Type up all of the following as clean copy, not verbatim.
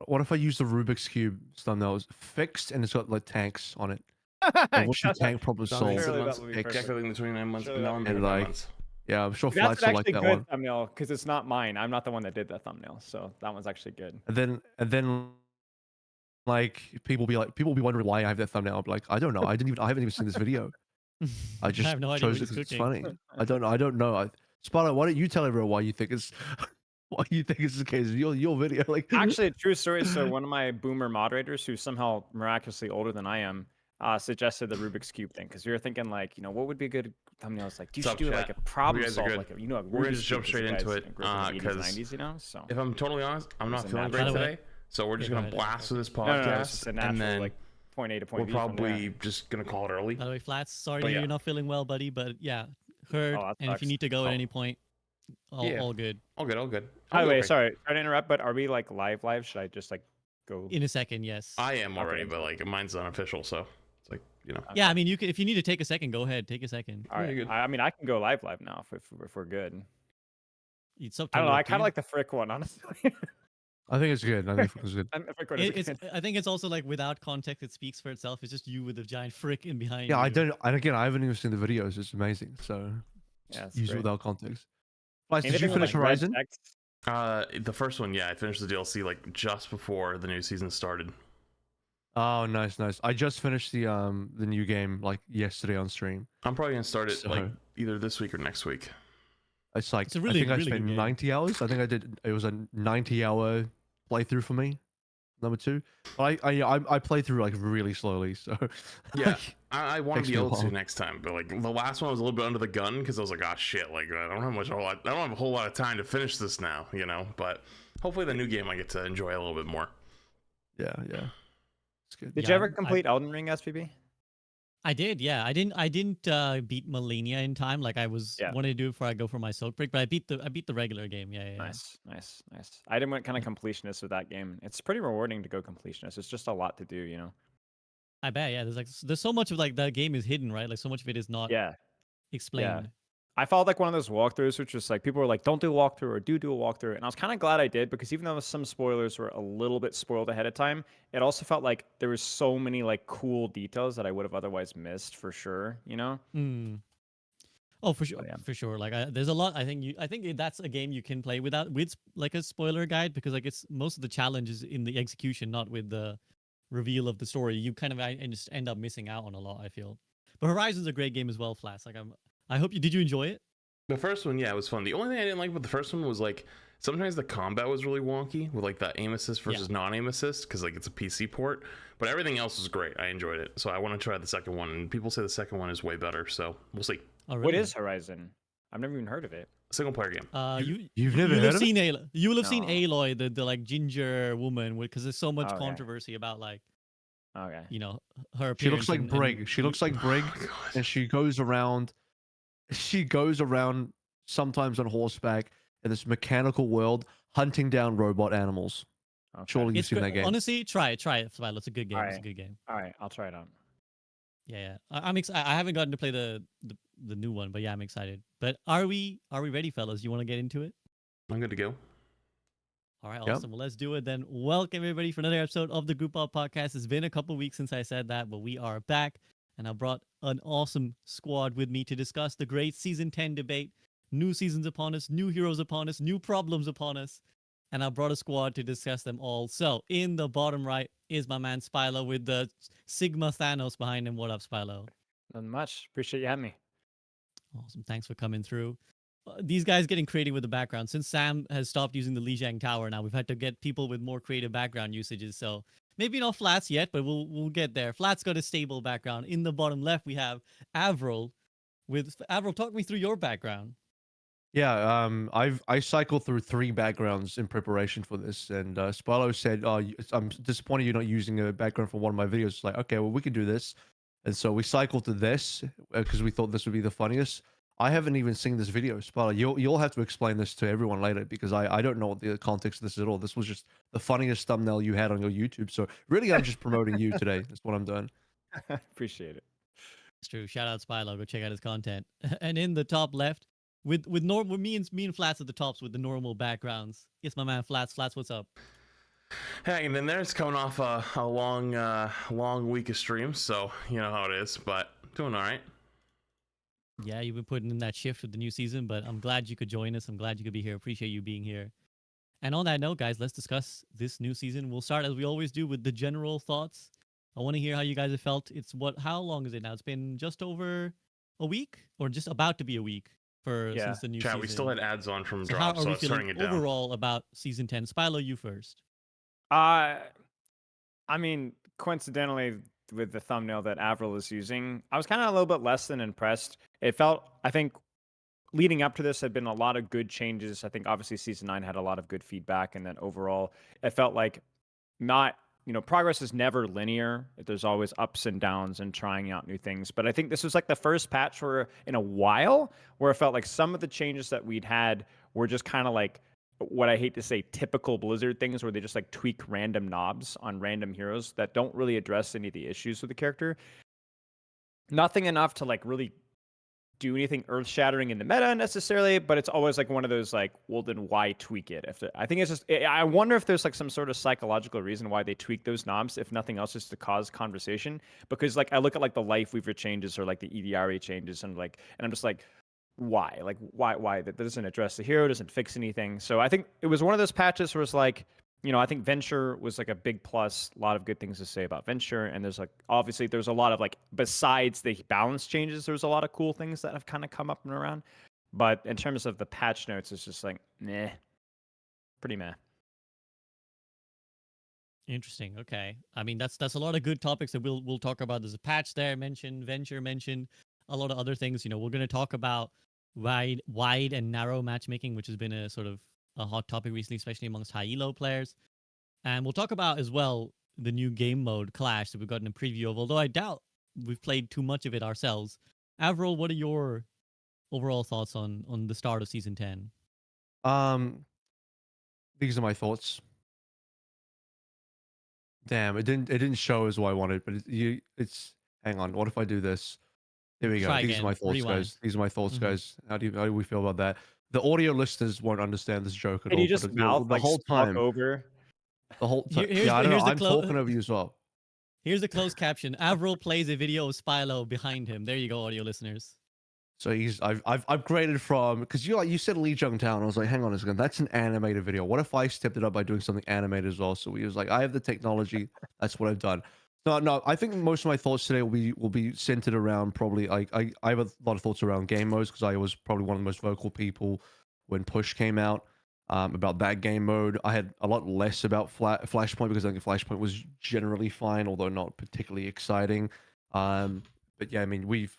What if I use the Rubik's Cube thumbnail? It's fixed and it's got like tanks on it. And what's your Shut up. tank problem Surely solved? Surely months. that will be X. perfect. Calculating the 29 months Surely that would and be And 25 like, months. yeah, I'm sure That's Flats an will like actually that good one. thumbnail because it's not mine. I'm not the one that did that thumbnail, so that one's actually good. And then like people will be wondering why I have that thumbnail. I'll be like, I don't know. I haven't even seen this video. I I just have no idea chose what it he's because it's cooking. funny. I don't know. Sparta, why don't you tell everyone why you think it's why you think it's the case? Your video, like Actually, a true story. So one of my boomer moderators, who's somehow miraculously older than I am, suggested the Rubik's Cube thing because we were thinking like, what would be a good thumbnail? It's like, you What's should up, do chat? like a Hope you problem guys are solve, good. like a We're gonna Rubik's just jump Cube, 'cause straight the into guys, it grew up in the 80s, because 90s, so if I'm totally honest, I'm It not was a feeling natural- great By the way- today. So we're just Yeah, go gonna ahead. blast through this no, podcast, it's just a and natural then like point A to point we're B. from there. probably just gonna call it early. By the way, Flats, sorry But to hear yeah. you're not feeling well, buddy, but yeah, heard. Oh, that And if you sucks. need to go at Oh. any point, Yeah. all good. All good, all good. By I'll the be way, okay. sorry to interrupt, but are we like live? Should I just like go? In a second, yes. I am Okay, already, then but cool. like mine's unofficial, so it's like Yeah, I mean, you can if you need to take a second, go ahead, take a second. All right. you're good. I mean, I can go live now if we're good. It's up I don't totally know. up I to kind of you. like the Frick one, honestly. I think it's good. I think it's good. And the Frick one is It's. good. I think it's also like without context, it speaks for itself. It's just you with a giant frick in behind Yeah, you. I don't. And again, I haven't even seen the videos. It's amazing. So Yeah, it's use it great. without context. Flats, did Anything you with, finish like, red Horizon? text? The first one, yeah, I finished the DLC like just before the new season started. Oh, nice, nice. I just finished the new game like yesterday on stream. I'm probably gonna start it like So- either this week or next week. It's like It's a I really, think I really good spent game. 90 hours. I think I did. It was a 90-hour playthrough for me. Number 2. But I play through like really slowly. So Yeah, like, I want Takes to be me a able to while. next time, but like the last one was a little bit under the gun because I was like, oh shit, like I don't have a whole lot of time to finish this now, But hopefully the new game I get to enjoy a little bit more. yeah, it's good. Did Yeah, you ever I- complete Elden Ring, SPB? I did, yeah. I didn't beat Melania in time. Like I was Yeah. wanted to do it before I go for my soak break, but I beat the regular game. Yeah. Nice. I didn't went kind of completionist with that game. It's pretty rewarding to go completionist. It's just a lot to do. I bet. Yeah, there's so much of like that game is hidden, right? Like so much of it is not Yeah. explained. I followed like one of those walkthroughs, which was like people were like, "Don't do a walkthrough" or "Do a walkthrough," and I was kind of glad I did because even though some spoilers were a little bit spoiled ahead of time, it also felt like there was so many like cool details that I would have otherwise missed for sure. Hmm. Oh, for sure, yeah. for sure. Like, there's a lot. I think that's a game you can play with like a spoiler guide because like it's most of the challenges in the execution, not with the reveal of the story. You kind of just end up missing out on a lot. I feel, but Horizon's a great game as well. Flats. Like, I hope did you enjoy it? The first one, yeah, it was fun. The only thing I didn't like about the first one was like sometimes the combat was really wonky with like the aim assist versus non-aim assist because like it's a PC port. But everything else was great. I enjoyed it, so I want to try the second one. And people say the second one is way better, so we'll see. Oh, really? What is Horizon? I've never even heard of it. Single player game. You've never you'll heard have of it? seen you will have seen No. Aloy, the like ginger woman, because there's so much Okay. controversy about like Okay. her appearance. She looks like and- Brig. She looks like Brig, Oh, God. and she goes around. She goes around sometimes on horseback in this mechanical world, hunting down robot animals. Okay. Surely you've It's seen that game. honestly, try it, Swile. It's a good game. It's a Alright. good game. All right, I'll try it out. Yeah. I'm excited. I haven't gotten to play the new one, but yeah, I'm excited. But are we ready, fellas? You want to get into it? I'm good to go. All right, Yep. awesome. Well, let's do it then. Welcome everybody for another episode of the Group Up Podcast. It's been a couple weeks since I said that, but we are back, and I brought an awesome squad with me to discuss the great Season 10 debate. New seasons upon us, new heroes upon us, new problems upon us, and I brought a squad to discuss them all. So, in the bottom right is my man Spilo with the Sigma Thanos behind him. What up, Spilo? Not much. Appreciate you having me. Awesome. Thanks for coming through. These guys getting creative with the background. Since Sam has stopped using the Lijiang Tower now, we've had to get people with more creative background usages. So maybe not Flats yet, but we'll get there. Flats got a stable background. In the bottom left, we have AVRL. AVRL, talk me through your background. Yeah, I cycled through 3 backgrounds in preparation for this, and Spalo said, "Oh, I'm disappointed you're not using a background from one of my videos." It's like, okay, well, we can do this, and so we cycled to this because we thought this would be the funniest. I haven't even seen this video, Spalo. You'll have to explain this to everyone later because I don't know what the context of this is at all. This was just the funniest thumbnail you had on your YouTube. So really, I'm just promoting you today. That's what I'm doing. Appreciate it. It's true. Shout out Spilo. Go check out his content. And in the top left, with me and Flats at the tops with the normal backgrounds. It's my man Flats. Flats, what's up? hanging in there. It's coming off a long week of streams, so you know how it is, but doing all right. Yeah, you've been putting in that shift with the new season, but I'm glad you could join us. I'm glad you could be here. Appreciate you being here. And on that note, guys, let's discuss this new season. We'll start as we always do with the general thoughts. I want to hear how you guys have felt. How long is it now? It's been just over a week, or just about to be a week Yeah. since the new Chat, season. we still had ads on from So how drop, are so I we was turning feeling it down. overall about season 10? Spilo, you first. Uh, I mean, coincidentally, with the thumbnail that AVRL is using, I was kind of a little bit less than impressed. It felt, I think, leading up to this had been a lot of good changes. I think obviously season 9 had a lot of good feedback, and then overall, it felt like not, progress is never linear. There's always ups and downs and trying out new things. But I think this was like the first patch where in a while where it felt like some of the changes that we'd had were just kind of like what I hate to say, typical Blizzard things where they just like tweak random knobs on random heroes that don't really address any of the issues with the character. Nothing enough to like really do anything earth shattering in the meta necessarily, but it's always like one of those like, well, then why tweak it? I think it's just, I wonder if there's like some sort of psychological reason why they tweak those knobs, if nothing else, just to cause conversation. Because like I look at like the Life Weaver changes or like the EDRA changes and I'm just like, why? Like why that doesn't address the hero, doesn't fix anything. So I think it was one of those patches where it's like, I think Venture was like a big plus. A lot of good things to say about Venture. And there's like, obviously, there's a lot of like, besides the balance changes, there's a lot of cool things that have kind of come up and around. But in terms of the patch notes, it's just like, meh. Pretty meh. Interesting. Okay. I mean, that's a lot of good topics that we'll talk about. There's a patch there mentioned, Venture mentioned, a lot of other things. We're going to talk about wide and narrow matchmaking, which has been a sort of a hot topic recently, especially amongst high elo players. And we'll talk about as well the new game mode Clash that we've gotten a preview of, although I doubt we've played too much of it ourselves. Avril, what are your overall thoughts on the start of season 10? These are my thoughts. Damn, it didn't show as what I wanted, but it's hang on. What if I do this? Here we go. Try These are again. my thoughts, Rewind. guys. These are my thoughts, Mhm. guys. How do we feel about that? The audio listeners won't understand this joke at Can you all, but just mouth the like whole talk time, over? yeah, I don't know. Here's the I'm talking over you as well. Here's the closed caption. Avril plays a video of Spilo behind him. There you go, audio listeners. So I've upgraded from, because you said Lee Jung Town. I was like, hang on a second, that's an animated video. What if I stepped it up by doing something animated as well? So he was like, I have the technology. That's what I've done. No, I think most of my thoughts today will be centered around probably I have a lot of thoughts around game modes because I was probably one of the most vocal people when Push came out about that game mode. I had a lot less about Flashpoint because I think Flashpoint was generally fine, although not particularly exciting. But yeah, I mean we've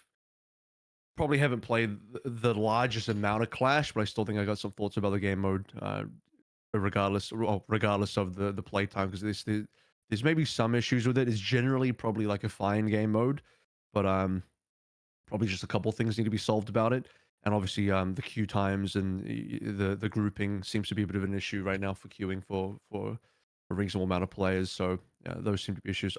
probably haven't played the largest amount of Clash, but I still think I got some thoughts about the game mode, regardless of the play time, because there's maybe some issues with it. It's generally probably like a fine game mode, but probably just a couple things need to be solved about it. And obviously, the queue times and the grouping seems to be a bit of an issue right now for queuing for a reasonable amount of players. So yeah, those seem to be issues.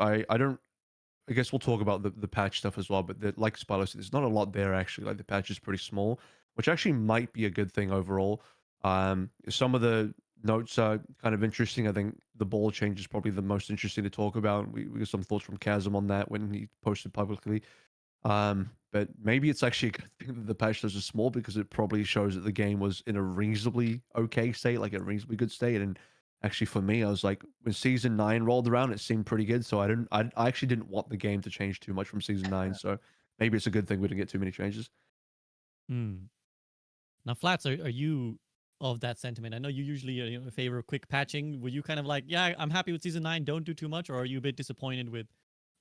I guess we'll talk about the patch stuff as well, but like Spilo said, there's not a lot there actually. Like the patch is pretty small, which actually might be a good thing overall. Some of the notes are kind of interesting. I think the ball change is probably the most interesting to talk about. We got some thoughts from Chasm on that when he posted publicly. But maybe it's actually a good thing that the patch does is small because it probably shows that the game was in a reasonably okay state, like a reasonably good state. And actually, for me, I was like, when season 9 rolled around, it seemed pretty good. So I actually didn't want the game to change too much from season 9. So maybe it's a good thing we didn't get too many changes. Hmm. Now, Flats, are you of that sentiment? I know you usually in favor of quick patching. Were you kind of like, yeah, I'm happy with season 9, don't do too much, or are you a bit disappointed with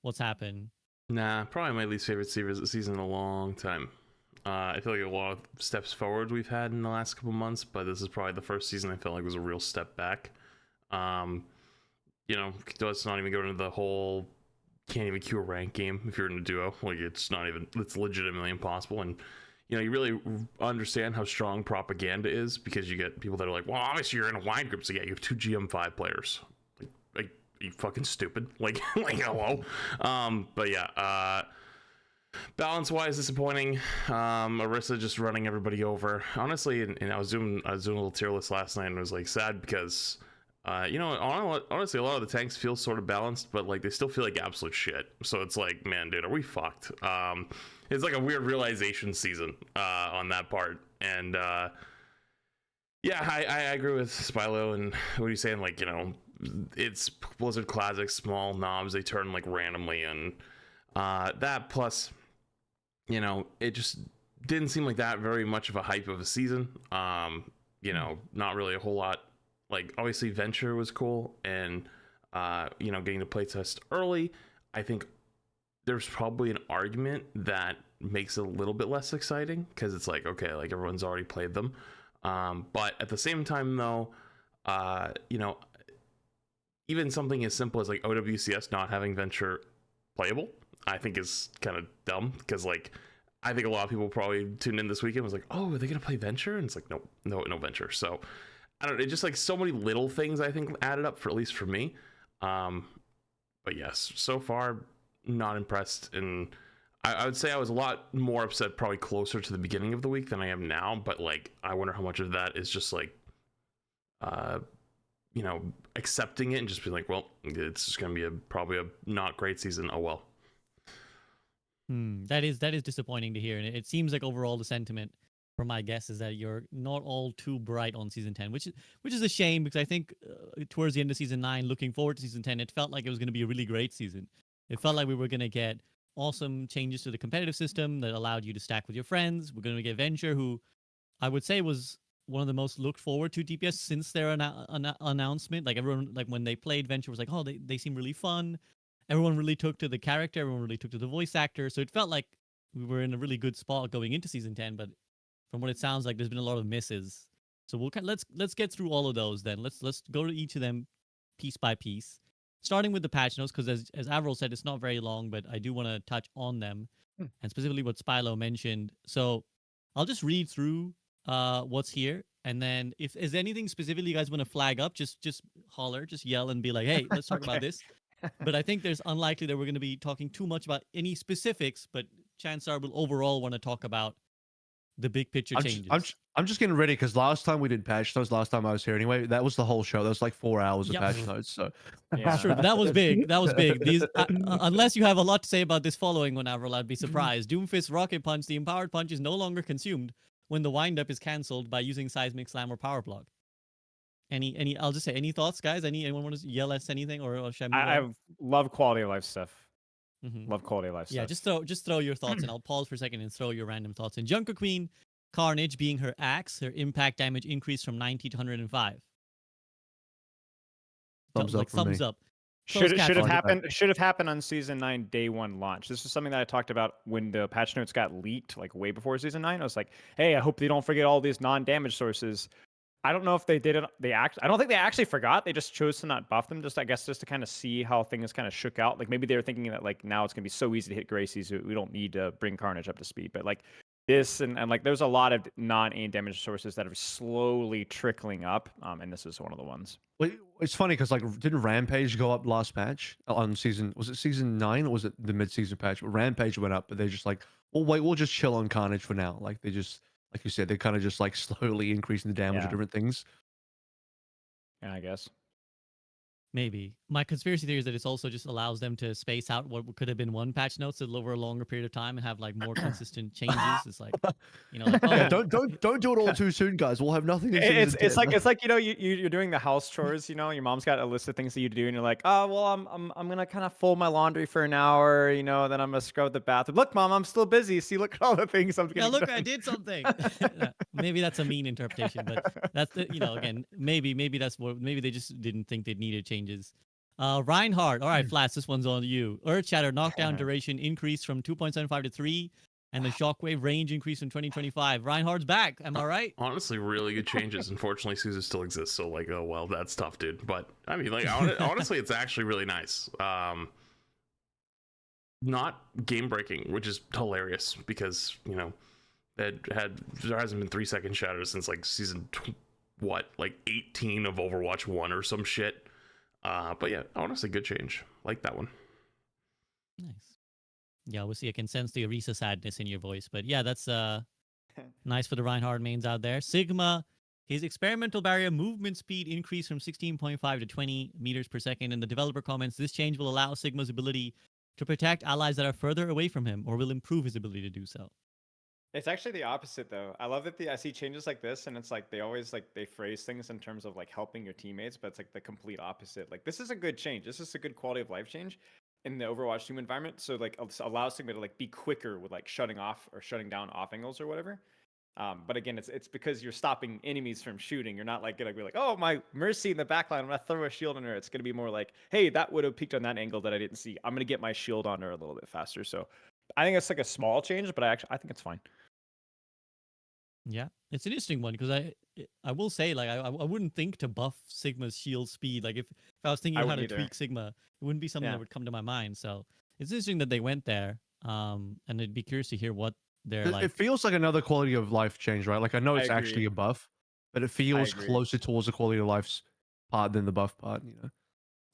what's happened? Nah, probably my least favorite season in a long time. I feel like a lot of steps forward we've had in the last couple months, but this is probably the first season I felt like was a real step back. Let's not even go into the whole can't even queue a rank game if you're in a duo. Like it's legitimately impossible. And you really understand how strong propaganda is because you get people that are like, well, obviously you're in a wide group, so yeah, you have 2 GM5 players. Like are you fucking stupid? Like hello. But yeah, balance wise disappointing. Orisa just running everybody over. Honestly, and I was doing a little tier list last night and it was like sad because Honestly, a lot of the tanks feel sort of balanced, but like they still feel like absolute shit. So it's like, man, dude, are we fucked? It's like a weird realization season on that part. And yeah, I agree with Spilo and what he's saying. Like, it's Blizzard Classic, small knobs, they turn like randomly, and that plus, it just didn't seem like that very much of a hype of a season. Not really a whole lot. Like, obviously Venture was cool, and getting to playtest early, I think there's probably an argument that makes it a little bit less exciting, because it's like, okay, like everyone's already played them. But at the same time though, even something as simple as like OWCS not having Venture playable, I think is kind of dumb, because like I think a lot of people probably tuned in this weekend was like, oh, are they gonna play Venture? And it's like, no Venture. So I don't know, just like so many little things I think added up, for at least for me. But yes, so far not impressed, and I would say I was a lot more upset probably closer to the beginning of the week than I am now. But like, I wonder how much of that is just like accepting it and just being like, well, it's just gonna be probably a not great season. Oh well. That is disappointing to hear, and it seems like overall the sentiment from my guess is that you're not all too bright on season 10, which is a shame, because I think towards the end of season 9, looking forward to season 10, it felt like it was going to be a really great season. It felt like we were going to get awesome changes to the competitive system that allowed you to stack with your friends. We're going to get Venture, who I would say was one of the most looked forward to DPS since their announcement. Like everyone, like when they played Venture, was like, oh, they seem really fun. Everyone really took to the character. Everyone really took to the voice actor. So it felt like we were in a really good spot going into season 10. But from what it sounds like, there's been a lot of misses. So let's get through all of those then. Let's go to each of them piece by piece, starting with the patch notes, because as Avril said, it's not very long, but I do want to touch on them, and specifically what Spilo mentioned. So I'll just read through what's here, and then if there's anything specifically you guys want to flag up, just holler, just yell and be like, hey, let's talk about this. But I think there's unlikely that we're going to be talking too much about any specifics, but chances are we'll overall want to talk about the big picture changes. I'm just getting ready, because last time we did patch notes, last time I was here anyway, that was the whole show. That was like 4 hours of patch notes. So Yeah. Sure, but that was big. That was big. These, unless you have a lot to say about this following one, Avril, I'd be surprised. Doomfist Rocket Punch, the empowered punch is no longer consumed when the windup is cancelled by using Seismic Slam or Power Block. Any? I'll just say, any thoughts, guys? Anyone want to yell at anything, or should I move on? I love quality of life stuff. Mhm. Love quality of life Yeah, stuff. just throw your thoughts in. I'll pause for a second and throw your random thoughts in. Junker Queen, Carnage being her axe, her impact damage increased from 90 to 105. thumbs up from thumbs me. up. Should have catch. happened. Should have happened on season 9 day 1 launch. This is something that I talked about when the patch notes got leaked, like way before season 9. I was like, hey, I hope they don't forget all these non-damage sources. I don't know if they did it. I don't think they actually forgot. They just chose to not buff them. Just to kind of see how things kind of shook out. Like maybe they were thinking that like now it's gonna be so easy to hit Gracie's, we don't need to bring Carnage up to speed. But like this and like there's a lot of non-aim damage sources that are slowly trickling up, and this is one of the ones. Well, it's funny because like, didn't Rampage go up last patch on was it season 9 or was it the mid-season patch? But Rampage went up, but they're just like, well, wait, we'll just chill on Carnage for now. Like they just, like you said, they're kind of just like slowly increasing the damage of Yeah. different things. Yeah, I guess. Maybe. My conspiracy theory is that it also just allows them to space out what could have been one patch notes over a longer period of time and have like more consistent changes. It's like, like, Yeah, oh, don't do it all too soon, guys. We'll have nothing in season 10. It's like you're doing the house chores. Your mom's got a list of things that you do, and you're like, oh well, I'm gonna kind of fold my laundry for an hour, then I'm gonna scrub the bathroom. Look, mom, I'm still busy. See, look at all the things I'm getting yeah, look, done. I did something. Maybe that's a mean interpretation, but that's the, again, maybe that's what, maybe they just didn't think they needed changes. Reinhardt, all right, Flats, this one's on you. Earth Shatter knockdown duration increased from 2.75 to 3, and the shockwave range increased from 2025. Reinhardt's back, am I right? Honestly, really good changes. Unfortunately, Caesar still exists, so like, oh well, that's tough, dude. But I mean, like, honestly, it's actually really nice. Not game breaking, which is hilarious because there hasn't been 3-second shatters since like season 18 of Overwatch 1 or some shit. But yeah, honestly, good change. Like that one. Nice. Yeah, obviously I can sense the Arisa sadness in your voice, but yeah, that's nice for the Reinhardt mains out there. Sigma, His experimental barrier movement speed increased from 16.5 to 20 meters per second. And the developer comments this change will allow Sigma's ability to protect allies that are further away from him, or will improve his ability to do so. It's actually the opposite though. I love that I see changes like this, and it's like they always like they phrase things in terms of like helping your teammates, but it's like the complete opposite. Like this is a good change. This is a good quality of life change in the Overwatch team environment. So like allows Sigma to like be quicker with like shutting off or shutting down off angles or whatever. But again, it's because you're stopping enemies from shooting. You're not like gonna be like, oh, my Mercy in the backline, I'm gonna throw a shield on her. It's gonna be more like, hey, that would have peeked on that angle that I didn't see. I'm gonna get my shield on her a little bit faster. So I think it's like a small change, but I think it's fine. Yeah, it's an interesting one because I will say like I wouldn't think to buff Sigma's shield speed. Like if I was thinking I of how to wouldn't either. tweak Sigma, it wouldn't be something Yeah. that would come to my mind. So it's interesting that they went there. And I'd be curious to hear what they're like. It feels like another quality of life change, right? Like I know I it's actually agree. a buff, but it feels agree. closer towards the quality of life's part than the buff part, you know.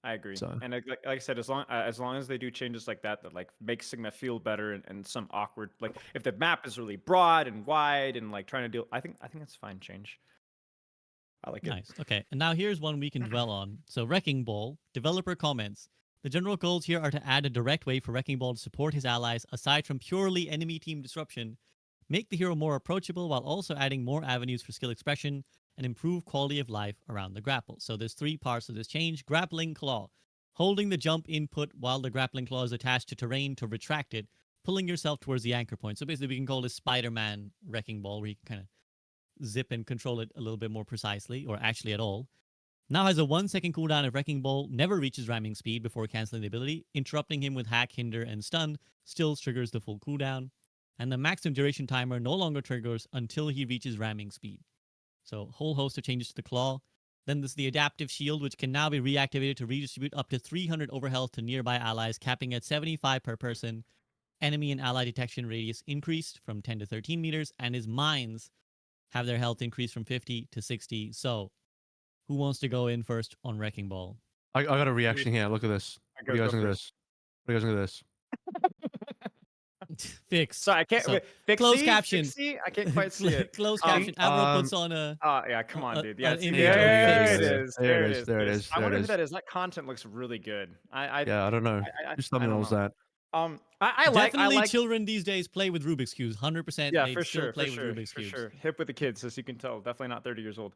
I agree. So And like I said, as long as they do changes like that that like make Sigma feel better and some awkward like if the map is really broad and wide and like trying to deal, I think it's fine change. I like it. Nice. Okay. And now here's one we can dwell on. So Wrecking Ball, developer comments. The general goals here are to add a direct way for Wrecking Ball to support his allies aside from purely enemy team disruption, make the hero more approachable while also adding more avenues for skill expression and improve quality of life around the grapple. So there's 3 parts of this change. Grappling Claw. Holding the jump input while the grappling claw is attached to terrain to retract it, pulling yourself towards the anchor point. So basically we can call this Spider-Man Wrecking Ball where you can kind of zip and control it a little bit more precisely, or actually at all. Now has a 1-second cooldown if Wrecking Ball never reaches ramming speed before cancelling the ability. Interrupting him with Hack, Hinder, and Stun still triggers the full cooldown. And the maximum duration timer no longer triggers until he reaches ramming speed. So whole host of changes to the claw. Then there's the adaptive shield, which can now be reactivated to redistribute up to 300 overhealth to nearby allies, capping at 75 per person. Enemy and ally detection radius increased from 10 to 13 meters, and his mines have their health increased from 50 to 60. So, who wants to go in first on Wrecking Ball? I got a reaction here. Look at this. What do you guys think of this? What do you guys think of this? Fix. So I can't So, Fixie? closed caption. Fixie? I can't quite see it. Closed caption. AVRL puts on a. Yeah, come on, dude. Yeah, an image there, of there Fix. it is. There it is. There it is. I There wonder it who is. that is. That content looks really good. Yeah, I don't know. Whose thumbnail was that? I Definitely like children these days play with Rubik's Cubes. 100%. yeah, They for still sure, play for with sure, Rubik's for Cubes. sure. Hip with the kids, as you can tell. Definitely not 30 years old.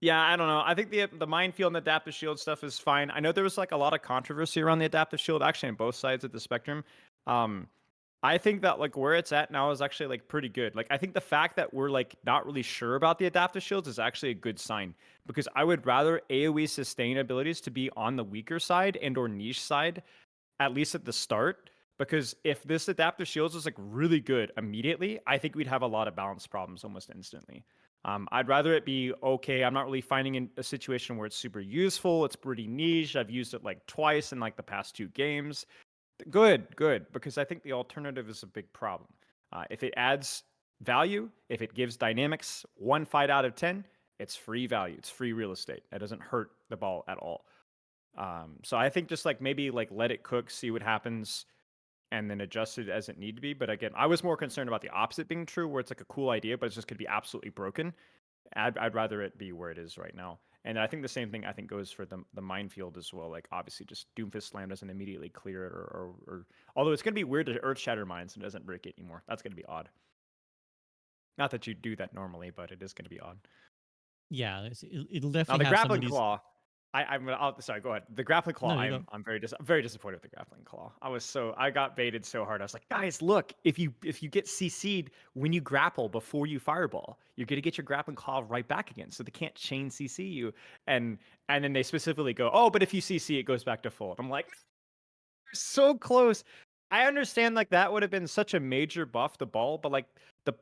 Yeah, I don't know. I think the minefield and adaptive shield stuff is fine. I know there was like a lot of controversy around the adaptive shield, actually on both sides of the spectrum. I think that like where it's at now is actually like pretty good. Like I think the fact that we're like not really sure about the adaptive shields is actually a good sign, because I would rather AoE sustain abilities to be on the weaker side and or niche side, at least at the start. Because if this adaptive shields is like really good immediately, I think we'd have a lot of balance problems almost instantly. I'd rather it be okay. I'm not really finding in a situation where it's super useful. It's pretty niche. I've used it like twice in like the past 2 games. Good, because I think the alternative is a big problem. If it adds value, if it gives dynamics 1 fight out of 10, it's free value. It's free real estate. It doesn't hurt the ball at all. So I think just like maybe like let it cook, see what happens, and then adjust it as it need to be. But again, I was more concerned about the opposite being true, where it's like a cool idea, but it's just going to be absolutely broken. I'd rather it be where it is right now. And I think the same thing goes for the minefield as well. Like obviously, just Doomfist Slam doesn't immediately clear it, or although it's gonna be weird to Earth Shatter mines and it doesn't break it anymore. That's gonna be odd. Not that you do that normally, but it is gonna be odd. Yeah, it'll Now definitely the have grappling somebody's... claw. Sorry, go ahead. The grappling claw. No, you go. I'm very disappointed with the grappling claw. I got baited so hard. I was like, guys, look, if you get CC'd when you grapple before you fireball, you're gonna get your grappling claw right back again. So they can't chain CC you. And then they specifically go, oh, but if you CC, it goes back to full. I'm like, you're so close. I understand like that would have been such a major buff to ball, but like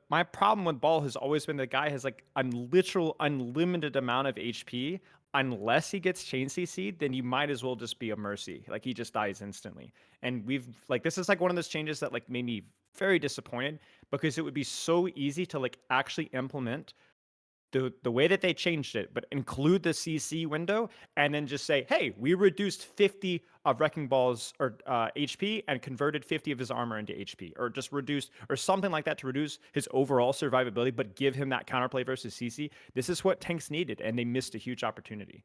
my problem with ball has always been the guy has like a literal unlimited amount of HP. Unless he gets chain CC'd, then you might as well just be a Mercy. Like he just dies instantly. And this is like one of those changes that like made me very disappointed, because it would be so easy to like actually implement the way that they changed it, but include the CC window and then just say, hey, we reduced 50 of Wrecking Ball's or HP and converted 50 of his armor into HP, or just reduced or something like that to reduce his overall survivability, but give him that counterplay versus CC. This is what tanks needed, and they missed a huge opportunity.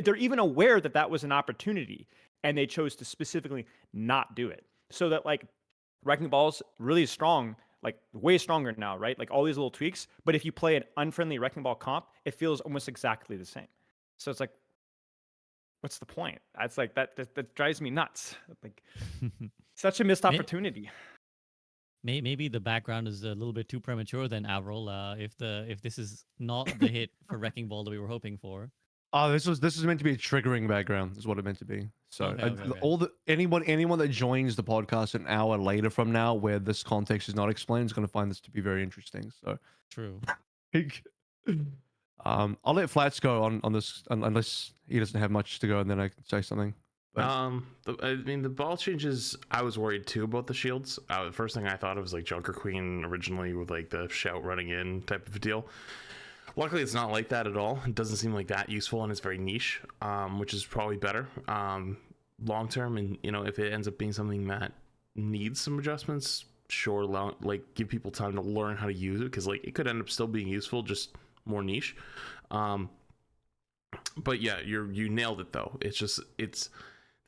They're even aware that that was an opportunity, and they chose to specifically not do it. So that like Wrecking Ball's really strong, like way stronger now, right? Like all these little tweaks. But if you play an unfriendly Wrecking Ball comp, it feels almost exactly the same. So it's like, what's the point? It's like that drives me nuts. Like such a missed opportunity. Maybe the background is a little bit too premature then, AVRL. If this is not the hit for Wrecking Ball that we were hoping for. Oh, this is meant to be a triggering background, is what it meant to be. So Okay. all anyone that joins the podcast an hour later from now, where this context is not explained, is going to find this to be very interesting. So True. I'll let Flats go on this unless he doesn't have much to go, and then I can say something. But I mean, the ball changes. I was worried too about the shields. The first thing I thought of was like Junker Queen originally, with like the shout running in type of deal. Luckily, it's not like that at all. It doesn't seem like that useful, and it's very niche, which is probably better long term. And you know, if it ends up being something that needs some adjustments, sure, like give people time to learn how to use it, because like it could end up still being useful, just more niche. But yeah, you nailed it though. It's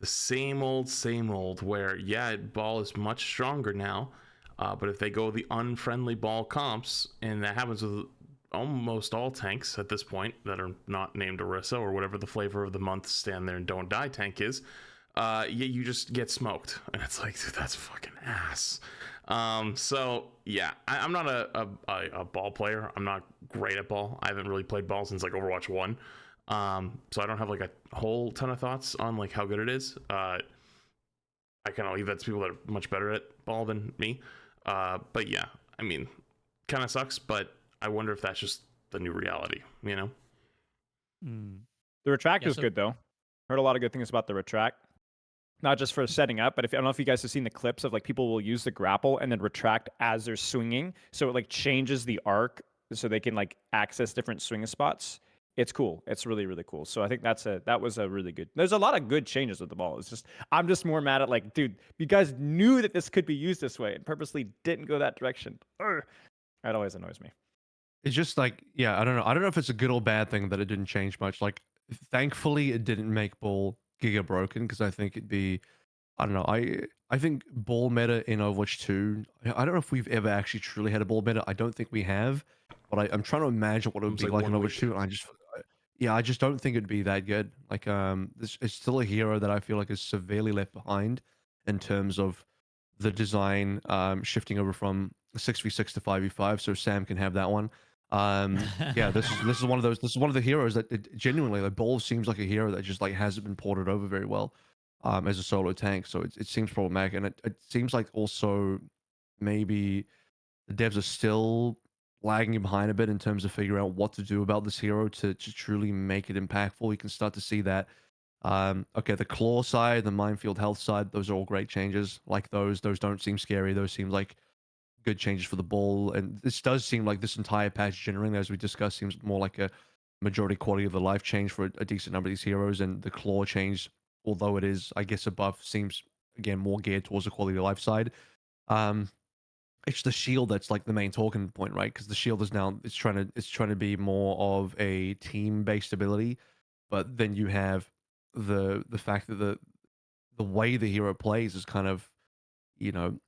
the same old. Where yeah, ball is much stronger now, but if they go the unfriendly ball comps, and that happens with almost all tanks at this point that are not named Orisa or whatever the flavor of the month stand there and don't die tank is, you just get smoked, and it's like, dude, that's fucking ass. So yeah, I'm not a ball player. I'm not great at ball. I haven't really played ball since like Overwatch 1. So I don't have like a whole ton of thoughts on like how good it is. I kind of leave that to people that are much better at ball than me. But yeah, I mean, kind of sucks, but I wonder if that's just the new reality, you know? The retract is good though. Heard a lot of good things about the retract. Not just for setting up, but I don't know if you guys have seen the clips of like people will use the grapple and then retract as they're swinging. So it like changes the arc so they can like access different swing spots. It's cool. It's really, really cool. So I think that was a really good. There's a lot of good changes with the ball. It's just I'm just more mad at like, dude, you guys knew that this could be used this way and purposely didn't go that direction. That always annoys me. it's just like, yeah, I don't know if it's a good or bad thing that it didn't change much. Like, thankfully, it didn't make ball giga broken, because I think it'd be, I don't know. I think ball meta in Overwatch 2. I don't know if we've ever actually truly had a ball meta. I don't think we have, but I'm trying to imagine what it would be like in Overwatch 2, and I just don't think it'd be that good. Like, it's still a hero that I feel like is severely left behind in terms of the design, shifting over from 6v6 to 5v5, so Sam can have that one. Yeah, this is one of those. This is one of the heroes that genuinely, like, Ball seems like a hero that just like hasn't been ported over very well, as a solo tank. So it seems problematic, and it seems like also maybe the devs are still lagging behind a bit in terms of figuring out what to do about this hero to truly make it impactful. You can start to see that. Okay, the claw side, the minefield health side, those are all great changes. Like those don't seem scary. Those seem like good changes for the ball. And this does seem like this entire patch generating, as we discussed, seems more like a majority quality of the life change for a decent number of these heroes. And the claw change, although it is, I guess, above, seems again more geared towards the quality of life side. It's the shield that's like the main talking point, right? Because the shield is now it's trying to be more of a team based ability, but then you have the fact that the way the hero plays is kind of, you know,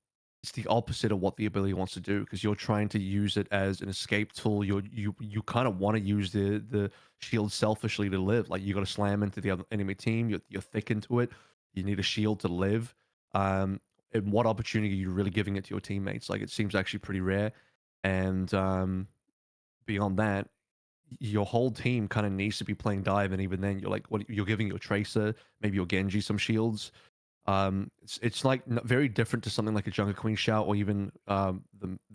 it's the opposite of what the ability wants to do, because you're trying to use it as an escape tool. You kind of want to use the shield selfishly to live. Like, you got to slam into the other enemy team. You're thick into it. You need a shield to live. And what opportunity are you really giving it to your teammates? Like, it seems actually pretty rare. And beyond that, your whole team kind of needs to be playing dive, and even then, you're like, what you're giving your tracer, maybe your Genji some shields. It's like very different to something like a Junker Queen shout, or even the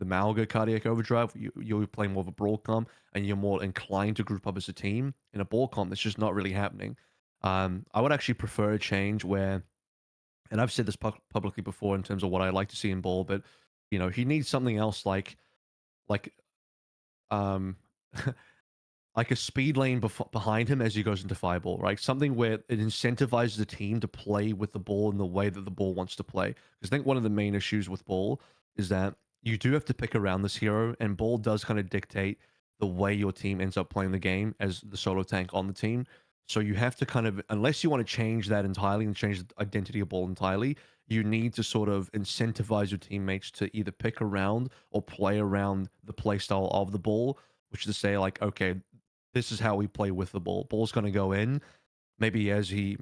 Malga cardiac overdrive. You're playing more of a brawl comp, and you're more inclined to group up as a team. In a ball comp, that's just not really happening. I would actually prefer a change where, and I've said this publicly before in terms of what I like to see in ball, but he needs something else like um like a speed lane behind him as he goes into fireball, right? Something where it incentivizes the team to play with the ball in the way that the ball wants to play. Because I think one of the main issues with ball is that you do have to pick around this hero, and ball does kind of dictate the way your team ends up playing the game as the solo tank on the team. So you have to kind of, unless you want to change that entirely and change the identity of ball entirely, you need to sort of incentivize your teammates to either pick around or play around the play style of the ball, which is to say, like, okay, this is how we play with the ball. Ball's going to go in. Maybe as he,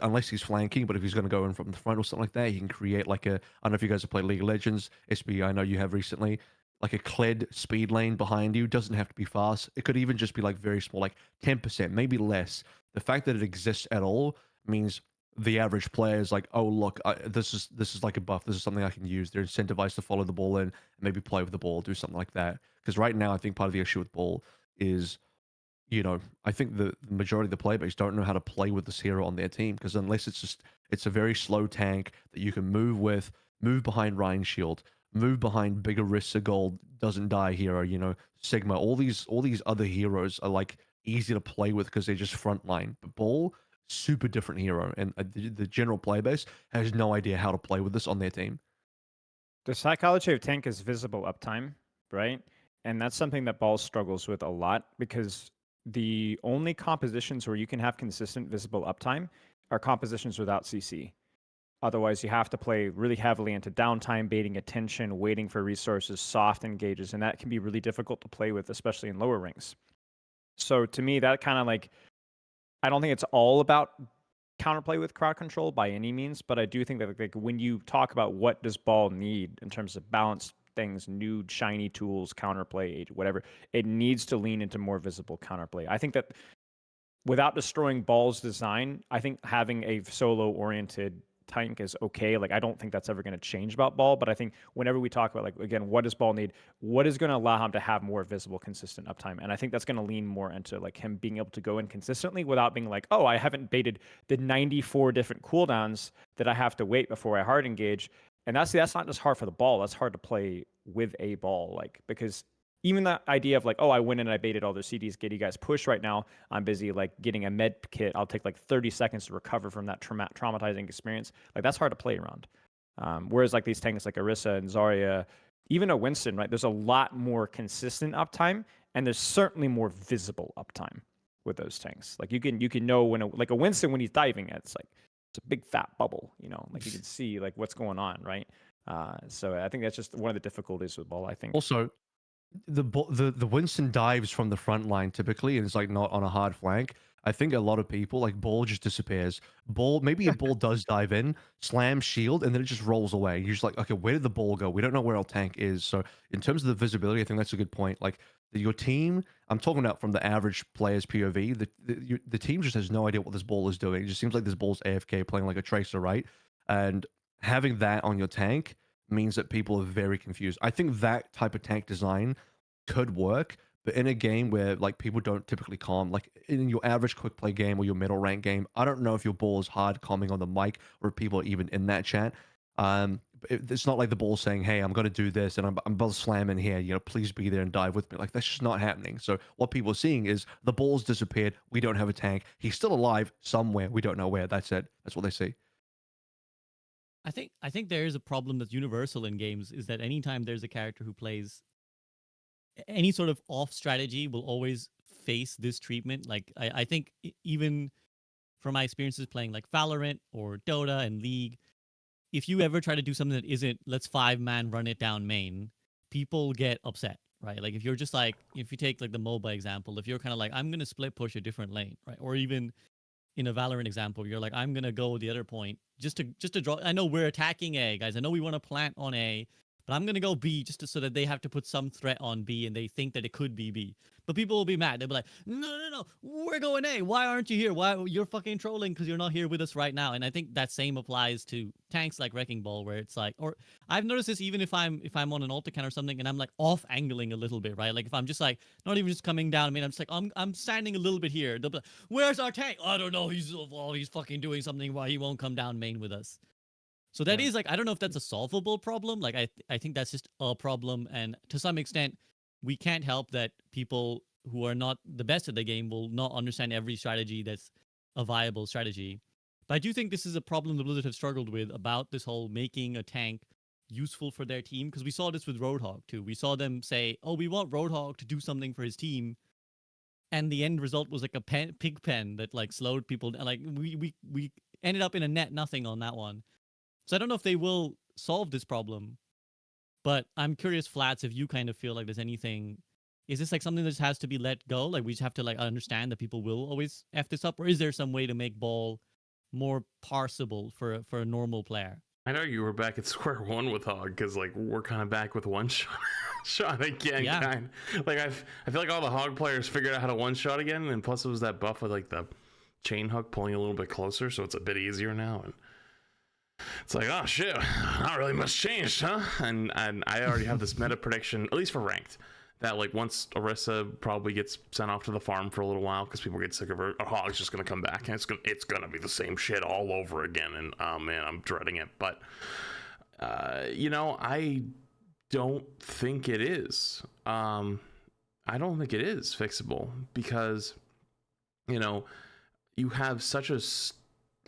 unless he's flanking, but if he's going to go in from the front or something like that, he can create like a. I don't know if you guys have played League of Legends, SB. I know you have recently. Like a Kled speed lane behind you doesn't have to be fast. It could even just be like very small, like 10%, maybe less. The fact that it exists at all means the average player is like, oh look, this is like a buff. This is something I can use. They're incentivized to follow the ball in and maybe play with the ball, do something like that. Because right now, I think part of the issue with ball is I think the majority of the player base don't know how to play with this hero on their team because unless it's a very slow tank that you can move with, move behind Ryan Shield, move behind bigger Rissa Gold, doesn't die hero, Sigma, all these other heroes are like easy to play with because they're just frontline. But Ball, super different hero, and the general player base has no idea how to play with this on their team. The psychology of tank is visible uptime, right? And that's something that Ball struggles with a lot because the only compositions where you can have consistent visible uptime are compositions without CC. Otherwise, you have to play really heavily into downtime, baiting attention, waiting for resources, soft engages, and that can be really difficult to play with, especially in lower rings. So to me, that kind of like, I don't think it's all about counterplay with crowd control by any means, but I do think that like when you talk about what does Ball need in terms of balanced things, new shiny tools, counterplay, whatever, it needs to lean into more visible counterplay. I think that without destroying Ball's design, I think having a solo oriented tank is okay. Like I don't think that's ever going to change about Ball, but I think whenever we talk about like again, what does Ball need? What is going to allow him to have more visible, consistent uptime? And I think that's going to lean more into like him being able to go in consistently without being like, oh, I haven't baited the 94 different cooldowns that I have to wait before I hard engage. And that's not just hard for the Ball. That's hard to play with a Ball, like because even that idea of like, oh, I went in and I baited all their CDs, get you guys push right now. I'm busy like getting a med kit. I'll take like 30 seconds to recover from that traumatizing experience. Like that's hard to play around. Whereas like these tanks like Orisa and Zarya, even a Winston, right? There's a lot more consistent uptime, and there's certainly more visible uptime with those tanks. Like you can know when like a Winston when he's diving, it's like it's a big fat bubble, like you can see like what's going on, right? So I think that's just one of the difficulties with Ball. I think Also, the Winston dives from the front line typically, and it's like not on a hard flank. I think a lot of people like Ball just disappears. Ball, maybe a ball does dive in, slam shield, and then it just rolls away. You're just like, okay, where did the ball go? We don't know where our tank is. So in terms of the visibility, I think that's a good point. Like your team, I'm talking about from the average player's POV. The team just has no idea what this ball is doing. It just seems like this ball's AFK playing like a tracer, right? And having that on your tank means that people are very confused. I think that type of tank design could work, but in a game where like people don't typically calm, like in your average quick play game or your middle rank game, I don't know if your ball is hard calming on the mic or if people are even in that chat. It's not like the ball saying, "Hey, I'm going to do this and I'm about to slam in here. Please be there and dive with me." Like that's just not happening. So what people are seeing is the ball's disappeared. We don't have a tank. He's still alive somewhere. We don't know where. That's it. That's what they see. I think there is a problem that's universal in games is that anytime there's a character who plays any sort of off strategy will always face this treatment. Like I think even from my experiences playing like Valorant or Dota and League, if you ever try to do something that isn't let's 5-man run it down main, people get upset, right? Like if you're just like if you take like the MOBA example, if you're kind of like I'm gonna split push a different lane, right? Or even in a Valorant example, you're like, I'm gonna go the other point just to draw. I know we're attacking A, guys. I know we want to plant on A, but I'm gonna go B so that they have to put some threat on B and they think that it could be B. But people will be mad. They'll be like, no, we're going A. Why aren't you here? Why you're fucking trolling because you're not here with us right now? And I think that same applies to tanks like Wrecking Ball, where it's like, or I've noticed this even if I'm on an ult account or something and I'm like off angling a little bit, right? Like if I'm just like not even just coming down, I mean I'm just like I'm standing a little bit here. They'll be like, where's our tank? I don't know. He's fucking doing something why he won't come down main with us. So that is like I don't know if that's a solvable problem. Like I think that's just a problem, and to some extent, we can't help that people who are not the best at the game will not understand every strategy that's a viable strategy. But I do think this is a problem the Blizzard have struggled with about this whole making a tank useful for their team, because we saw this with Roadhog too. We saw them say, "Oh, we want Roadhog to do something for his team," and the end result was like a pig pen that like slowed people. Like we ended up in a net nothing on that one. So I don't know if they will solve this problem, but I'm curious, Flats, if you kind of feel like there's anything. Is this like something that just has to be let go? Like we just have to like understand that people will always f this up, or is there some way to make ball more parsable for a normal player? I know you were back at square one with Hog, because like we're kind of back with one shot again. Yeah. Kind like I feel like all the Hog players figured out how to one shot again, and plus it was that buff with like the chain hook pulling a little bit closer, so it's a bit easier now. And it's like, oh shit, not really much changed, huh? And I already have this meta prediction, at least for ranked, that like once Orisa probably gets sent off to the farm for a little while because people get sick of her, a Hog's just gonna come back and it's gonna be the same shit all over again. And oh man, I'm dreading it. But you know, I don't think it is. I don't think it is fixable, because you know, you have such a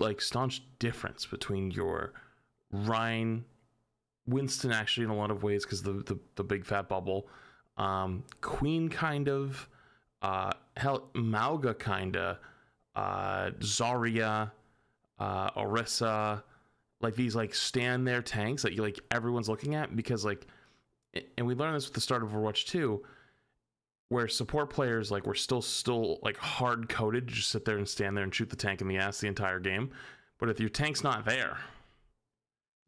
like staunch difference between your Rhine, Winston actually in a lot of ways because the big fat bubble, Queen kind of, hell, Mauga kind of, Zarya, Orisa, like these like stand there tanks that you like everyone's looking at, because like, and we learned this with the start of Overwatch 2, where support players like were still like hard coded to just sit there and stand there and shoot the tank in the ass the entire game. But if your tank's not there,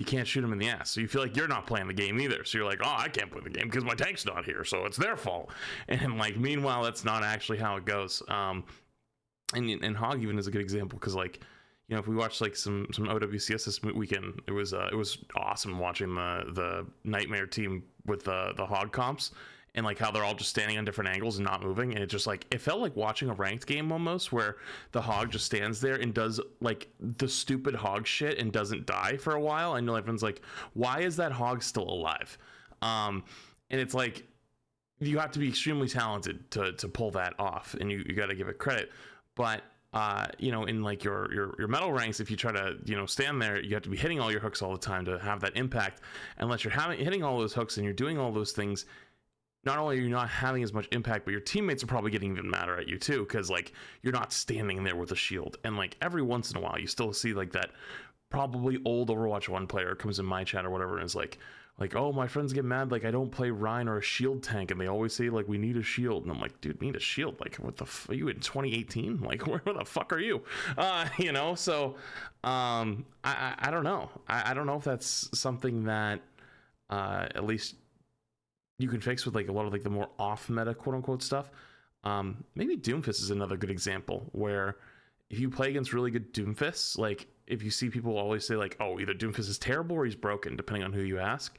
you can't shoot them in the ass. So you feel like you're not playing the game either. So you're like, oh, I can't play the game because my tank's not here, so it's their fault. And like, meanwhile, that's not actually how it goes. And Hog even is a good example, because like, you know, if we watched like some OWCS this weekend, it was awesome watching the Nightmare team with the Hog comps, and like how they're all just standing on different angles and not moving. And it just like, it felt like watching a ranked game almost, where the Hog just stands there and does like the stupid Hog shit and doesn't die for a while. I know everyone's like, why is that Hog still alive? And it's like, you have to be extremely talented to pull that off, and you got to give it credit. But you know, in like your metal ranks, if you try to, you know, stand there, you have to be hitting all your hooks all the time to have that impact. Unless you're hitting all those hooks and you're doing all those things, not only are you not having as much impact, but your teammates are probably getting even madder at you too, because like you're not standing there with a shield. And like every once in a while, you still see like that probably old Overwatch 1 player comes in my chat or whatever and is like, oh, my friends get mad like I don't play Rhine or a shield tank, and they always say like we need a shield. And I'm like, dude, need a shield? Like what the are you in 2018? Like where the fuck are you? You know, so I don't know. I don't know if that's something that at least you can fix with like a lot of like the more off meta quote unquote stuff. Maybe Doomfist is another good example, where if you play against really good Doomfists, like if you see people always say like, oh, either Doomfist is terrible or he's broken, depending on who you ask.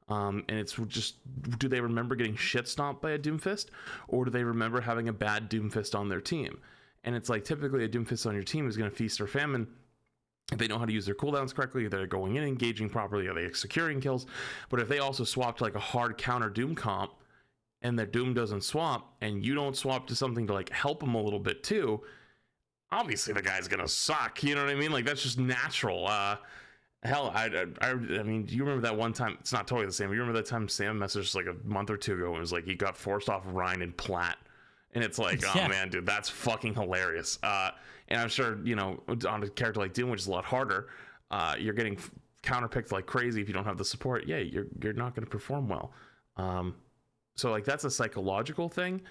And it's just, do they remember getting shit stomped by a Doomfist, or do they remember having a bad Doomfist on their team? And it's like, typically a Doomfist on your team is going to feast or famine if they know how to use their cooldowns correctly, if they're going in, engaging properly, are they securing kills. But if they also swap to like a hard counter Doom comp, and their Doom doesn't swap, and you don't swap to something to like help them a little bit too, obviously the guy's gonna suck. You know what I mean? Like that's just natural. Hell, I mean, do you remember that one time? It's not totally the same. But you remember that time Sam messaged like a month or two ago and was like, he got forced off Rhine and Plat. And it's like, oh man, dude, that's fucking hilarious. And I'm sure, you know, on a character like Doom, which is a lot harder, you're getting counterpicked like crazy if you don't have the support. Yeah, you're not going to perform well. So like that's a psychological thing.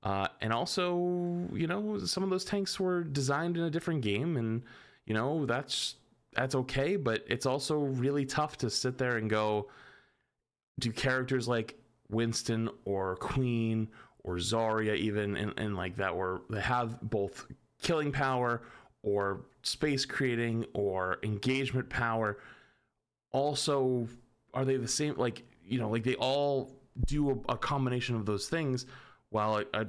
And also, you know, some of those tanks were designed in a different game, and you know, that's okay, but it's also really tough to sit there and go, do characters like Winston or Queen or Zarya even, and like that, where they have both killing power or space creating or engagement power, also are they the same? Like, you know, like they all do a combination of those things, while a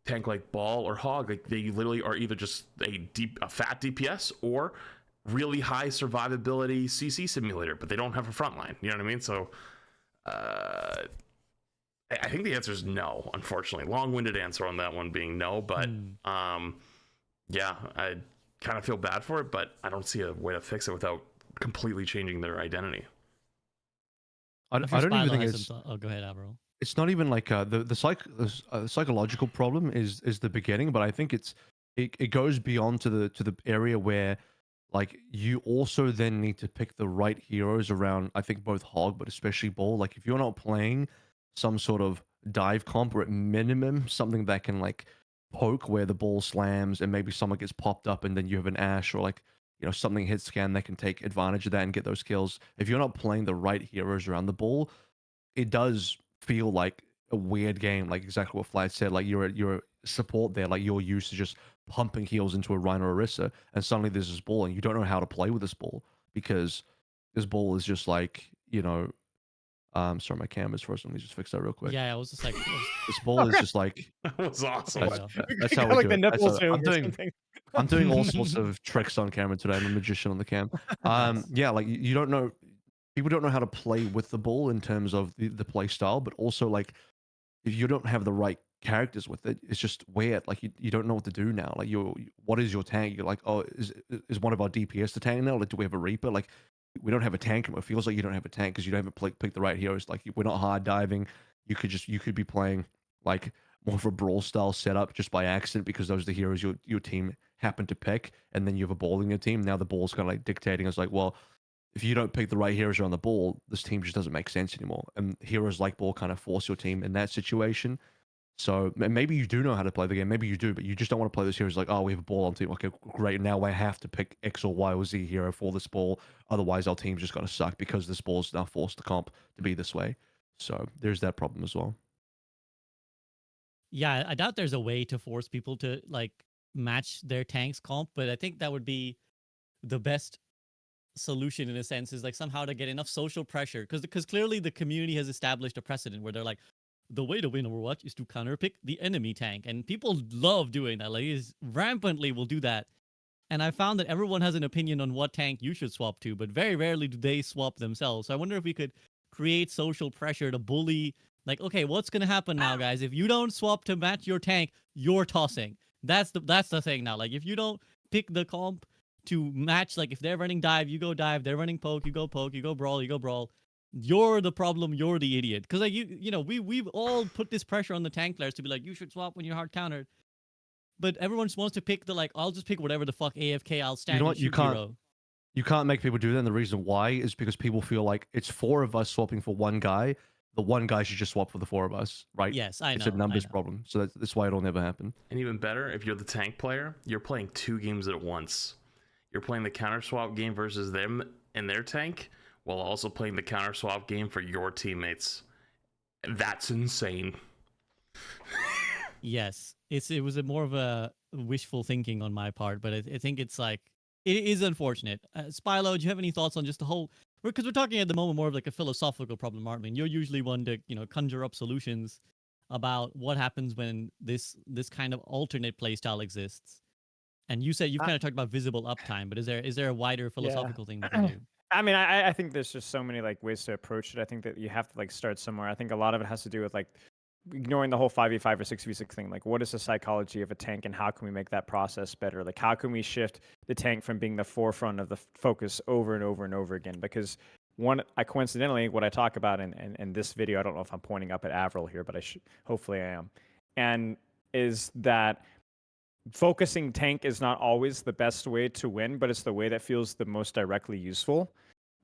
tank like Ball or Hog, like they literally are either just a fat DPS or really high survivability CC simulator, but they don't have a front line. You know what I mean? So I think the answer is no, unfortunately. Long-winded answer on that one being no, but yeah, I kind of feel bad for it, but I don't see a way to fix it without completely changing their identity. I'm sure I don't even Spilo think has it's some. Oh, go ahead, Avril. it's not even like the psychological problem is the beginning, but I think it goes beyond to the area where like you also then need to pick the right heroes around. I think both Hog, but especially Ball. Like if you're not playing some sort of dive comp or at minimum something that can like poke where the ball slams and maybe someone gets popped up and then you have an Ash or like something hit scan that can take advantage of that and get those kills. If you're not playing the right heroes around the ball, it does feel like a weird game, like exactly what Flat said. Like you're a support there, like you're used to just pumping heals into a Rhino or Orisa, and suddenly there's this ball, and you don't know how to play with this ball because this ball is just like sorry, my camera's frozen. Let me just fix that real quick. Yeah, I was just like, This ball is just like That was awesome. there you that's, go. that's how Got, we like do the it. nipple zoom I'm or doing something. I'm doing all sorts of tricks on camera today. I'm a magician on the cam. Nice. Yeah, like you don't know, people don't know how to play with the ball in terms of the play style, but also like if you don't have the right characters with it, it's just weird. Like you don't know what to do now. Like what is your tank? You're like, oh, is one of our DPS the tank now? Like, do we have a Reaper? Like, we don't have a tank. It feels like you don't have a tank because you haven't picked the right heroes. Like, we're not hard diving. You could be playing like more of a brawl style setup just by accident because those are the heroes your team happened to pick, and then you have a ball in your team. Now the ball's kind of like dictating. It's like, well, if you don't pick the right heroes around the ball, this team just doesn't make sense anymore. And heroes like ball kind of force your team in that situation. So maybe you do know how to play the game. Maybe you do, but you just don't want to play those heroes like, oh, we have a ball on team. Okay, great. Now I have to pick X or Y or Z hero for this ball. Otherwise, our team's just going to suck because this ball's now forced the comp to be this way. So there's that problem as well. Yeah, I doubt there's a way to force people to like match their tanks comp, but I think that would be the best solution in a sense is like somehow to get enough social pressure because clearly the community has established a precedent where they're like the way to win Overwatch is to counterpick the enemy tank, and people love doing that. Like, is rampantly will do that. And I found that everyone has an opinion on what tank you should swap to, but very rarely do they swap themselves. So I wonder if we could create social pressure to bully, like, okay, what's gonna happen now, guys? If you don't swap to match your tank, you're tossing. That's the thing now. Like, if you don't pick the comp to match, like if they're running dive, you go dive. They're running poke, you go poke. You go brawl, you go brawl. You're the problem. You're the idiot. Because like we've all put this pressure on the tank players to be like, you should swap when you're hard countered. But everyone just wants to pick the like, I'll just pick whatever the fuck AFK I'll stand You know and what? You shoot can't. hero. You can't make people do that. And the reason why is because people feel like it's four of us swapping for one guy. The one guy should just swap for the four of us, right? Yes, I know. It's a numbers I know. problem. So that's why it'll never happen. And even better, if you're the tank player, you're playing two games at once. You're playing the counter swap game versus them and their tank, while also playing the counter swap game for your teammates. That's insane. Yes, it was a more of a wishful thinking on my part, but I think it's like it is unfortunate. Spilo, do you have any thoughts on just the whole? Because we're talking at the moment more of like a philosophical problem, aren't we? And you're usually one to conjure up solutions about what happens when this kind of alternate playstyle exists. And you said you've kind of talked about visible uptime, but is there a wider philosophical thing we can do? I mean, I think there's just so many like ways to approach it. I think that you have to like start somewhere. I think a lot of it has to do with like ignoring the whole 5v5 or 6v6 thing. Like, what is the psychology of a tank and how can we make that process better? Like, how can we shift the tank from being the forefront of the focus over and over and over again? Because coincidentally, what I talk about in this video, I don't know if I'm pointing up at AVRL here, but hopefully I am, and is that focusing tank is not always the best way to win, but it's the way that feels the most directly useful.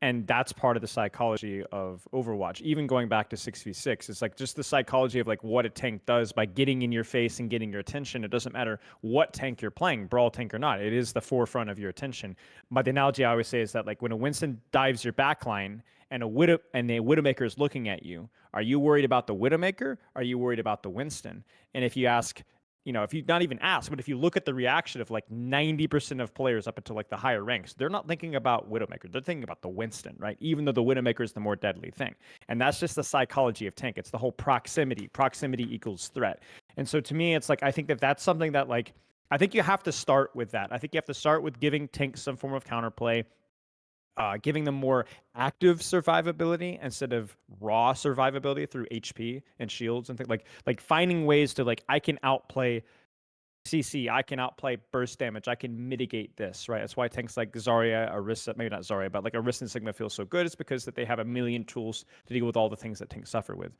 And that's part of the psychology of Overwatch. Even going back to 6v6, it's like just the psychology of like what a tank does by getting in your face and getting your attention. It doesn't matter what tank you're playing, brawl tank or not. It is the forefront of your attention. But the analogy I always say is that like when a Winston dives your backline and a Widowmaker is looking at you, are you worried about the Widowmaker? Are you worried about the Winston? And if you ask, if you not even ask, but if you look at the reaction of like 90% of players up until like the higher ranks, they're not thinking about Widowmaker. They're thinking about the Winston, right? Even though the Widowmaker is the more deadly thing. And that's just the psychology of tank. It's the whole proximity. Proximity equals threat. And so to me, it's like, I think that that's something that like, I think you have to start with that. I think you have to start with giving tanks some form of counterplay. giving them more active survivability instead of raw survivability through HP and shields and things like finding ways to like I can outplay CC, I can outplay burst damage, I can mitigate this, right? That's why tanks like Zarya, Orisa, maybe not Zarya, but like Orisa and Sigma feel so good. It's because that they have a million tools to deal with all the things that tanks suffer with.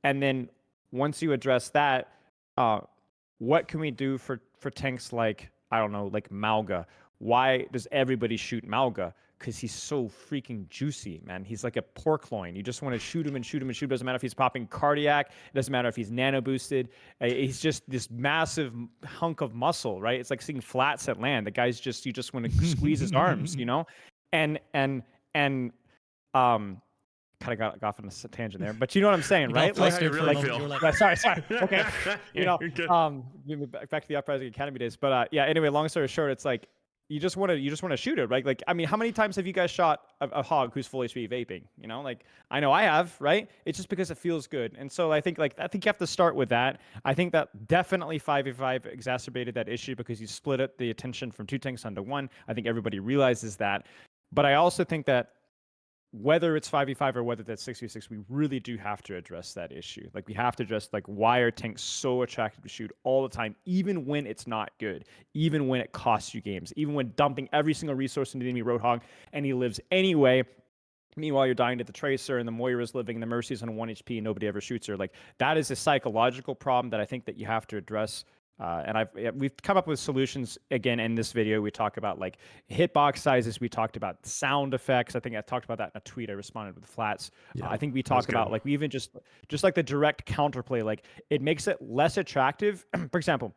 And then once you address that, what can we do for tanks like, I don't know, like Malga? Why does everybody shoot Malga? Because he's so freaking juicy, man. He's like a pork loin. You just want to shoot him and shoot him and shoot him. Doesn't matter if he's popping cardiac. It doesn't matter if he's nano boosted. He's just this massive hunk of muscle, right? It's like seeing flats at land. The guy's just, you just want to squeeze his arms, you know? And kind of got off on a tangent there, but you know what I'm saying, right? Like, how you really feel. Like, sorry. Okay. You know, You're good. back to the Uprising Academy days. But yeah, anyway, long story short, it's like you just want to shoot it, right? Like, I mean, how many times have you guys shot a hog who's full HP vaping? You know, like I know I have, right? It's just because it feels good. And so I think you have to start with that. I think that definitely 5v5 exacerbated that issue because you split it the attention from 2 tanks onto 1. I think everybody realizes that. But I also think that whether it's 5v5 or whether that's 6v6, we really do have to address that issue. Like we have to address like why are tanks so attractive to shoot all the time, even when it's not good, even when it costs you games, even when dumping every single resource into the enemy Roadhog and he lives anyway. Meanwhile, you're dying to the Tracer and the Moira's living and the Mercy's on 1 HP and nobody ever shoots her. Like that is a psychological problem that I think that you have to address. And we've come up with solutions again in this video. We talk about like hitbox sizes. We talked about sound effects. I think I talked about that in a tweet. I responded with flats. Yeah, I think we talk about like we even just like the direct counterplay. Like it makes it less attractive. For example,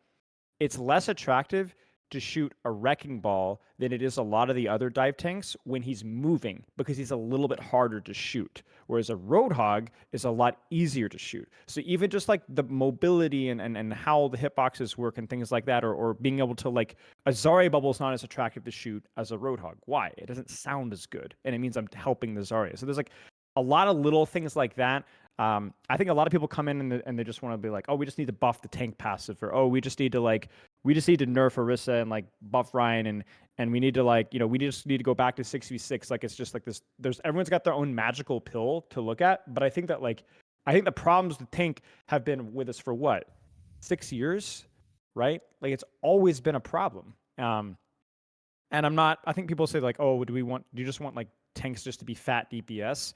it's less attractive to shoot a wrecking ball than it is a lot of the other dive tanks when he's moving because he's a little bit harder to shoot. Whereas a Roadhog is a lot easier to shoot. So even just like the mobility and how the hitboxes work and things like that, or being able to like a Zarya bubble is not as attractive to shoot as a Roadhog. Why? It doesn't sound as good. And it means I'm helping the Zarya. So there's like a lot of little things like that. I think a lot of people come in and they just want to be like, oh, we just need to buff the tank passive, or oh, we just need to nerf Orisa and like buff Ryan and we need to like, you know, we just need to go back to 6v6. Like it's just like this. Everyone's got their own magical pill to look at, but I think the problems with tank have been with us for what, 6 years, right? Like it's always been a problem. And I think people say like, oh, do you just want like tanks just to be fat DPS?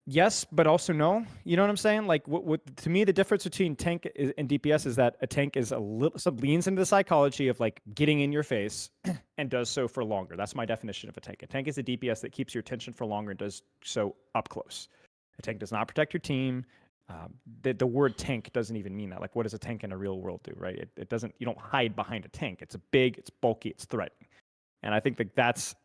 Yes, but also no. You know what I'm saying? Like, what to me, the difference between tank and DPS is that a tank is leans into the psychology of like getting in your face and does so for longer. That's my definition of a tank. A tank is a DPS that keeps your attention for longer and does so up close. A tank does not protect your team. The word tank doesn't even mean that. Like, what does a tank in a real world do, right? It doesn't. You don't hide behind a tank. It's big, it's bulky, it's threatening. And I think that that's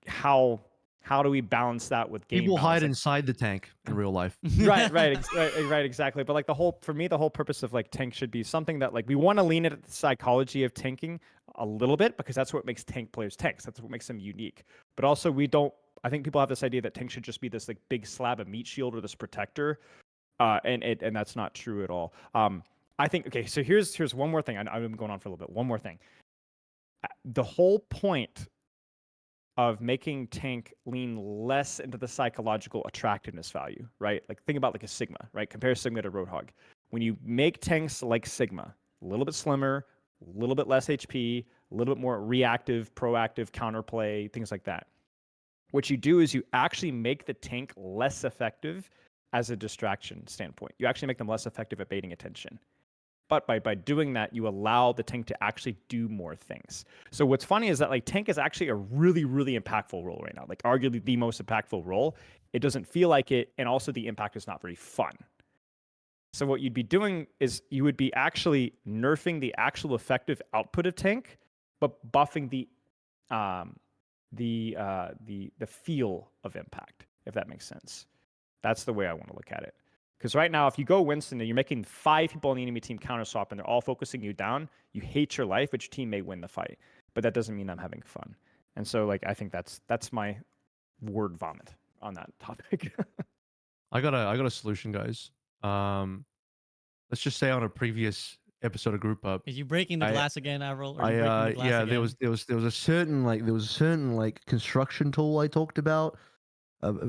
how do we balance that with game People balance? hide inside the tank in real life. right, exactly. But like the whole purpose of like tank should be something that like we want to lean into the psychology of tanking a little bit because that's what makes tank players tanks. That's what makes them unique. But also I think people have this idea that tank should just be this like big slab of meat shield or this protector, and that's not true at all. I think okay. So here's one more thing. I've been going on for a little bit. One more thing. The whole point of making tank lean less into the psychological attractiveness value, right? Like think about like a Sigma, right? Compare Sigma to Roadhog. When you make tanks like Sigma, a little bit slimmer, a little bit less HP, a little bit more reactive, proactive, counterplay, things like that. What you do is you actually make the tank less effective as a distraction standpoint. You actually make them less effective at baiting attention. But by doing that, you allow the tank to actually do more things. So what's funny is that like tank is actually a really, really impactful role right now. Like arguably the most impactful role. It doesn't feel like it, and also the impact is not very fun. So what you'd be doing is you would be actually nerfing the actual effective output of tank, but buffing the feel of impact, if that makes sense. That's the way I want to look at it. Because right now, if you go Winston and you're making 5 people on the enemy team counter swap and they're all focusing you down, you hate your life, but your team may win the fight. But that doesn't mean I'm having fun. And so, like, I think that's my word vomit on that topic. I got a solution, guys. Let's just say on a previous episode of Group Up. Are you breaking the I glass again, Avril? Are you breaking the glass yeah, again? there was a certain like construction tool I talked about.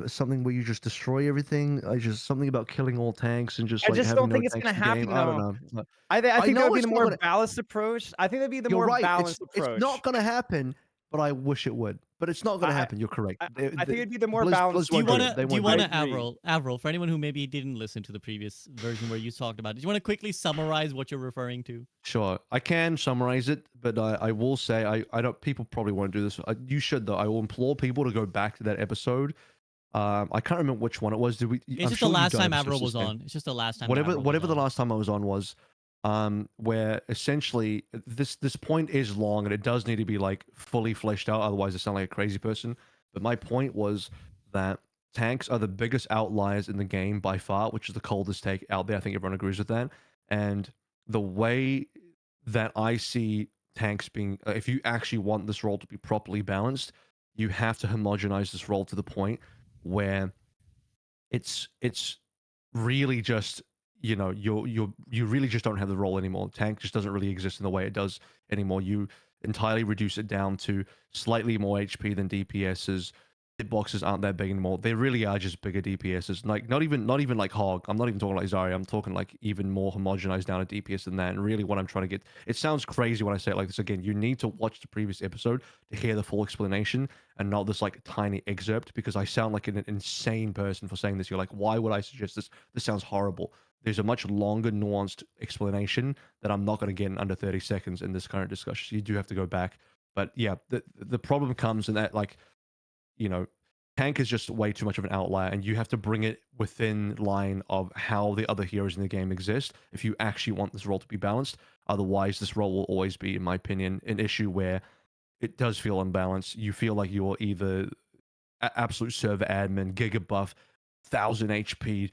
Something where you just destroy everything. I just something about killing all tanks and just I like just having don't no think it's tanks gonna in the game. happen I don't though. know. I I think that know would be the it's not more gonna. balanced approach. I think that'd be the You're more right. balanced It's approach. not gonna happen, but I wish it would. But it's not gonna I happen. You're correct. I think it'd be the more Blizz balanced Do you won't do approach. it. They do you won't do I it. wanna agree. Avril, for anyone who maybe didn't listen to the previous version where you talked about it, do you want to quickly summarize what you're referring to? Sure, I can summarize it, but I will say I don't. People probably won't do this. You should though. I will implore people to go back to that episode. I can't remember which one it was. Did we? It's I'm just the sure you've last done time episodes Avril since was then. on. It's just the last time that Avril was Whatever the on. last time I was on was, where essentially this point is long and it does need to be like fully fleshed out. Otherwise, I sound like a crazy person. But my point was that tanks are the biggest outliers in the game by far, which is the coldest take out there. I think everyone agrees with that. And the way that I see tanks being, if you actually want this role to be properly balanced, you have to homogenize this role to the point where it's really just you really just don't have the role anymore. Tank just doesn't really exist in the way it does anymore. You entirely reduce it down to slightly more HP than DPSs. Hitboxes aren't that big anymore. They really are just bigger DPSs. Like not even like Hog. I'm not even talking like Zarya. I'm talking like even more homogenized down to DPS than that. And really what I'm trying to get, it sounds crazy when I say it like this again. You need to watch the previous episode to hear the full explanation and not this like tiny excerpt, because I sound like an insane person for saying this. You're like, why would I suggest this? This sounds horrible. There's a much longer, nuanced explanation that I'm not going to get in under 30 seconds in this current discussion. So you do have to go back. But yeah, the problem comes in that like, tank is just way too much of an outlier, and you have to bring it within line of how the other heroes in the game exist if you actually want this role to be balanced. Otherwise, this role will always be, in my opinion, an issue where it does feel unbalanced. You feel like you're either absolute server admin, giga buff, 1,000 HP,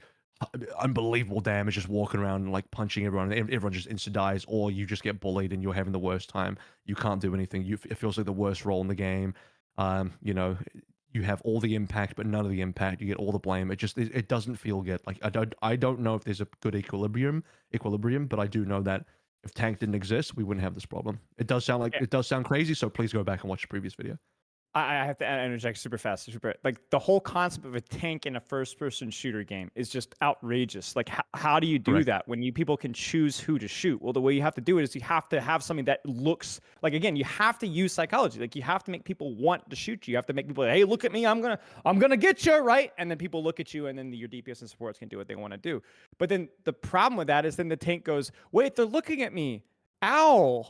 unbelievable damage, just walking around and like punching everyone, and everyone just insta dies, or you just get bullied and you're having the worst time. You can't do anything. It feels like the worst role in the game. You have all the impact but none of the impact. You get all the blame. It doesn't feel good. Like I don't know if there's a good equilibrium, but I do know that if tank didn't exist, we wouldn't have this problem. It does sound crazy, so please go back and watch the previous video. I have to interject super fast, super like the whole concept of a tank in a first-person shooter game is just outrageous. Like, how do you do Correct. that when people can choose who to shoot? Well, the way you have to do it is you have to have something that looks like, again, you have to use psychology. Like, you have to make people want to shoot you. You have to make people, hey, look at me, I'm gonna get you, right? And then people look at you, and then your DPS and supports can do what they want to do. But then the problem with that is then the tank goes, wait, they're looking at me. Ow.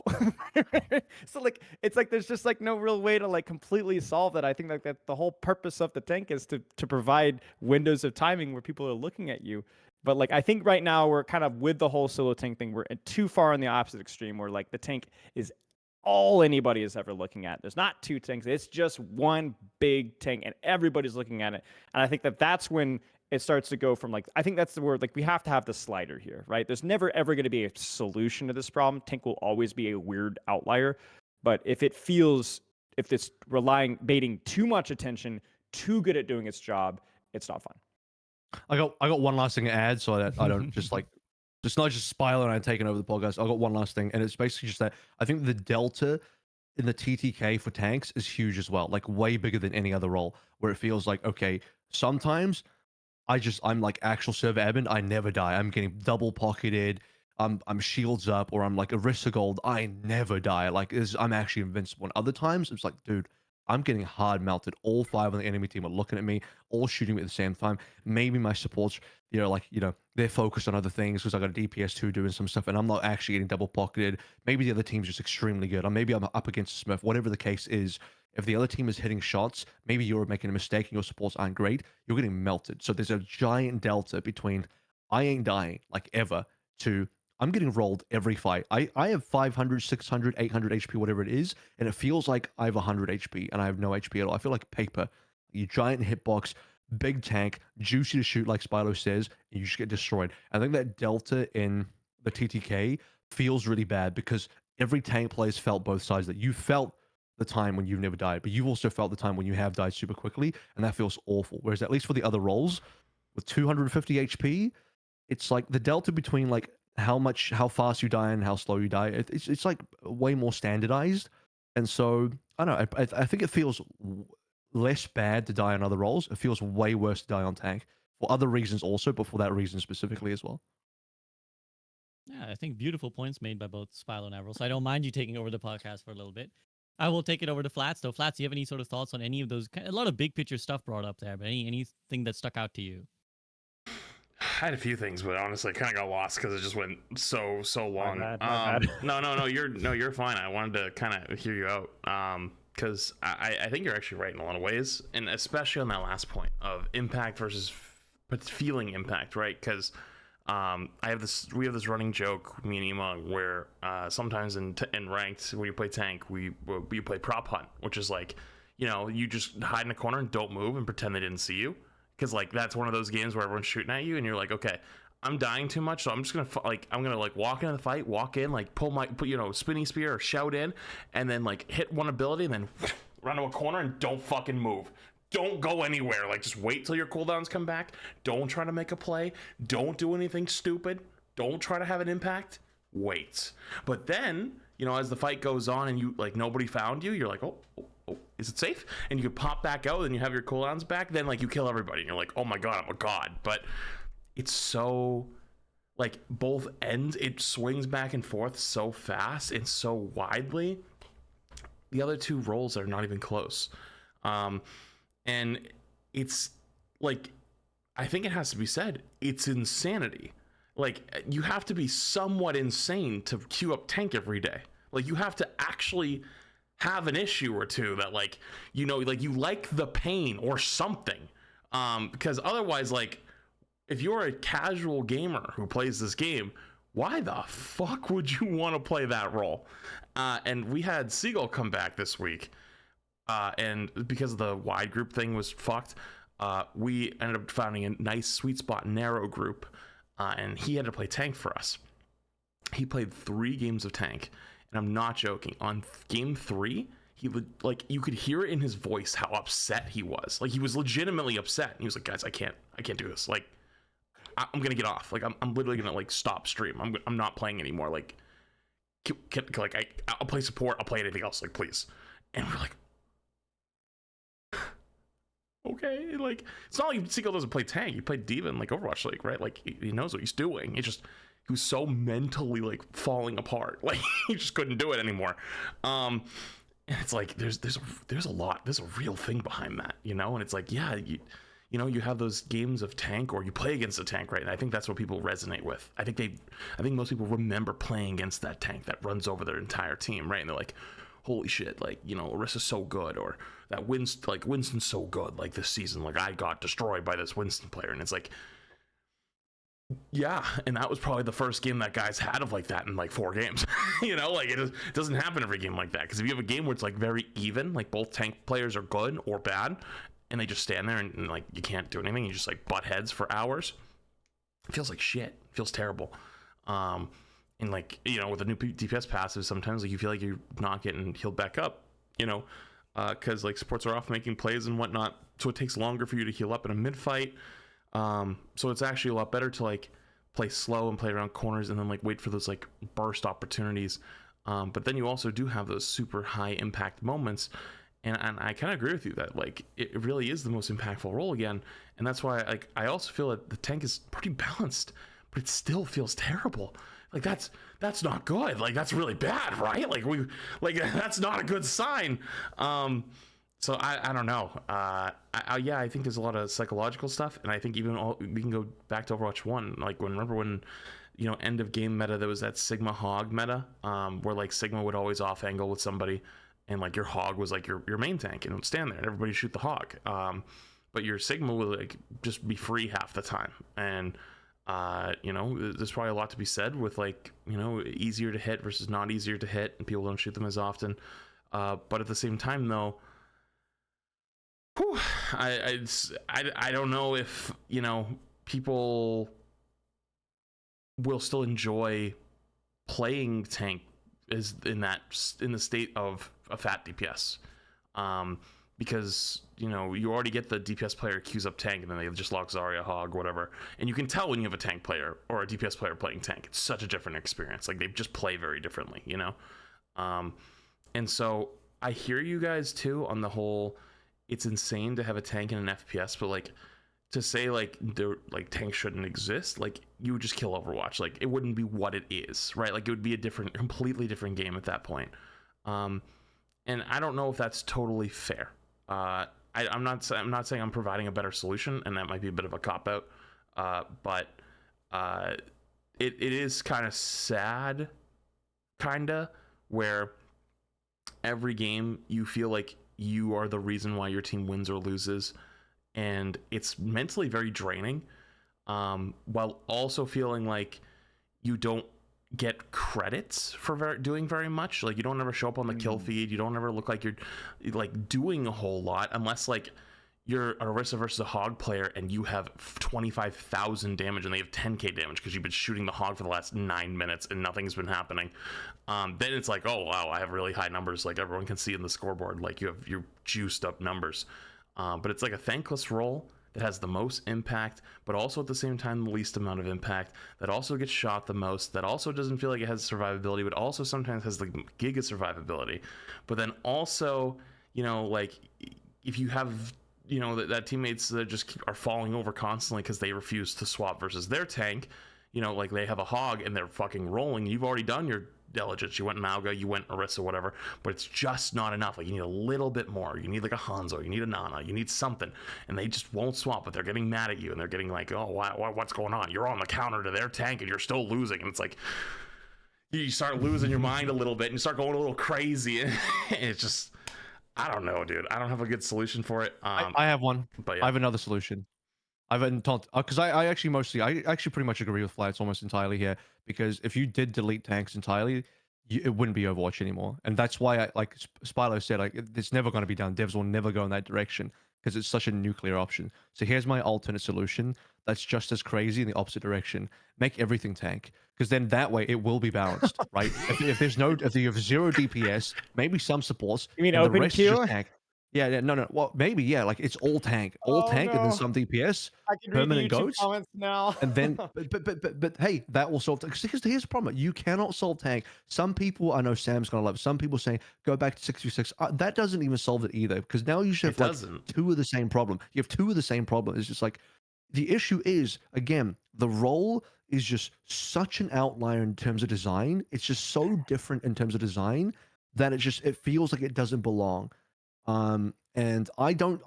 So like it's like there's just like no real way to like completely solve that. I think like that the whole purpose of the tank is to provide windows of timing where people are looking at you. But like I think right now we're kind of with the whole solo tank thing, we're too far on the opposite extreme where like the tank is all anybody is ever looking at. There's not two tanks. It's just one big tank and everybody's looking at it. And I think that that's when it starts to go from like, I think that's the word, like we have to have the slider here, right? There's never ever going to be a solution to this problem. Tank will always be a weird outlier. But if it's baiting too much attention, too good at doing its job, it's not fun. I got one last thing to add so that I don't just like just not just Spyler and I taking over the podcast. I got one last thing, and it's basically just that I think the delta in the TTK for tanks is huge as well, like way bigger than any other role, where it feels like, okay, sometimes I'm like actual server admin, I never die. I'm getting double pocketed. I'm shields up, or I'm like Arista Gold. I never die. Like I'm actually invincible. And other times it's like, dude, I'm getting hard melted. All five on the enemy team are looking at me, all shooting me at the same time. Maybe my supports, they're focused on other things because I got a DPS 2 doing some stuff, and I'm not actually getting double pocketed. Maybe the other team's just extremely good, or maybe I'm up against a Smurf. Whatever the case is, if the other team is hitting shots, maybe you're making a mistake and your supports aren't great, you're getting melted. So there's a giant delta between I ain't dying like ever to I'm getting rolled every fight. I have 500, 600, 800 HP, whatever it is, and it feels like I have 100 HP and I have no HP at all. I feel like paper. You giant hitbox, big tank, juicy to shoot, like Spylo says, and you just get destroyed. I think that delta in the TTK feels really bad because every tank player's felt both sides. That you felt the time when you've never died, but you've also felt the time when you have died super quickly, and that feels awful. Whereas at least for the other roles, with 250 HP, it's like the delta between like how fast you die and how slow you die. It's like way more standardized, and so I don't know. I think it feels less bad to die on other roles. It feels way worse to die on tank for other reasons also, but for that reason specifically as well. Yeah, I think beautiful points made by both Spilo and Avril. So I don't mind you taking over the podcast for a little bit. I will take it over to Flats though. Flats, do you have any sort of thoughts on any of those? A lot of big picture stuff brought up there, but anything that stuck out to you? I had a few things, but honestly, I kind of got lost because it just went so long. My bad. No, you're fine. I wanted to kind of hear you out because I think you're actually right in a lot of ways, and especially on that last point of impact versus feeling impact, right? Because we have this running joke, me and Emong, where sometimes in ranked when you play tank, we play prop hunt, which is like, you just hide in a corner and don't move and pretend they didn't see you. Because like that's one of those games where everyone's shooting at you and you're like, okay, I'm dying too much, so I'm just gonna walk into the fight, walk in, like put spinning spear or shout in, and then like hit one ability and then run to a corner and don't fucking move. Don't go anywhere. Like just wait till your cooldowns come back. Don't try to make a play. Don't do anything stupid. Don't try to have an impact. Wait. But then, as the fight goes on and you like nobody found you, you're like, oh, is it safe? And you can pop back out and you have your cooldowns back. Then like you kill everybody and you're like, oh my god, I'm a god. But it's so like both ends, it swings back and forth so fast and so widely. The other two roles are not even close. And it's like, I think it has to be said, it's insanity. Like you have to be somewhat insane to queue up tank every day. Like you have to actually have an issue or two that like you like the pain or something, because otherwise, like if you're a casual gamer who plays this game, why the fuck would you want to play that role? And we had Seagull come back this week, and because the wide group thing was fucked, we ended up finding a nice sweet spot narrow group, and he had to play tank for us. He played 3 games of tank. And I'm not joking. On game 3, he would like you could hear it in his voice how upset he was. Like he was legitimately upset. And he was like, "Guys, I can't do this. Like, I'm gonna get off. Like, I'm literally gonna like stop stream. I'm not playing anymore. Like, I'll play support. I'll play anything else. Like, please." And we're like, okay. Like, it's not like Seagull doesn't play tank. He played D.Va in like Overwatch League, right? Like, he knows what he's doing. It's just he was so mentally like falling apart, like he just couldn't do it anymore. And it's like there's a real thing behind that, and it's like, yeah, you have those games of tank or you play against a tank, right? And I think that's what people resonate with. I think most people remember playing against that tank that runs over their entire team, right? And they're like, holy shit, like, Orissa's so good, or that Winston's so good, like this season, like I got destroyed by this Winston player. And it's like, yeah, and that was probably the first game that guys had of like that in like 4 games. Like it doesn't happen every game like that, because if you have a game where it's like very even, like both tank players are good or bad and they just stand there and like you can't do anything, you just like butt heads for hours, it feels like shit. It feels terrible. And like, with the new DPS passive, sometimes like you feel like you're not getting healed back up, because like supports are off making plays and whatnot, so it takes longer for you to heal up in a mid fight. So it's actually a lot better to like play slow and play around corners and then like wait for those like burst opportunities. But then you also do have those super high impact moments, and I kind of agree with you that like it really is the most impactful role again. And that's why like I also feel that the tank is pretty balanced, but it still feels terrible. Like that's not good. Like that's really bad, right? Like that's not a good sign. So I don't know. Yeah, I think there's a lot of psychological stuff, and I think even we can go back to Overwatch 1. Like remember when, end of game meta, there was that Sigma Hog meta, where like Sigma would always off angle with somebody, and like your Hog was like your main tank, and it would stand there, and everybody shoot the Hog. But your Sigma would like just be free half the time, and there's probably a lot to be said with like easier to hit versus not easier to hit, and people don't shoot them as often. But at the same time though, I don't know if people will still enjoy playing tank is in the state of a fat DPS, because you know you already get the DPS player queues up tank, and then they just lock Zarya, Hog, whatever, and you can tell when you have a tank player or a DPS player playing tank. It's such a different experience. Like they just play very differently, you know. And so I hear you guys too on the whole. It's insane to have a tank in an FPS, but like to say like tanks shouldn't exist, like you would just kill Overwatch. Like it wouldn't be what it is, right? Like it would be a completely different game at that point. And I don't know if that's totally fair. I'm not saying I'm providing a better solution, and that might be a bit of a cop out. But it is kind of sad, kinda, where every game you feel like you are the reason why your team wins or loses, and it's mentally very draining, while also feeling like you don't get credits for doing very much. Like you don't ever show up on the kill feed, you don't ever look like you're like doing a whole lot, unless like you're a Orisa versus a Hog player and you have 25,000 damage and they have 10k damage because you've been shooting the Hog for the last 9 minutes and nothing's been happening. Then it's like, oh wow, I have really high numbers, like everyone can see in the scoreboard, like you have your juiced up numbers. But it's like a thankless role that has the most impact, but also at the same time the least amount of impact, that also gets shot the most, that also doesn't feel like it has survivability, but also sometimes has like giga survivability. But then also, you know, like if you have, you know, that teammates that just are falling over constantly because they refuse to swap versus their tank, you know, like they have a Hog and they're fucking rolling, you've already done your diligence, you went Mauga, you went Orisa, whatever, but it's just not enough. Like you need a little bit more. You need like a Hanzo, you need a Nana, you need something, and they just won't swap, but they're getting mad at you and they're getting like, oh wow, what's going on? You're on the counter to their tank and you're still losing. And it's like you start losing your mind a little bit and you start going a little crazy, and it's just, I don't know, dude. I don't have a good solution for it. I have one. But yeah. I have another solution. I've told because I actually pretty much agree with Flats almost entirely here, because if you did delete tanks entirely, it wouldn't be Overwatch anymore, and that's why I like Spilo said, like it's never going to be done. Devs will never go in that direction because it's such a nuclear option. So here's my alternate solution that's just as crazy in the opposite direction: make everything tank, because then that way it will be balanced, right? If you have zero DPS, maybe some supports, You mean and the open rest is just queue? tank. Yeah, no. Well, maybe, yeah. Like it's all tank, Oh, and then no. some DPS, I can read the permanent YouTube goats, comments now. and then, but hey, that will solve. Because here's the problem: you cannot solve tank. Some people, I know Sam's gonna love it. Some people saying go back to 6v6. That doesn't even solve it either, because now you should have like two of the same problem. You have two of the same problem. It's just like the issue is, again, the role is just such an outlier in terms of design. It's just so different in terms of design that it feels like it doesn't belong. And I don't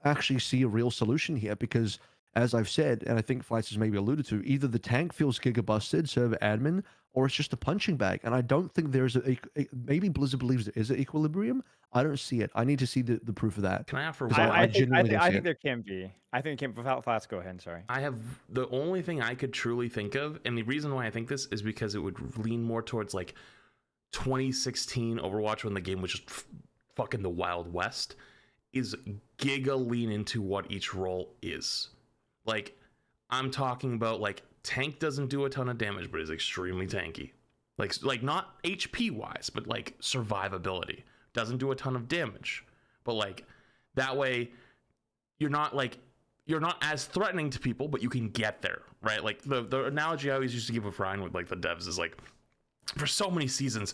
actually see a real solution here, because as I've said, and I think Flights has maybe alluded to, either the tank feels giga busted, server admin, or it's just a punching bag. And I don't think there's maybe Blizzard believes there is an equilibrium. I don't see it. I need to see the proof of that. Can I offer one? I genuinely don't see think it. there can be. I think it can. Without Flats, go ahead. Sorry. I have the only thing I could truly think of, and the reason why I think this is because it would lean more towards like 2016 Overwatch, when the game was just fucking the Wild West, is giga lean into what each role is. Like I'm talking about, like tank doesn't do a ton of damage but is extremely tanky, like not HP wise, but like survivability. Doesn't do a ton of damage, but like that way you're not as threatening to people, but you can get there, right? Like the analogy I always used to give with Ryan with like the devs is like, for so many seasons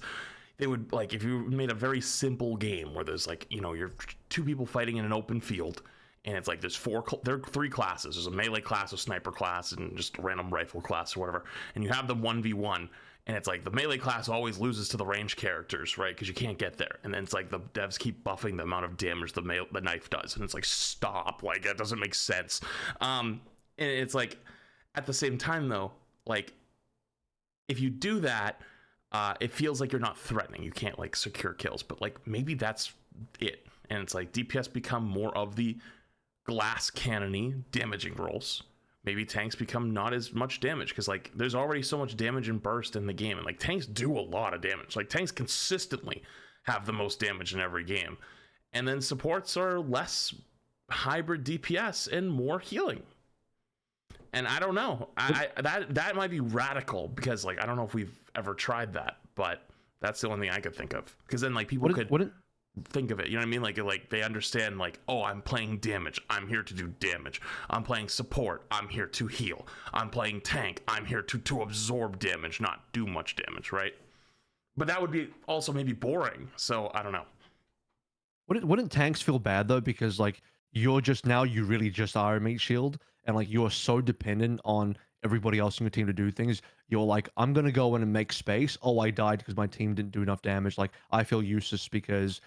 they would, like, if you made a very simple game where there's like, you know, you're two people fighting in an open field, and it's like there are three classes. There's a melee class, a sniper class, and just a random rifle class or whatever, and you have them 1v1, and it's like the melee class always loses to the range characters, right? Because you can't get there. And then it's like the devs keep buffing the amount of damage the knife does, and it's like, stop, like that doesn't make sense. And it's like, at the same time though, like if you do that, it feels like you're not threatening. You can't like secure kills, but like maybe that's it. And it's like DPS become more of the glass cannony damaging roles. Maybe tanks become not as much damage, because like there's already so much damage and burst in the game, and like tanks do a lot of damage. Like tanks consistently have the most damage in every game, and then supports are less hybrid DPS and more healing. And I don't know, that might be radical, because like I don't know if we've ever tried that, but that's the only thing I could think of. Because then like people think of it. You know what I mean? Like they understand like, oh, I'm playing damage. I'm here to do damage. I'm playing support. I'm here to heal. I'm playing tank. I'm here to absorb damage, not do much damage, right? But that would be also maybe boring. So I don't know. Wouldn't tanks feel bad though? Because like you're just now you really just are a meat shield, and like you're so dependent on everybody else in your team to do things. You're like, I'm gonna go in and make space. Oh, I died because my team didn't do enough damage. Like I feel useless because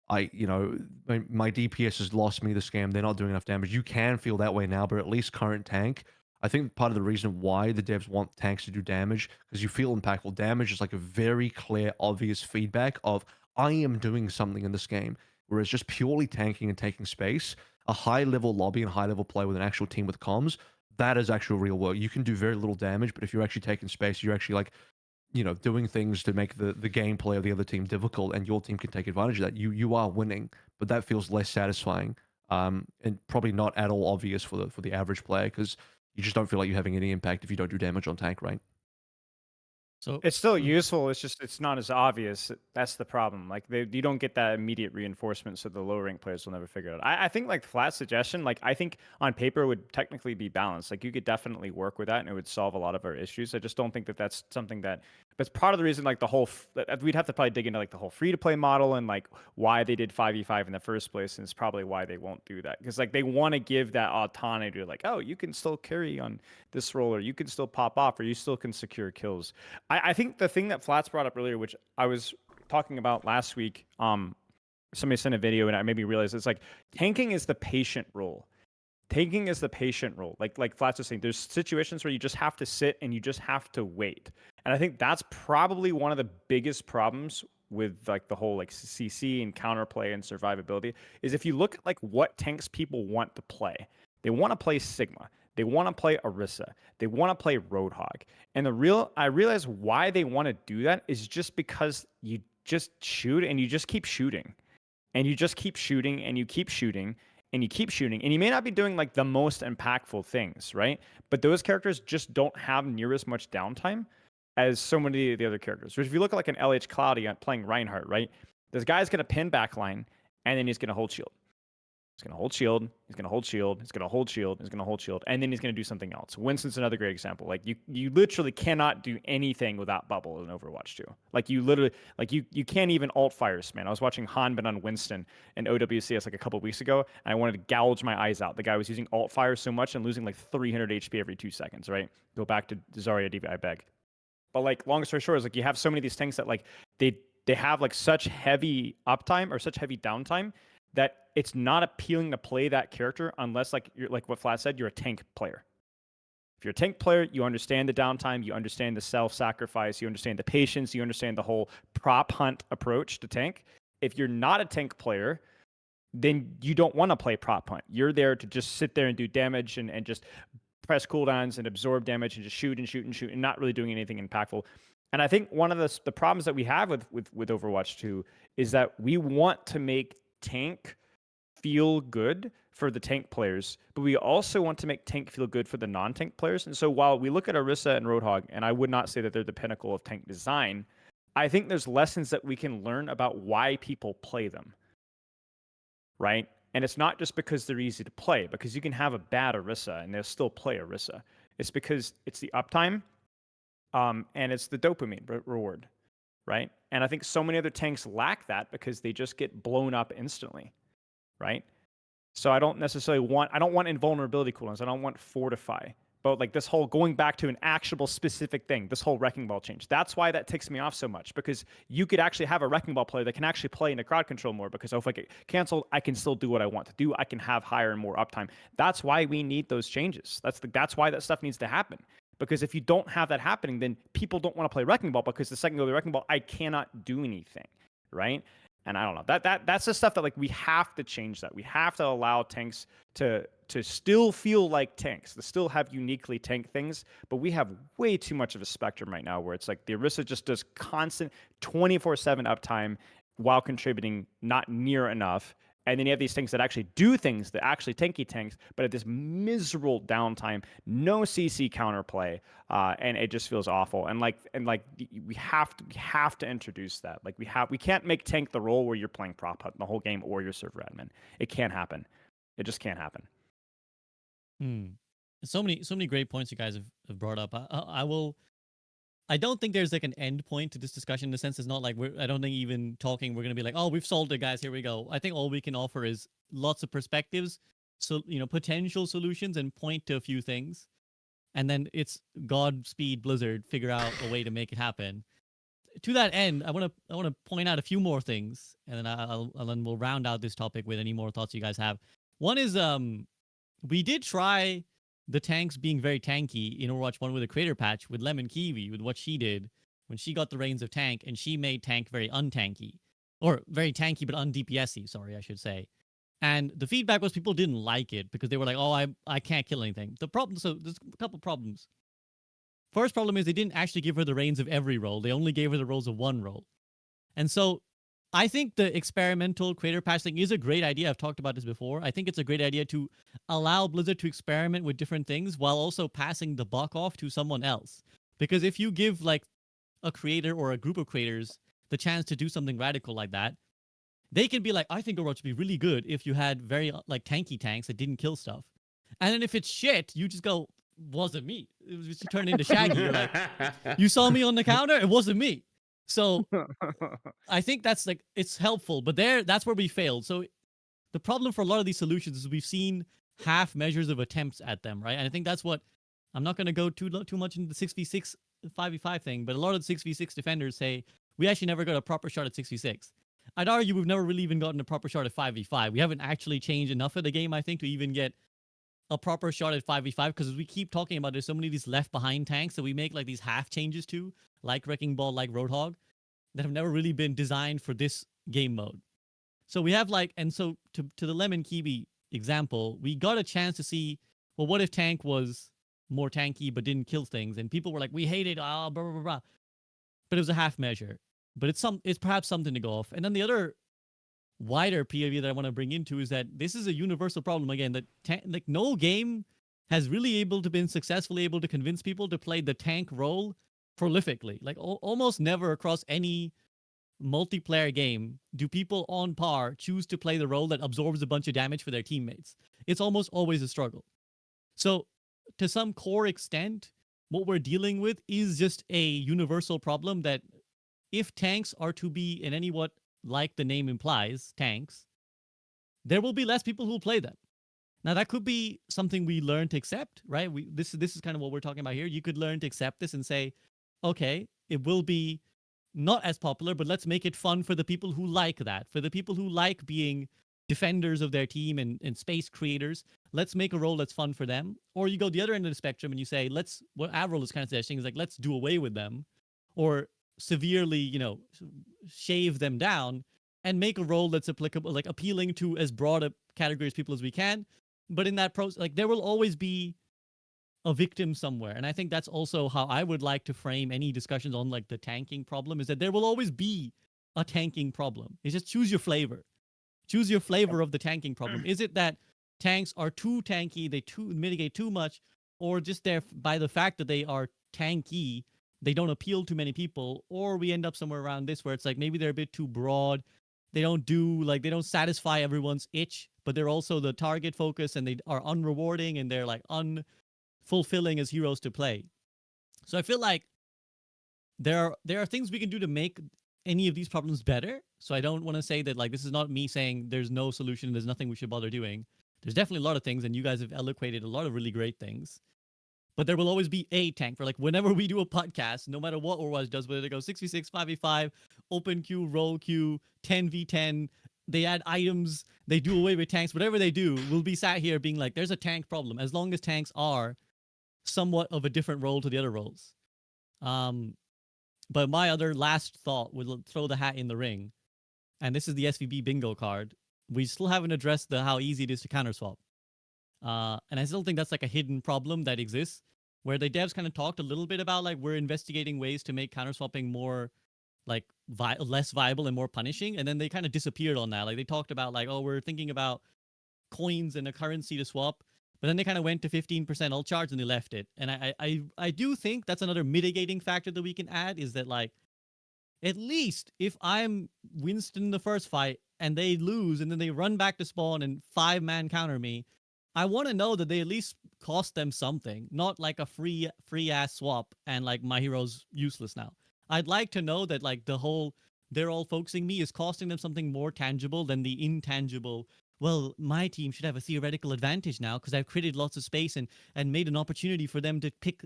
my DPS has lost me the scam. They're not doing enough damage. You can feel that way now, but at least current tank. I think part of the reason why the devs want tanks to do damage because you feel impactful. Damage is like a very clear, obvious feedback of I am doing something in this game. Whereas just purely tanking and taking space, a high level lobby and high level play with an actual team with comms, that is actual real work. You can do very little damage, but if you're actually taking space, you're actually like doing things to make the gameplay of the other team difficult, and your team can take advantage of that. You are winning, but that feels less satisfying, and probably not at all obvious for the average player because you just don't feel like you're having any impact if you don't do damage on tank, right? So It's still useful. It's just it's not as obvious. That's the problem. Like you don't get that immediate reinforcement, so the lower rank players will never figure it out. I think like flat suggestion, like I think on paper would technically be balanced. Like you could definitely work with that, and it would solve a lot of our issues. I just don't think that that's something that. But it's part of the reason, like the whole. We'd have to probably dig into like the whole free to play model and like why they did 5v5 in the first place, and it's probably why they won't do that because like they want to give that autonomy to like, oh, you can still carry on this role, or you can still pop off, or you still can secure kills. I think the thing that Flats brought up earlier, which I was talking about last week, somebody sent a video and I made me realize it's like tanking is the patient role. Tanking is the patient role. Like Flats was saying, there's situations where you just have to sit and you just have to wait. And I think that's probably one of the biggest problems with like the whole like CC and counterplay and survivability is if you look at like what tanks people want to play, they want to play Sigma. They want to play Orisa. They want to play Roadhog. And I realize why they want to do that is just because you just shoot and you just keep shooting. And you just keep shooting and you keep shooting and you keep shooting. And you may not be doing like the most impactful things, right? But those characters just don't have near as much downtime as so many of the other characters. Which if you look at like an LH Cloudy playing Reinhardt, right? This guy's going to pin backline and then he's going to hold shield. He's going to hold shield. He's going to hold shield. He's going to hold shield. He's going to hold shield. And then he's going to do something else. Winston's another great example. Like you literally cannot do anything without bubble in Overwatch 2. Like you literally, like you can't even alt fires, man. I was watching Hanbin on Winston in OWCS like a couple weeks ago, and I wanted to gouge my eyes out. The guy was using alt fire so much and losing like 300 HP every 2 seconds, right? Go back to Zarya DV, I beg. But like long story short is like you have so many of these things that like they have like such heavy uptime or such heavy downtime that it's not appealing to play that character unless like you're like what Flat said, you're a tank player. If you're a tank player, you understand the downtime, you understand the self-sacrifice, you understand the patience, you understand the whole prop hunt approach to tank. If you're not a tank player, then you don't want to play prop hunt. You're there to just sit there and do damage and just press cooldowns and absorb damage and just shoot and shoot and shoot and not really doing anything impactful. And I think one of the problems that we have with Overwatch 2 is that we want to make tank feel good for the tank players, but we also want to make tank feel good for the non-tank players. And so while we look at Orisa and Roadhog, and I would not say that they're the pinnacle of tank design, I think there's lessons that we can learn about why people play them, right? And it's not just because they're easy to play, because you can have a bad Orisa and they'll still play Orisa. It's because it's the uptime, and it's the dopamine reward, right? And I think so many other tanks lack that because they just get blown up instantly, right? So I don't want invulnerability cooldowns. I don't want fortify. But like this whole going back to an actionable specific thing, this whole wrecking ball change. That's why that ticks me off so much, because you could actually have a wrecking ball player that can actually play in a crowd control more, because if I get canceled, I can still do what I want to do. I can have higher and more uptime. That's why we need those changes. That's why that stuff needs to happen. Because if you don't have that happening, then people don't want to play wrecking ball, because the second go to the wrecking ball, I cannot do anything, right? And I don't know. That's the stuff that like we have to change that. We have to allow tanks to still feel like tanks, to still have uniquely tank things, but we have way too much of a spectrum right now where it's like the Orisa just does constant 24/7 uptime while contributing not near enough. And then you have these tanks that actually do things, that actually tanky tanks, but at this miserable downtime, no CC counterplay, and it just feels awful. And we have to introduce that. Like we can't make tank the role where you're playing prop hunt the whole game or you're server admin. It can't happen. It just can't happen. So many great points you guys have brought up. I don't think there's like an end point to this discussion in the sense it's not like I don't think even talking we're going to be like, oh, we've solved it, guys, here we go. I think all we can offer is lots of perspectives, so potential solutions, and point to a few things, and then it's Godspeed Blizzard, figure out a way to make it happen. To that end, I want to point out a few more things, and then we'll round out this topic with any more thoughts you guys have. One is we did try the tanks being very tanky in Overwatch 1 with a creator patch with Lemon Kiwi, with what she did when she got the reins of tank, and she made tank very untanky. Or very tanky but un-DPS-y, sorry, I should say. And the feedback was people didn't like it because they were like, oh, I can't kill anything. So there's a couple problems. First problem is they didn't actually give her the reins of every role. They only gave her the roles of one role. And so I think the experimental creator patch thing is a great idea. I've talked about this before. I think it's a great idea to allow Blizzard to experiment with different things while also passing the buck off to someone else. Because if you give like a creator or a group of creators the chance to do something radical like that, they can be like, I think Overwatch would be really good if you had very like tanky tanks that didn't kill stuff. And then if it's shit, you just go, wasn't me. It was just turn into Shaggy. You're like, you saw me on the counter? It wasn't me. So I think that's like, it's helpful, but that's where we failed. So the problem for a lot of these solutions is we've seen half measures of attempts at them, right? And I think that's what, I'm not going to go too much into the 6v6, 5v5 thing, but a lot of the 6v6 defenders say, we actually never got a proper shot at 6v6. I'd argue we've never really even gotten a proper shot at 5v5. We haven't actually changed enough of the game, I think, to even get a proper shot at 5v5, because as we keep talking about, there's so many of these left behind tanks that we make like these half changes to, like Wrecking Ball, like Roadhog, that have never really been designed for this game mode. So we have like, and so to the Lemon Kiwi example, we got a chance to see, well, what if tank was more tanky but didn't kill things? And people were like, we hate it, blah, blah, blah, blah. But it was a half measure. But it's perhaps something to go off. And then the other wider POV that I want to bring into is that this is a universal problem again, that like no game has really been successfully able to convince people to play the tank role prolifically. Like almost never across any multiplayer game do people on par choose to play the role that absorbs a bunch of damage for their teammates. It's almost always a struggle. So to some core extent, what we're dealing with is just a universal problem that if tanks are to be in any what like the name implies, tanks, there will be less people who will play them. Now that could be something we learn to accept, right? This is kind of what we're talking about here. You could learn to accept this and say, okay, it will be not as popular, but let's make it fun for the people who like that, for the people who like being defenders of their team and space creators. Let's make a role that's fun for them. Or you go the other end of the spectrum and you say, what AVRL is kind of suggesting is like, let's do away with them, or severely, shave them down and make a role that's applicable, like appealing to as broad a category of people as we can. But in that process, like there will always be a victim somewhere. And I think that's also how I would like to frame any discussions on like the tanking problem, is that there will always be a tanking problem. It's just choose your flavor. Choose your flavor of the tanking problem. Is it that tanks are too tanky, they mitigate too much, or just by the fact that they are tanky, they don't appeal to many people, or we end up somewhere around this where it's like maybe they're a bit too broad. They don't satisfy everyone's itch, but they're also the target focus, and they are unrewarding, and they're like unfulfilling as heroes to play. So I feel like there are things we can do to make any of these problems better. So I don't want to say that like this is not me saying there's no solution, there's nothing we should bother doing. There's definitely a lot of things, and you guys have eloquated a lot of really great things. But there will always be a tank for like whenever we do a podcast, no matter what Overwatch does, whether they go 6v6, 5v5, open queue, roll queue, 10v10, they add items, they do away with tanks, whatever they do, we'll be sat here being like, there's a tank problem, as long as tanks are somewhat of a different role to the other roles. But my other last thought would throw the hat in the ring, and this is the SVB bingo card. We still haven't addressed how easy it is to counter swap. And I still think that's like a hidden problem that exists, where the devs kind of talked a little bit about like we're investigating ways to make counter swapping more like less viable and more punishing, and then they kind of disappeared on that. Like they talked about like, oh, we're thinking about coins and a currency to swap, but then they kind of went to 15% ult charge and they left it. And I do think that's another mitigating factor that we can add, is that like at least if I'm Winston in the first fight and they lose and then they run back to spawn and 5-man counter me, I want to know that they at least cost them something, not like a free ass swap and like my hero's useless now. I'd like to know that like the whole they're all focusing me is costing them something more tangible than the intangible. Well, my team should have a theoretical advantage now because I've created lots of space and made an opportunity for them to pick.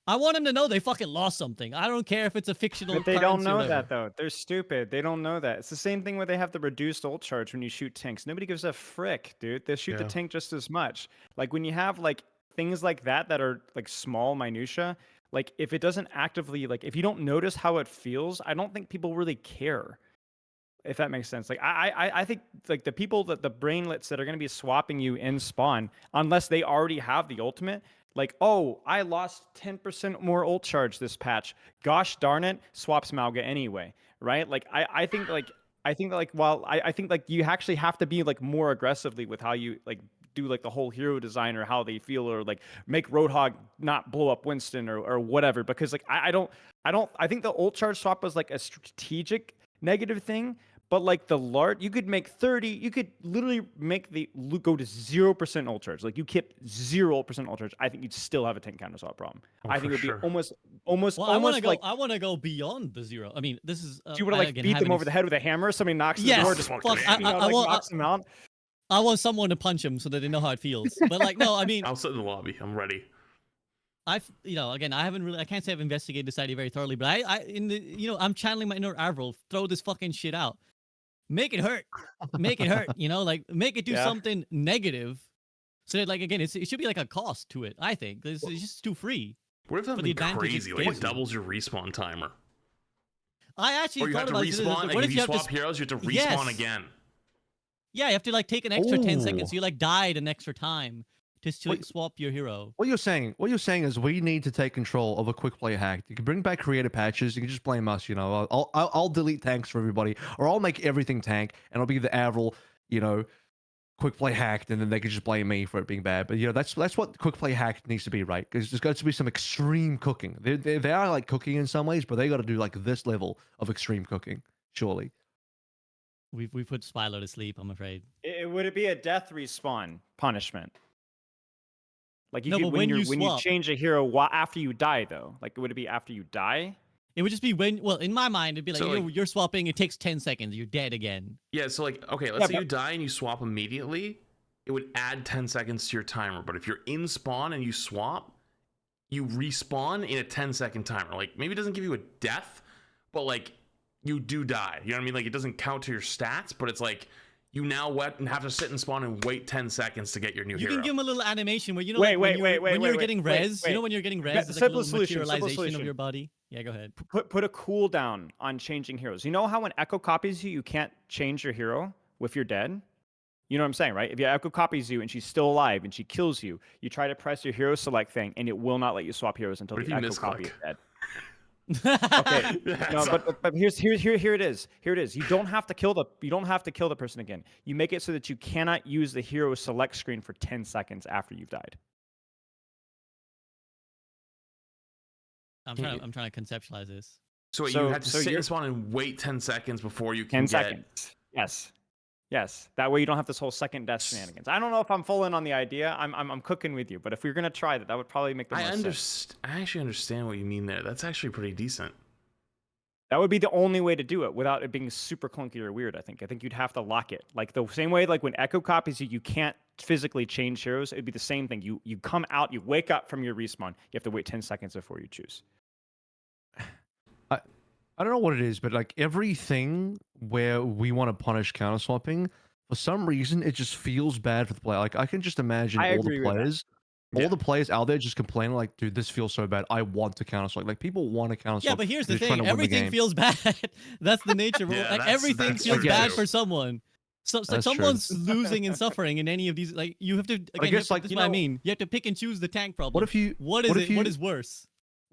I want them to know they fucking lost something. I don't care if it's a fictional. But they don't currency or know whatever. that though. They're stupid. They don't know that. It's the same thing where they have the reduced ult charge when you shoot tanks. Nobody gives a frick, dude. They shoot the Yeah. tank just as much. Like when you have like things like that are like small minutia. Like if it doesn't actively like if you don't notice how it feels, I don't think people really care. If that makes sense. Like I think like the people that the brainlets that are going to be swapping you in spawn, unless they already have the ultimate, like, oh, I lost 10% more ult charge this patch. Gosh darn it, swaps Malga anyway, right? Like I think like while I think like you actually have to be like more aggressively with how you like do like the whole hero design or how they feel, or like make Roadhog not blow up Winston or whatever, because like I think the ult charge swap was like a strategic negative thing. But like the large, you could make 30, you could literally make the go to 0% ult charge. Like you kept 0% ult charge. I think you'd still have a tank counter swap problem. Oh, I think for it would sure. be almost Well, I want to go. like, I want to go beyond the 0. I mean, this is. do you want to like again, beat them haven't over the head with a hammer? Somebody knocks the Yes, door, just fuck, fucking, I- I want- knocks them out. I want someone to punch him so that they know how it feels. But like, no, I mean, I'll sit in the lobby. I'm ready. again, I can't say I've investigated this idea very thoroughly, but I'm channeling my inner AVRL. Throw this fucking shit out. Make it hurt. Make it hurt. Like make it do Yeah. something negative. So that, like, again, it should be like a cost to it. I think it's just too free. What if For the something advantage it crazy, like gives it you. doubles your respawn timer? I actually Or you thought have to about this. respawn, What like if if you have to swap heroes, you have to respawn Yes. again. Yeah, you have to like take an extra 10 Ooh. seconds. So you like died an extra time to Wait. swap your hero. What you're saying is we need to take control of a quick play hack. You can bring back creative patches. You can just blame us. I'll delete tanks for everybody, or I'll make everything tank, and I'll be the AVRL. Quick play hacked, and then they can just blame me for it being bad. But that's what quick play hacked needs to be, right? Because there's got to be some extreme cooking. They are like cooking in some ways, but they got to do like this level of extreme cooking, surely. We put Spilo to sleep, I'm afraid. Would it be a death respawn punishment? Like you No, could, but when when you you swap- change a hero after you die though. Like would it be after you die? It would just be in my mind, it'd be like, So, like- you're swapping, it takes 10 seconds, you're dead again. Yeah, so like, okay, let's Yeah, say but- you die and you swap immediately, it would add 10 seconds to your timer. But if you're in spawn and you swap, you respawn in a 10-second timer. Like, maybe it doesn't give you a death, but like, you do die. You know what I mean? Like, it doesn't count to your stats, but it's like, you now have to sit and spawn and wait 10 seconds to get your new You hero. can give him a little animation where Wait, when you're wait, getting wait, res, wait. you know when you're getting res, Yeah, there's like a little simple materialization solution. of your body. Yeah, go ahead. Put a cooldown on changing heroes. You know how when Echo copies you, you can't change your hero if you're dead? You know what I'm saying, right? If you Echo copies you and she's still alive and she kills you, you try to press your hero select thing and it will not let you swap heroes until What the if you Echo copy is misclick? dead. Okay. No, but here it is. Here it is. You don't have to kill the person again. You make it so that you cannot use the hero select screen for 10 seconds after you've died. I'm trying to conceptualize this. So, So- you have to so sit you're- in spawn and wait 10 seconds before you can 10 get... seconds. Yes. That way you don't have this whole second death shenanigans. I don't know if I'm full in on the idea. I'm cooking with you, but if we're gonna try that, that would probably make the most sense. I actually understand what you mean there. That's actually pretty decent. That would be the only way to do it without it being super clunky or weird, I think. I think you'd have to lock it. Like the same way like when Echo copies you, you can't physically change heroes. It'd be the same thing. You come out, you wake up from your respawn. You have to wait 10 seconds before you choose. I don't know what it is, but like everything where we want to punish counter swapping, for some reason it just feels bad for the player. Like I can just imagine I all the agree with that. players, Yeah. out there just complaining like, dude, this feels so bad. I want to counter swap. Like people want to counter swap. Yeah, but here's the they're trying thing: to win the everything game. feels bad. That's the nature. Of Yeah, like that's everything feels true. bad Yes. for someone. So it's like That's true. someone's losing and suffering in any of these. Like you have to. Again, guess, like, this is you what I know, mean. You have to pick and choose the tank problem. What if you? What is what it? if you- What is worse?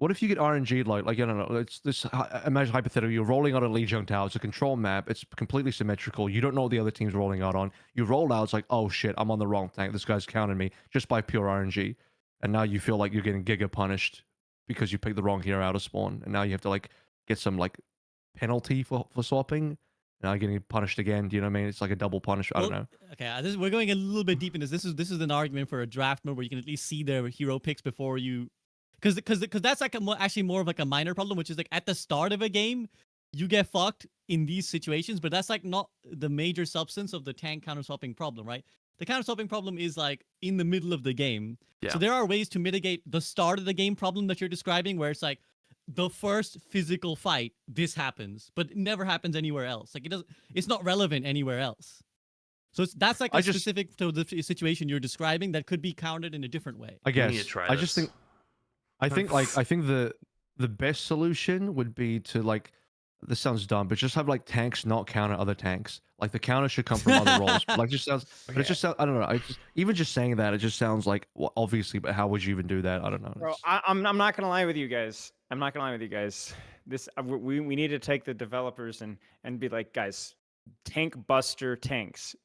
what if you get RNG like I don't know, it's this imagine hypothetical, you're rolling out a Lijiang Tower, it's a control map, it's completely symmetrical, you don't know what the other team's rolling out on. You roll out, it's like, oh shit, I'm on the wrong tank. This guy's counting me just by pure RNG. And now you feel like you're getting giga punished because you picked the wrong hero out of spawn. And now you have to like get some like penalty for swapping. Now getting punished again. Do you know what I mean? It's like a double punish. I don't know. Okay, we're going a little bit deep in this. This is an argument for a draft mode where you can at least see their hero picks before you, because that's like actually more of like a minor problem, which is like at the start of a game, you get fucked in these situations, but that's like not the major substance of the tank counter swapping problem, right? The counter swapping problem is like in the middle of the game. Yeah. So there are ways to mitigate the start of the game problem that you're describing, where it's like the first physical fight, this happens, but it never happens anywhere else. Like it's not relevant anywhere else. So that's like specific to the situation you're describing that could be countered in a different way. I guess. You need to try I this. just think. I think the best solution would be to like. This sounds dumb, but just have like tanks not counter other tanks. Like the counter should come from other roles. Like just sounds. But it just sounds. I don't know. Even just saying that, it just sounds like, well, obviously. But how would you even do that? I don't know. Bro, I'm not gonna lie with you guys. I'm not gonna lie with you guys. This we need to take the developers and be like, guys, tank buster tanks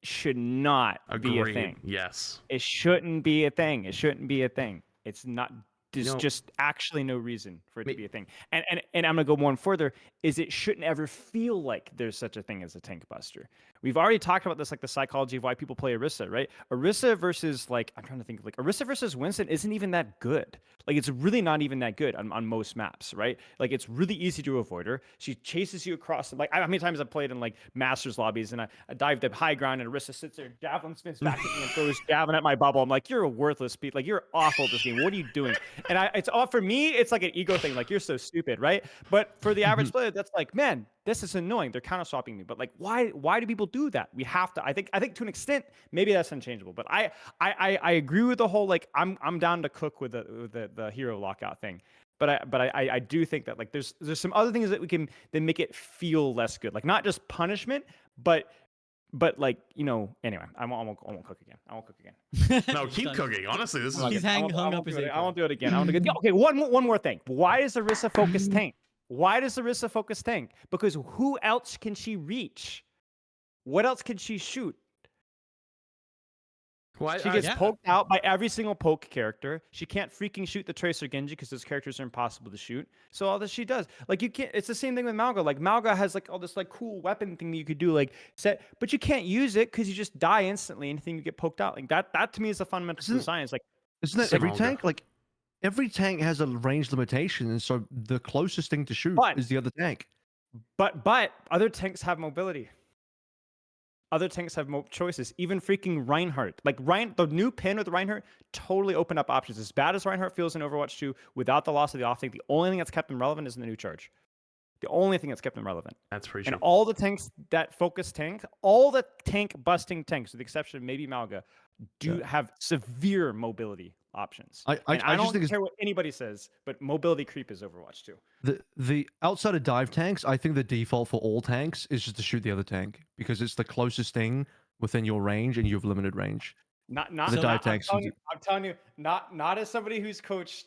should not be a thing. Yes. It shouldn't be a thing. It shouldn't be a thing. It's not. There's No. just actually no reason for it to be a thing. And I'm gonna go one further. Is it shouldn't ever feel like there's such a thing as a tank buster. We've already talked about this, like the psychology of why people play Orisa, right? Orisa versus like I'm trying to think of like Orisa versus Winston isn't even that good. Like it's really not even that good on most maps, right? Like it's really easy to avoid her. She chases you across. Like how many times I've played in like Masters lobbies and I dive to high ground and Orisa sits there, javelin spins back at me and throws javelin at my bubble. I'm like, you're a worthless beat. Like you're awful at this game. What are you doing? And it's all for me. It's like an ego thing. Like you're so stupid, right? But for the average player, that's like, man, this is annoying. They're counter swapping me. But like, why do people do that? We have to. I think to an extent, maybe that's unchangeable. But I agree with the whole like I'm down to cook with the hero lockout thing. But I do think that like there's some other things that we can then make it feel less good. Like not just punishment, but like anyway, I won't cook again. I won't cook again. No, keep cooking. Honestly, this is. He's hung up his I won't do it again. Okay, one more thing. Why is Orisa focus tank? Why does Orisa focus tank? Because who else can she reach? What else can she shoot? Well, She gets poked out by every single poke character. She can't freaking shoot the Tracer Genji because those characters are impossible to shoot. So all that she does, like you can't. It's the same thing with Malga. Like Malga has like all this like cool weapon thing that you could do, like set, but you can't use it because you just die instantly. Anything you get poked out, like that to me is the fundamental of science. Like, isn't that every Malga. tank? Like every tank has a range limitation, and so the closest thing to shoot is the other tank. But other tanks have mobility. Other tanks have more choices. Even freaking Reinhardt. Like the new pin with Reinhardt totally opened up options. As bad as Reinhardt feels in Overwatch 2, without the loss of the off tank, the only thing that's kept him relevant is in the new charge. The only thing that's kept him relevant. That's pretty true. And all the tanks that focus tank, all the tank busting tanks, with the exception of maybe Malga, do have severe mobility options. I don't care what anybody says, but mobility creep is Overwatch 2. The outside of dive tanks, I think the default for all tanks is just to shoot the other tank because it's the closest thing within your range and you have limited range. Not the dive tanks. I'm telling you, not as somebody who's coached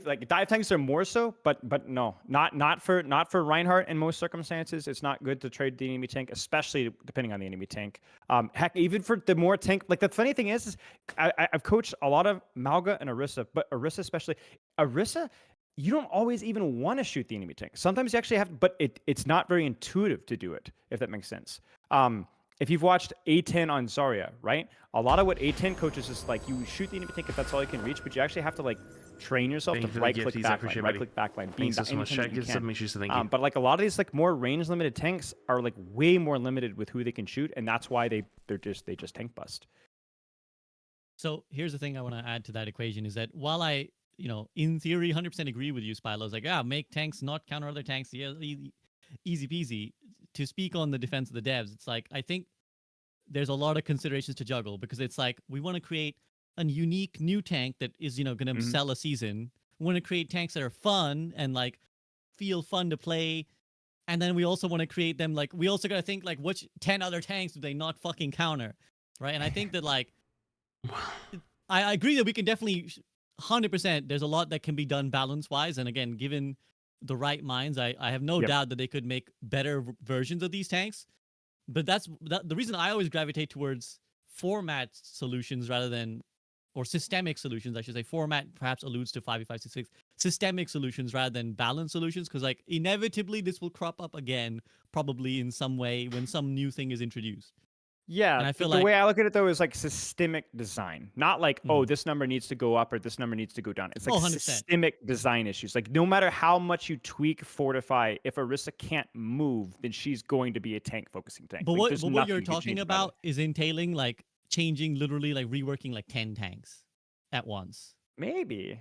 like dive tanks are more so, but no, not for Reinhardt in most circumstances. It's not good to trade the enemy tank, especially depending on the enemy tank. Heck, even for the more tank, like the funny thing is I've coached a lot of Malga and Orisa, but Orisa especially, you don't always even want to shoot the enemy tank. Sometimes you actually have, but it's not very intuitive to do it, if that makes sense. If you've watched A10 on Zarya, right? A lot of what A10 coaches is like, you shoot the enemy tank if that's all you can reach, but you actually have to like train yourself to right-click backline, beam Thanks so much. But like a lot of these like more range-limited tanks are like way more limited with who they can shoot, and that's why they just tank bust. So here's the thing I want to add to that equation is that while I, in theory, 100% agree with you, Spylos, like, make tanks not counter other tanks, yeah, easy peasy. To speak on the defense of the devs, it's like, I think there's a lot of considerations to juggle because it's like, we want to create a unique new tank that is, going to sell a season. We want to create tanks that are fun and like feel fun to play. And then we also want to create them, like, we also got to think like, which 10 other tanks do they not fucking counter? Right. And I think that like, I agree that we can definitely 100%, there's a lot that can be done balance-wise, and again, given the right minds, I have no Yep. doubt that they could make better versions of these tanks. But that's the reason I always gravitate towards format solutions rather than, or systemic solutions, I should say. Format perhaps alludes to 5v5 6 systemic solutions rather than balance solutions, because like inevitably this will crop up again, probably in some way when some new thing is introduced. Yeah, And I feel the like way I look at it though is like systemic design, not like, oh, Mhm. this number needs to go up or this number needs to go down. It's like 100%. systemic design issues. Like no matter how much you tweak, fortify, if Orisa can't move, then she's going to be a tank focusing tank. But Like, what there's but what nothing you're you can talking change about is entailing like changing, literally like reworking like 10 tanks at once. Maybe.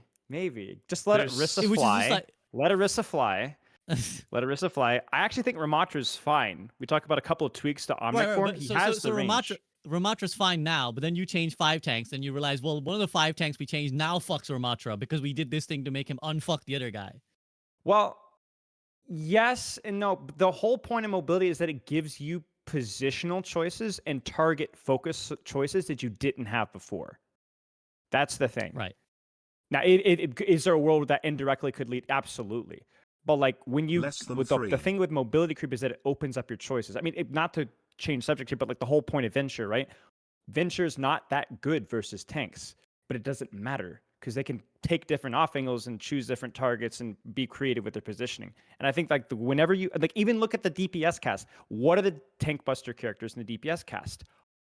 Just let There's- Orisa Which is just fly. like Let Orisa fly. Let Orisa fly. I actually think Ramatra's fine. We talk about a couple of tweaks to Omnic form. but He has the range. Ramatra's fine now, but then you change 5 tanks and you realize, well, one of the 5 tanks we changed now fucks Ramatra because we did this thing to make him unfuck the other guy. Well, yes and no. The whole point of mobility is that it gives you positional choices and target focus choices that you didn't have before. That's the thing. Right. Now, is there a world that indirectly could lead? Absolutely. But like when you, Less than with three. the thing with mobility creep is that it opens up your choices. I mean, not to change subject here, but like the whole point of Venture, right? Venture is not that good versus tanks, but it doesn't matter because they can take different off angles and choose different targets and be creative with their positioning. And I think like whenever you like even look at the DPS cast, what are the tank buster characters in the DPS cast?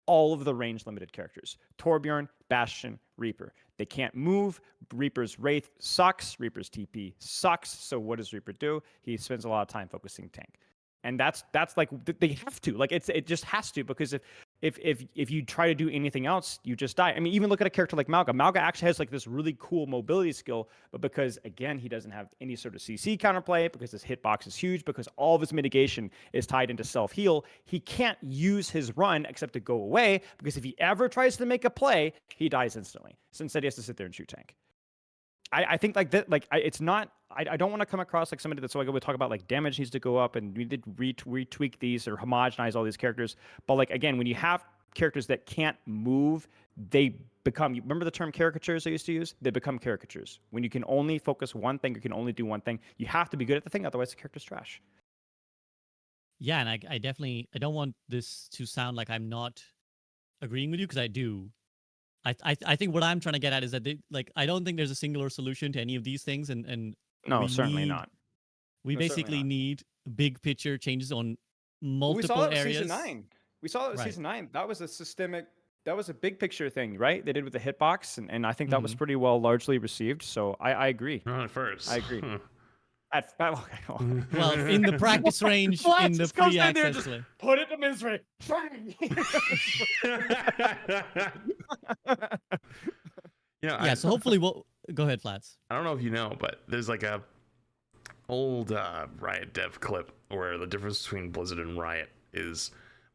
All of the range limited characters. Torbjorn, Bastion, Reaper. They can't move. Reaper's Wraith sucks. Reaper's TP sucks. So what does Reaper do? He spends a lot of time focusing tank. And that's like they have to. Like it just has to, because if you try to do anything else, you just die. I mean, even look at a character like Malga. Malga actually has like this really cool mobility skill, but because again he doesn't have any sort of CC counterplay, because his hitbox is huge, because all of his mitigation is tied into self-heal, he can't use his run except to go away, because if he ever tries to make a play, he dies instantly. So instead he has to sit there and shoot tank. I think like that, like it's not. I don't want to come across like somebody that's like we talk about like damage needs to go up and we did retweak these or homogenize all these characters. But like again, when you have characters that can't move, they become. You remember the term caricatures I used to use? They become caricatures. When you can only focus one thing, you can only do one thing. You have to be good at the thing, otherwise the character's trash. Yeah, and I definitely I don't want this to sound like I'm not agreeing with you, because I do. I think what I'm trying to get at is that I don't think there's a singular solution to any of these things, and No, we certainly need, not. We No, certainly basically not. need big picture changes on We saw multiple that with areas. season 9. We saw that with Right. season 9. That was a systemic. That was a big picture thing, right? They did with the hitbox, and I think that was Mhm. pretty well largely received. So I agree. Not at first. I agree. Okay. Well, in the practice range, Flash in the just goes in there, pre-access just play. put it to misery. Bang! Yeah, so hopefully we'll go ahead, Flats. I don't know if you know, but there's like a old Riot dev clip where the difference between Blizzard and Riot is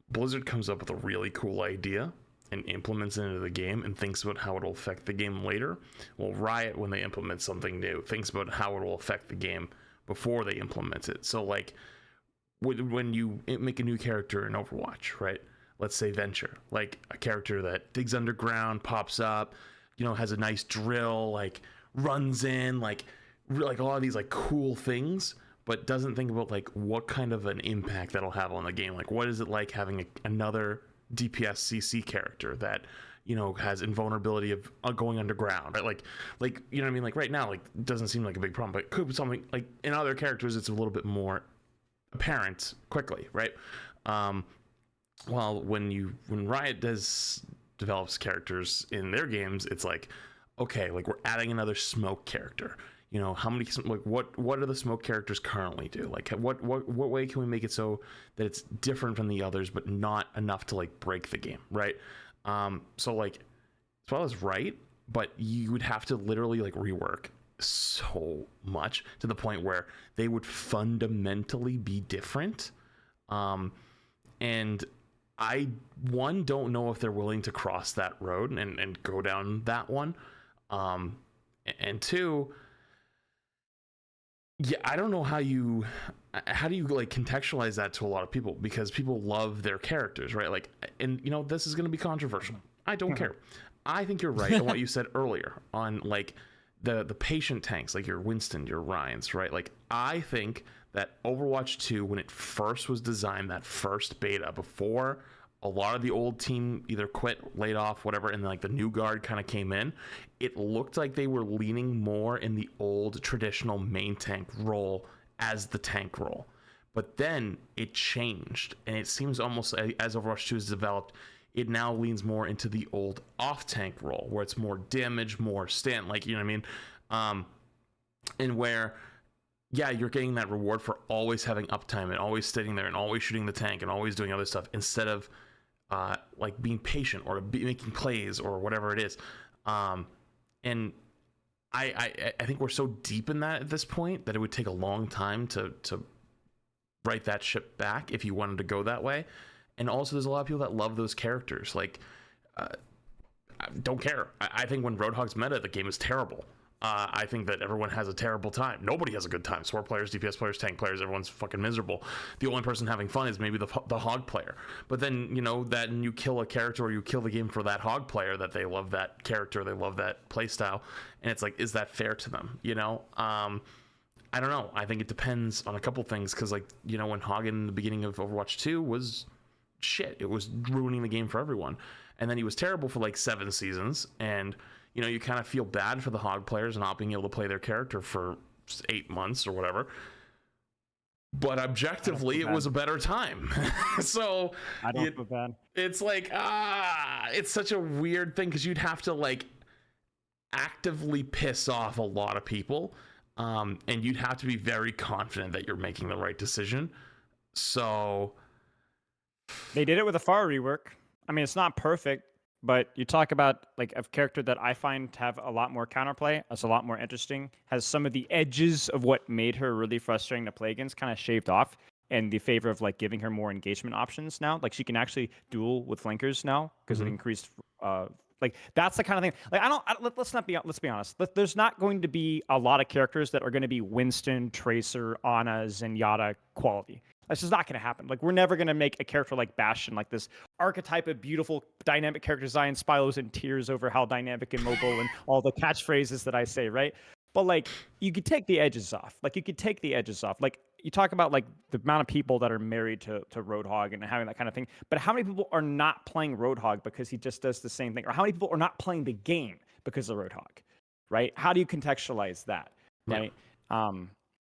Blizzard comes up with a really cool idea and implements it into the game and thinks about how it'll affect the game later. Well, Riot, when they implement something new, thinks about how it will affect the game before they implement it. So like when you make a new character in Overwatch, right? Let's say Venture, like a character that digs underground, pops up, you know, has a nice drill, like runs in, like a lot of these like cool things, but doesn't think about like what kind of an impact that'll have on the game. Like what is it like having another DPS CC character that, you know, has invulnerability of going underground, right? Like you know what I mean? Like right now, like it doesn't seem like a big problem, but it could be something like in other characters it's a little bit more apparent quickly, right? Well, when Riot develops characters in their games, it's like, okay, like we're adding another smoke character. You know, how many, like what do the smoke characters currently do? Like what way can we make it so that it's different from the others, but not enough to like break the game, right? So like, as well as right, but you would have to literally like rework so much to the point where they would fundamentally be different. And I don't know if they're willing to cross that road and go down that one. And two, yeah, I don't know how do you like contextualize that to a lot of people, because people love their characters, right? Like, and you know, this is going to be controversial. I don't care. I think you're right on what you said earlier on, like, the patient tanks, like your Winston, your Ryans, right? Like, I think that Overwatch 2, when it first was designed, that first beta, before a lot of the old team either quit, laid off, whatever, and like the new guard kind of came in, it looked like they were leaning more in the old traditional main tank role as the tank role. But then it changed, and it seems almost as Overwatch 2 has developed, it now leans more into the old off-tank role, where it's more damage, more stand, like, you know what I mean? And where, yeah, you're getting that reward for always having uptime and always sitting there and always shooting the tank and always doing other stuff, instead of like being patient or making plays or whatever it is. And I think we're so deep in that at this point that it would take a long time to write that ship back if you wanted to go that way. And also, there's a lot of people that love those characters. Like, don't care. I think when Roadhog's meta, the game is terrible. I think that everyone has a terrible time. Nobody has a good time. Support players, DPS players, tank players, everyone's fucking miserable. The only person having fun is maybe the Hog player. But then, you know, that you kill a character or you kill the game for that Hog player, that they love that character, they love that playstyle. And it's like, is that fair to them? You know? I don't know. I think it depends on a couple things, because, like, you know, when Hog in the beginning of Overwatch 2 was shit, it was ruining the game for everyone, and then he was terrible for like 7 seasons, and you know, you kind of feel bad for the Hog players not being able to play their character for 8 months or whatever, but objectively it was a better time. So I don't feel bad. It's like, it's such a weird thing, because you'd have to like actively piss off a lot of people, and you'd have to be very confident that you're making the right decision. So they did it with a FAR rework. I mean, it's not perfect, but you talk about like a character that I find to have a lot more counterplay, that's a lot more interesting, has some of the edges of what made her really frustrating to play against kind of shaved off, in the favor of like giving her more engagement options now. Like, she can actually duel with flankers now because it increased. Like, that's the kind of thing. Like, let's be honest. There's not going to be a lot of characters that are going to be Winston, Tracer, Ana, Zenyatta quality. That's just not going to happen. Like, we're never going to make a character like Bastion, like this archetype of beautiful, dynamic character design. Spylo's in tears over how dynamic and mobile and all the catchphrases that I say, right? But like, you could take the edges off. Like, you talk about like the amount of people that are married to Roadhog and having that kind of thing. But how many people are not playing Roadhog because he just does the same thing? Or how many people are not playing the game because of Roadhog, right? How do you contextualize that, right? Yeah.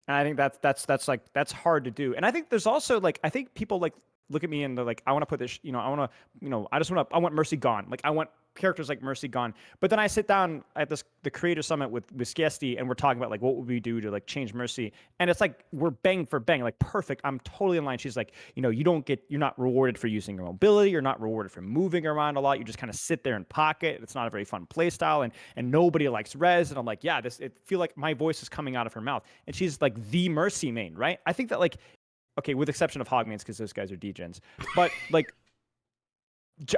And I think that's hard to do. And I think there's also like, I think people like look at me and they're like, I want to put this, I want Mercy gone. Like, I want characters like Mercy gone. But then I sit down at the creator summit with Skiesti, and we're talking about like, what would we do to like change Mercy? And it's like, we're bang for bang, like perfect. I'm totally in line. She's like, you're not rewarded for using your mobility. You're not rewarded for moving around a lot. You just kind of sit there and pocket. It's not a very fun play style, and nobody likes res. And I'm like, yeah, it feel like my voice is coming out of her mouth. And she's like the Mercy main, right? I think that like, okay, with the exception of Hog mains, because those guys are degens, but like,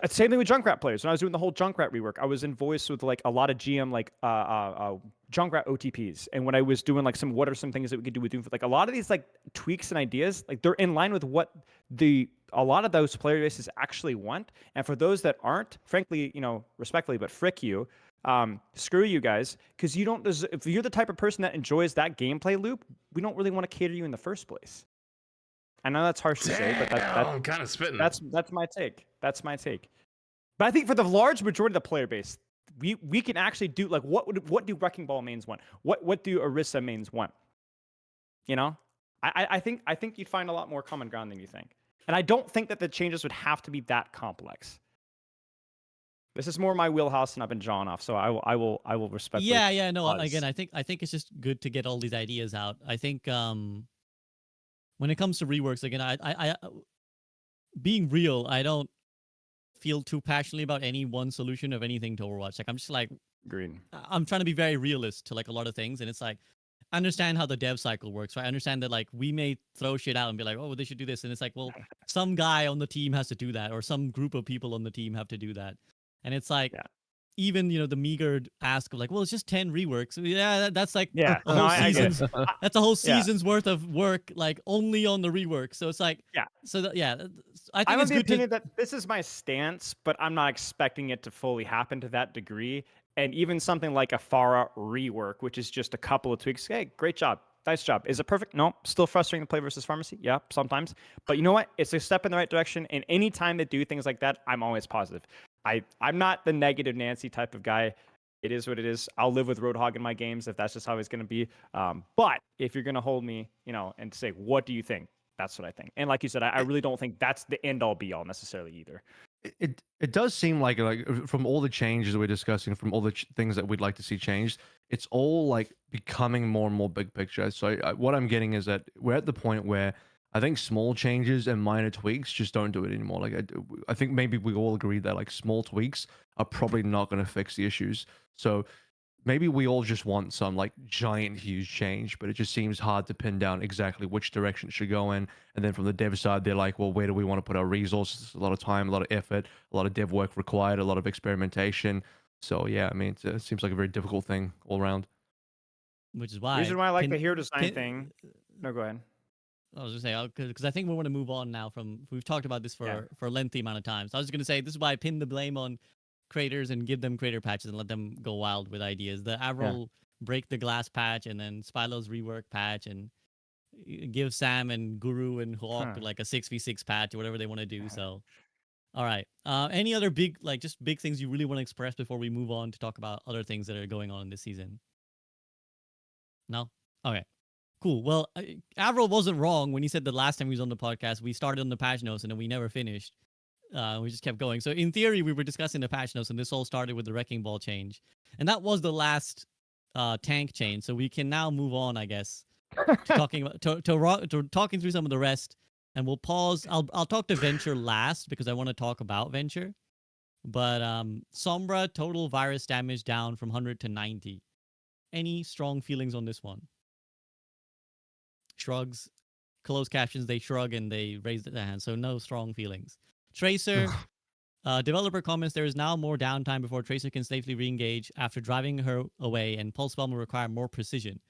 same thing with Junkrat players. When I was doing the whole Junkrat rework, I was in voice with like a lot of GM like Junkrat OTPs, and when I was doing like what are some things that we could do with Doom, like a lot of these like tweaks and ideas, like they're in line with what a lot of those player bases actually want. And for those that aren't, frankly, respectfully, but frick you, screw you guys, because you don't. If you're the type of person that enjoys that gameplay loop, we don't really want to cater you in the first place. I know that's harsh to say, but I'm kind of spitting. That's my take. That's my take. But I think for the large majority of the player base, we can actually do like what do Wrecking Ball mains want? What do Orisa mains want? I think you'd find a lot more common ground than you think. And I don't think that the changes would have to be that complex. This is more my wheelhouse, and I've been jawing off, so I will respect. Yeah, no. Again, I think it's just good to get all these ideas out. I think when it comes to reworks, again, I being real, I don't feel too passionately about any one solution of anything to Overwatch. Like, I'm just like, green. I'm trying to be very realist to like a lot of things, and it's like, I understand how the dev cycle works, right? I understand that like we may throw shit out and be like, oh, they should do this, and it's like, well, some guy on the team has to do that, or some group of people on the team have to do that, and it's like, even the meager ask of like, well, it's just 10 reworks. Yeah, that's like Yeah, a no, whole I get it. season's. That's a whole Yeah. season's worth of work, like only on the rework. So it's like, Yeah. So I think I'm it's of the good opinion to. that this is my stance, but I'm not expecting it to fully happen to that degree. And even something like a Pharah rework, which is just a couple of tweaks. Hey, great job. Nice job. Is it perfect? No. Still frustrating to play versus Pharmacy? Yeah, sometimes. But you know what? It's a step in the right direction. And anytime they do things like that, I'm always positive. I'm not the negative Nancy type of guy. It is what it is. I'll live with Roadhog in my games if that's just how it's going to be. But if you're going to hold me, and say, what do you think? That's what I think. And like you said, I really don't think that's the end all be all necessarily either. It does seem like from all the changes we're discussing, from all the things that we'd like to see changed, it's all like becoming more and more big picture. So what I'm getting is that we're at the point where I think small changes and minor tweaks just don't do it anymore. Like I think maybe we all agree that like small tweaks are probably not going to fix the issues. So maybe we all just want some like giant huge change, but it just seems hard to pin down exactly which direction it should go in. And then from the dev side, they're like, well, where do we want to put our resources? A lot of time, a lot of effort, a lot of dev work required, a lot of experimentation. So yeah, I mean, it seems like a very difficult thing all around. Which is The why reason why I like the hero design thing. No, go ahead. I was just saying because I think we want to move on now from we've talked about this for a lengthy amount of time. So I was just going to say this is why I pin the blame on creators and give them creator patches and let them go wild with ideas. The AVRL break the glass patch and then Spylo's rework patch and give Sam and Guru and Hawk like a 6v6 patch or whatever they want to do. So, all right. Any other big just big things you really want to express before we move on to talk about other things that are going on in this season? No. Okay. Cool. Well, Avril wasn't wrong when he said the last time he was on the podcast, we started on the patch notes and then we never finished. We just kept going. So in theory, we were discussing the patch notes, and this all started with the Wrecking Ball change, and that was the last tank change. So we can now move on, I guess, to talking about to talking through some of the rest, and we'll pause. I'll talk to Venture last because I want to talk about Venture. But Sombra total virus damage down from 100 to 90. Any strong feelings on this one? Shrugs, closed captions. They shrug and they raise their hand. So no strong feelings. Tracer. Developer comments there is now more downtime before Tracer can safely re-engage after driving her away, and Pulse Bomb will require more precision.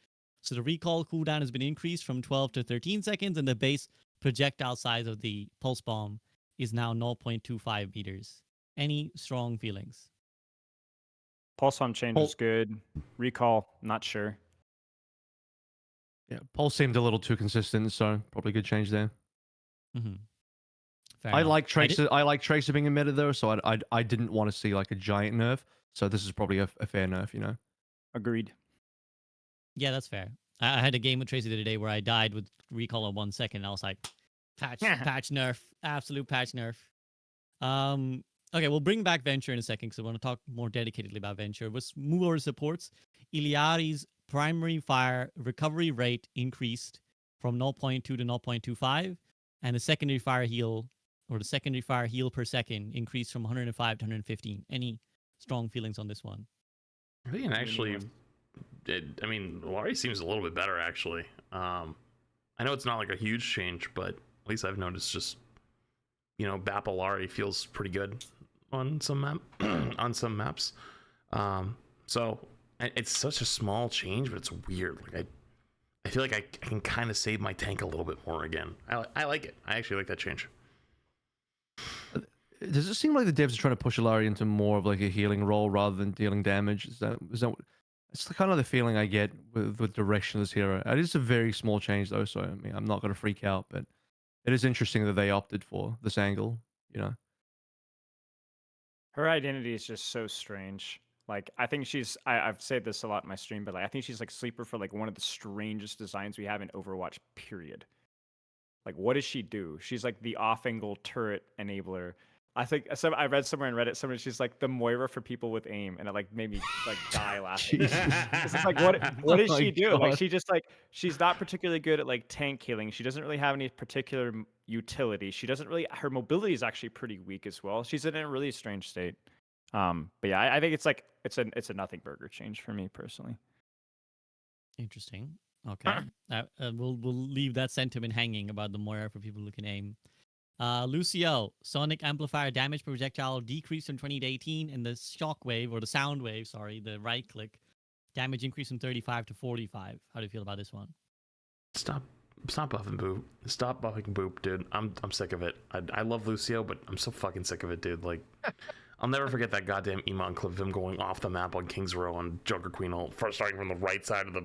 So the recall cooldown has been increased from 12 to 13 seconds, and the base projectile size of the Pulse Bomb is now 0.25 meters. Any strong feelings? Pulse Bomb change is good. Recall, not sure. Yeah, Pulse seemed a little too consistent, so probably good change there. Mm-hmm. I like Tracer. I like Tracer being emitted though, so I didn't want to see like a giant nerf. So this is probably a fair nerf, Agreed. Yeah, that's fair. I had a game with Tracer the other day where I died with recall in 1 second. And I was like, patch nerf, absolute patch nerf. Okay, we'll bring back Venture in a second because I want to talk more dedicatedly about Venture. Let's move over to supports. Iliari's primary fire recovery rate increased from 0.2 to 0.25, and the secondary fire heal per second increased from 105 to 115. Any strong feelings on this one? I think actually, Laurie seems a little bit better actually. I know it's not like a huge change, but at least I've noticed just Bapalari feels pretty good on some maps. So it's such a small change, but it's weird. Like I feel like I can kind of save my tank a little bit more again. I like it. I actually like that change. Does it seem like the devs are trying to push Ilari into more of like a healing role rather than dealing damage? Is that it's kind of the feeling I get with the direction of this hero. It is a very small change though, so I mean I'm not going to freak out, but it is interesting that they opted for this angle. Her identity is just so strange. Like I think I've said this a lot in my stream, but like I think she's like sleeper for like one of the strangest designs we have in Overwatch, period. Like what does she do? She's like the off-angle turret enabler. I think I read somewhere in Reddit, she's like the Moira for people with aim, and it like made me like die laughing. It's just like what does she do? God. Like she's not particularly good at like tank killing. She doesn't really have any particular utility. Her mobility is actually pretty weak as well. She's in a really strange state. But yeah, I think it's a nothing burger change for me personally. Interesting. Okay. We'll leave that sentiment hanging about the Moira for people who can aim. Lucio, sonic amplifier damage per projectile decreased from 20 to 18, and the shockwave or the sound wave, sorry, the right click damage increased from 35 to 45. How do you feel about this one? Stop buffing Boop. Stop buffing Boop, dude. I'm sick of it. I love Lucio, but I'm so fucking sick of it, dude. Like, I'll never forget that goddamn Emon clip of him going off the map on King's Row on Joker Queen ult, first starting from the right side of the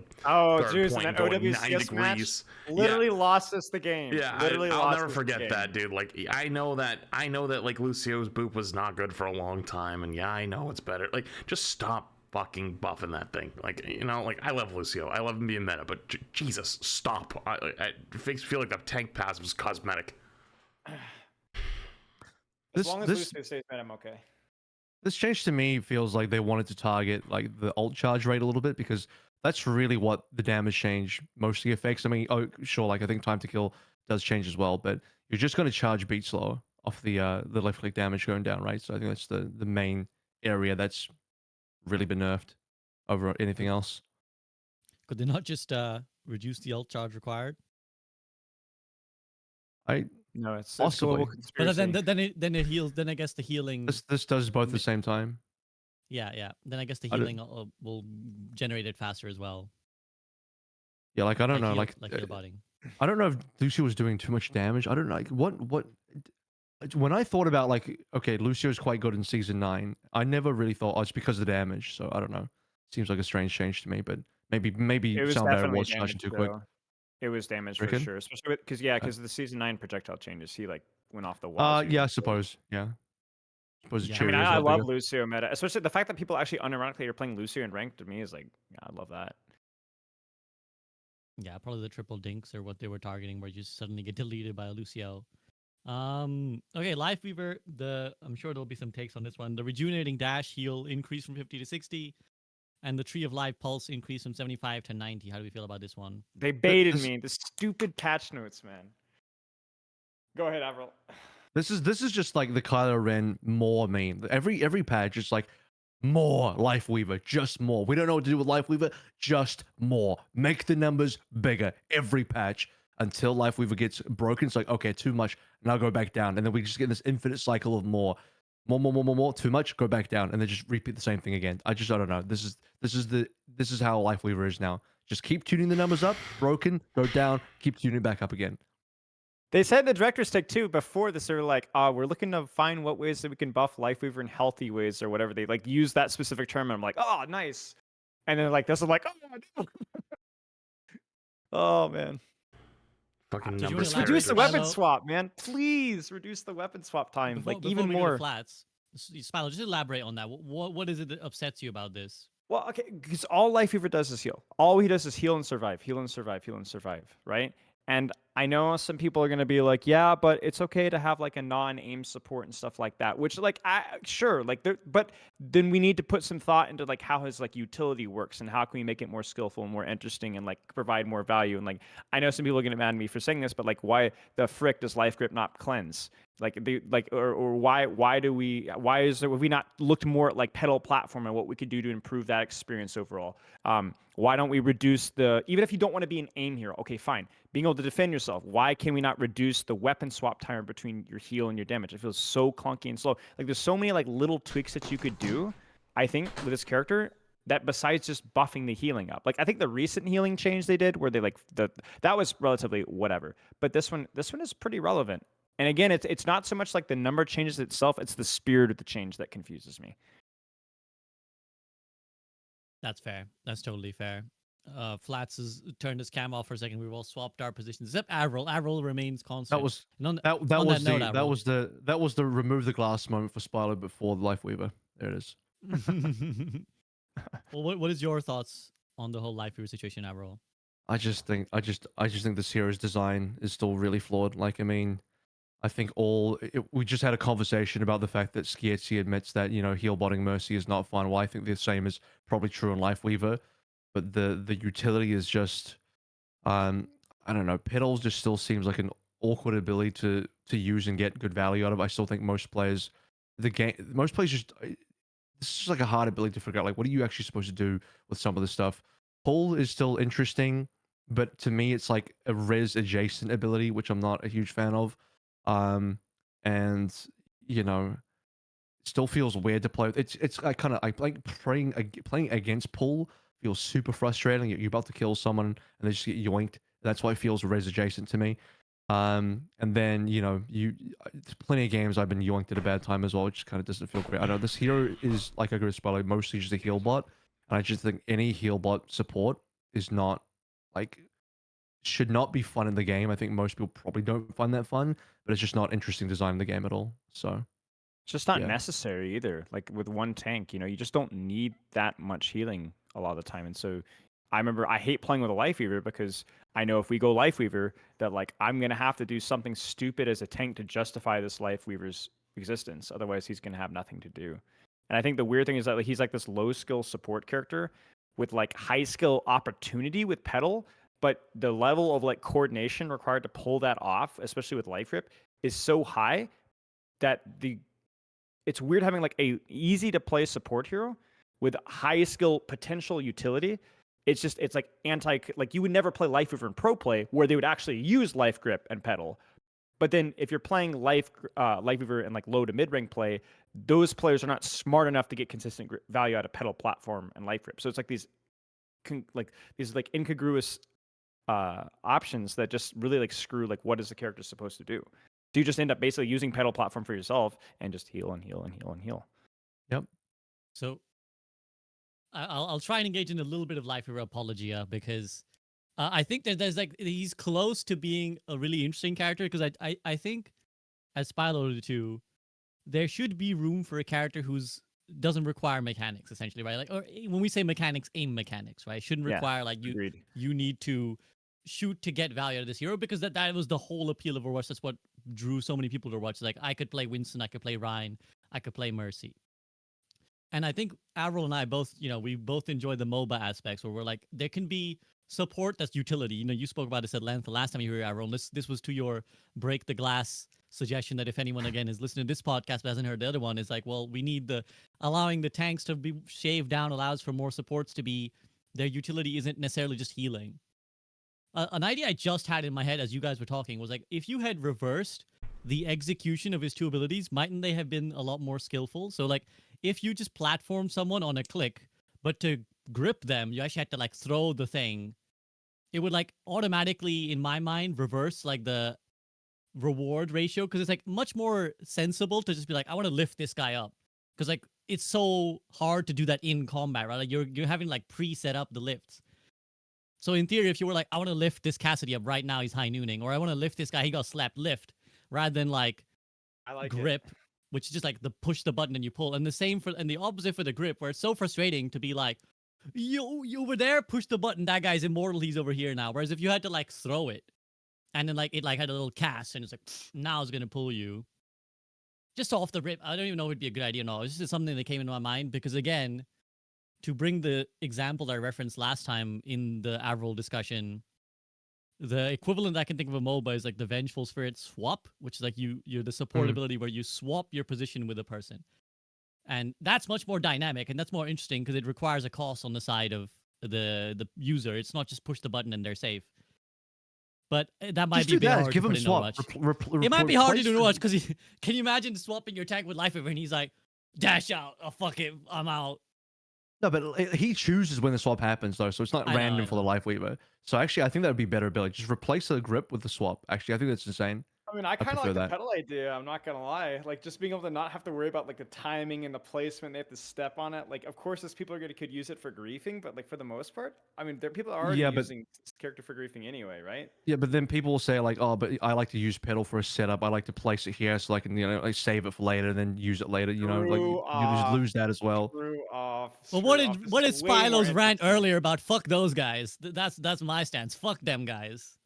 Juice, point and and that going 90 OWCS match degrees. literally lost us the game. Yeah, I'll never forget that, dude. Like, I know that like Lucio's Boop was not good for a long time, and yeah, I know it's better. Like, just stop fucking buffing that thing. Like, you know, like, I love Lucio. I love him being meta, but Jesus, stop. I feel like the tank pass was cosmetic. As long as Lucio stays meta, I'm okay. This change to me feels like they wanted to target like the ult charge rate a little bit, because that's really what the damage change mostly affects. I mean, oh sure, like I think time to kill does change as well, but you're just going to charge beat slower off the left click damage going down, right? So I think that's the main area that's really been nerfed over anything else. Could they not just reduce the ult charge required? No, it's Possibly. global conspiracy. But then it heals. Then I guess the healing. This does both at the same time. Yeah. Then I guess the healing will generate it faster as well. Yeah, like I don't know, like heal botting. I don't know if Lucio was doing too much damage. I don't know, like what. When I thought about like, okay, Lucio's quite good in season 9. I never really thought, oh, it's because of the damage. So I don't know. Seems like a strange change to me, but maybe it was Soundbad definitely was charging damage too quick. It was damage for Reckon? sure, especially because of the season 9 projectile changes. He like went off the wall. Yeah, I suppose. Yeah. I suppose Yeah. I mean, Cheerios I are love bigger. Lucio meta, especially the fact that people actually unironically are playing Lucio in ranked to me is like, yeah, I love that. Yeah, probably the triple dinks or what they were targeting, where you just suddenly get deleted by a Lucio. Okay, Life Weaver. I'm sure there'll be some takes on this one. The rejuvenating dash heal increased from 50 to 60, and the Tree of Life pulse increased from 75 to 90. How do we feel about this one? They baited me. The stupid patch notes, man. Go ahead, Avril. This is just like the Kylo Ren more meme. Every patch is like more Life Weaver, just more. We don't know what to do with Life Weaver, just more. Make the numbers bigger every patch until Life Weaver gets broken. It's like, okay, too much, now go back down, and then we just get this infinite cycle of more, too much, go back down, and then just repeat the same thing again. I don't know. This is how Life Weaver is now. Just keep tuning the numbers up, broken, go down, keep tuning it back up again. They said the director's take too before this. They were like, we're looking to find what ways that we can buff Lifeweaver in healthy ways or whatever. They like use that specific term. And I'm like, oh, nice. And then like this is like, oh, no. Oh man. Fucking Did you numbers. wanna Reduce the elaborate, weapon Spilo? swap, man. Please reduce the weapon swap time. Before like even we go to more. flats, Spilo, just elaborate on that. What is it that upsets you about this? Well, okay, because all Lifeweaver does is heal. All he does is heal and survive, heal and survive, heal and survive, right? And I know some people are going to be like, yeah, but it's okay to have like a non-aim support and stuff like that, which like, sure, like, but then we need to put some thought into like how his like utility works and how can we make it more skillful and more interesting and like provide more value. And like, I know some people are going to mad at me for saying this, but like, why the frick does Life Grip not cleanse? Like or why have we not looked more at like pedal platform and what we could do to improve that experience overall? Why don't we reduce even if you don't want to be an aim hero, okay, fine. Being able to defend yourself, why can we not reduce the weapon swap time between your heal and your damage? It feels so clunky and slow. Like there's so many like little tweaks that you could do, I think, with this character that besides just buffing the healing up. Like I think the recent healing change they did where they like that was relatively whatever. But this one is pretty relevant. And again, it's not so much like the number changes itself, it's the spirit of the change that confuses me. That's fair. That's totally fair. Flats has turned his cam off for a second. We've all swapped our positions, except Avril. Avril remains constant. That was and on, that on was that the note, that was the remove the glass moment for Spilo before the Life Weaver. There it is. Well, what is your thoughts on the whole Life Weaver situation, Avril? I just think this hero's design is still really flawed. Like, I mean, I think we just had a conversation about the fact that Skiertzy admits that, you know, heal botting Mercy is not fun. Well, I think the same is probably true on Life Weaver, but the utility is just, I don't know. Petals just still seems like an awkward ability to use and get good value out of. I still think most players just this is just like a hard ability to figure out. Like, what are you actually supposed to do with some of the stuff? Pull is still interesting, but to me, it's like a res adjacent ability, which I'm not a huge fan of. And you know, still feels weird to play. It's like kind of like playing against pull feels super frustrating. You're about to kill someone and they just get yoinked. That's why it feels res adjacent to me. And then there's plenty of games I've been yoinked at a bad time as well. It just kind of doesn't feel great. I know this hero is like I agree with Spello, mostly just a heal bot, and I just think any heal bot support is not like should not be fun in the game. I think most people probably don't find that fun, but it's just not interesting design in the game at all. So It's just not yeah. necessary either. Like with one tank, you just don't need that much healing a lot of the time. And so I remember I hate playing with a Life Weaver because I know if we go Life Weaver, that like I'm gonna have to do something stupid as a tank to justify this Life Weaver's existence. Otherwise, he's gonna have nothing to do. And I think the weird thing is that like, he's like this low skill support character with like high skill opportunity with Petal, but the level of like coordination required to pull that off, especially with Life Rip, is so high that it's weird having like a easy to play support hero with high skill potential utility. It's like like you would never play Life Weaver in pro play where they would actually use Life Grip and Pedal. But then if you're playing Life Weaver in like low to mid rank play, those players are not smart enough to get consistent value out of Pedal platform and Life Grip. So it's like these incongruous options that just really like screw like what is the character supposed to do. So you just end up basically using Pedal platform for yourself and just heal and heal and heal and heal. Yep. So I'll try and engage in a little bit of Life Hero apologia because I think that there's like he's close to being a really interesting character because I think as Spy alluded to, there should be room for a character who's doesn't require mechanics essentially, right? Like or when we say mechanics, aim mechanics, right? Shouldn't require like Agreed. you need to shoot to get value out of this hero because that was the whole appeal of Overwatch. That's what drew so many people to watch. Like I could play Winston, I could play Ryan, I could play Mercy. And I think AVRL and I both, we both enjoy the MOBA aspects where we're like, there can be support that's utility. You spoke about this at length the last time you were here, AVRL. This was to your break the glass suggestion that if anyone again is listening to this podcast but hasn't heard the other one, is like, well, we need allowing the tanks to be shaved down allows for more supports to be their utility isn't necessarily just healing. An idea I just had in my head as you guys were talking was like, if you had reversed the execution of his two abilities, mightn't they have been a lot more skillful? So like, if you just platform someone on a click, but to grip them, you actually had to like throw the thing, it would like automatically, in my mind, reverse like the reward ratio because it's like much more sensible to just be like, I want to lift this guy up because like it's so hard to do that in combat, right? Like you're having like pre-set up the lifts. So in theory, if you were like, I want to lift this Cassidy up right now, he's high nooning, or I want to lift this guy, he got slapped, lift, rather than like I like grip, which is just like the push the button and you pull. And the same and the opposite for the grip, where it's so frustrating to be like, you over there, push the button, that guy's immortal, he's over here now. Whereas if you had to like throw it, and then like it like had a little cast, and it's like now it's gonna pull you. Just off the rip, I don't even know if it'd be a good idea or not. It's just something that came into my mind because again, to bring the example that I referenced last time in the AVRL discussion, the equivalent I can think of a MOBA is like the Vengeful Spirit swap, which is like you're the support ability where you swap your position with a person. And that's much more dynamic and that's more interesting because it requires a cost on the side of the user. It's not just push the button and they're safe. But that might Just be a do bit that. hard Give to put him in swap. Overwatch. It might be hard to do in Overwatch because can you imagine swapping your tank with Life Weaver and he's like, dash out, oh fuck it, I'm out. No, but he chooses when the swap happens though, so it's not random for the Life Weaver. So actually, I think that would be better ability. Just replace the grip with the swap. Actually, I think that's insane. I mean, I kind of prefer like the that. pedal idea. I'm not gonna lie. Like just being able to not have to worry about like the timing and the placement. They have to step on it. Like, of course, there's people could use it for griefing, but like for the most part, I mean, people are already Yeah, but using this character for griefing anyway, right? yeah, but then people will say like, oh, but I like to use pedal for a setup. I like to place it here so I can like save it for later, and then use it later. Like Screw you just off. lose that as well. Screw off. Well, Screw off. what did This is way more Spylo's rant interesting. earlier about? Fuck those guys. That's my stance. Fuck them guys.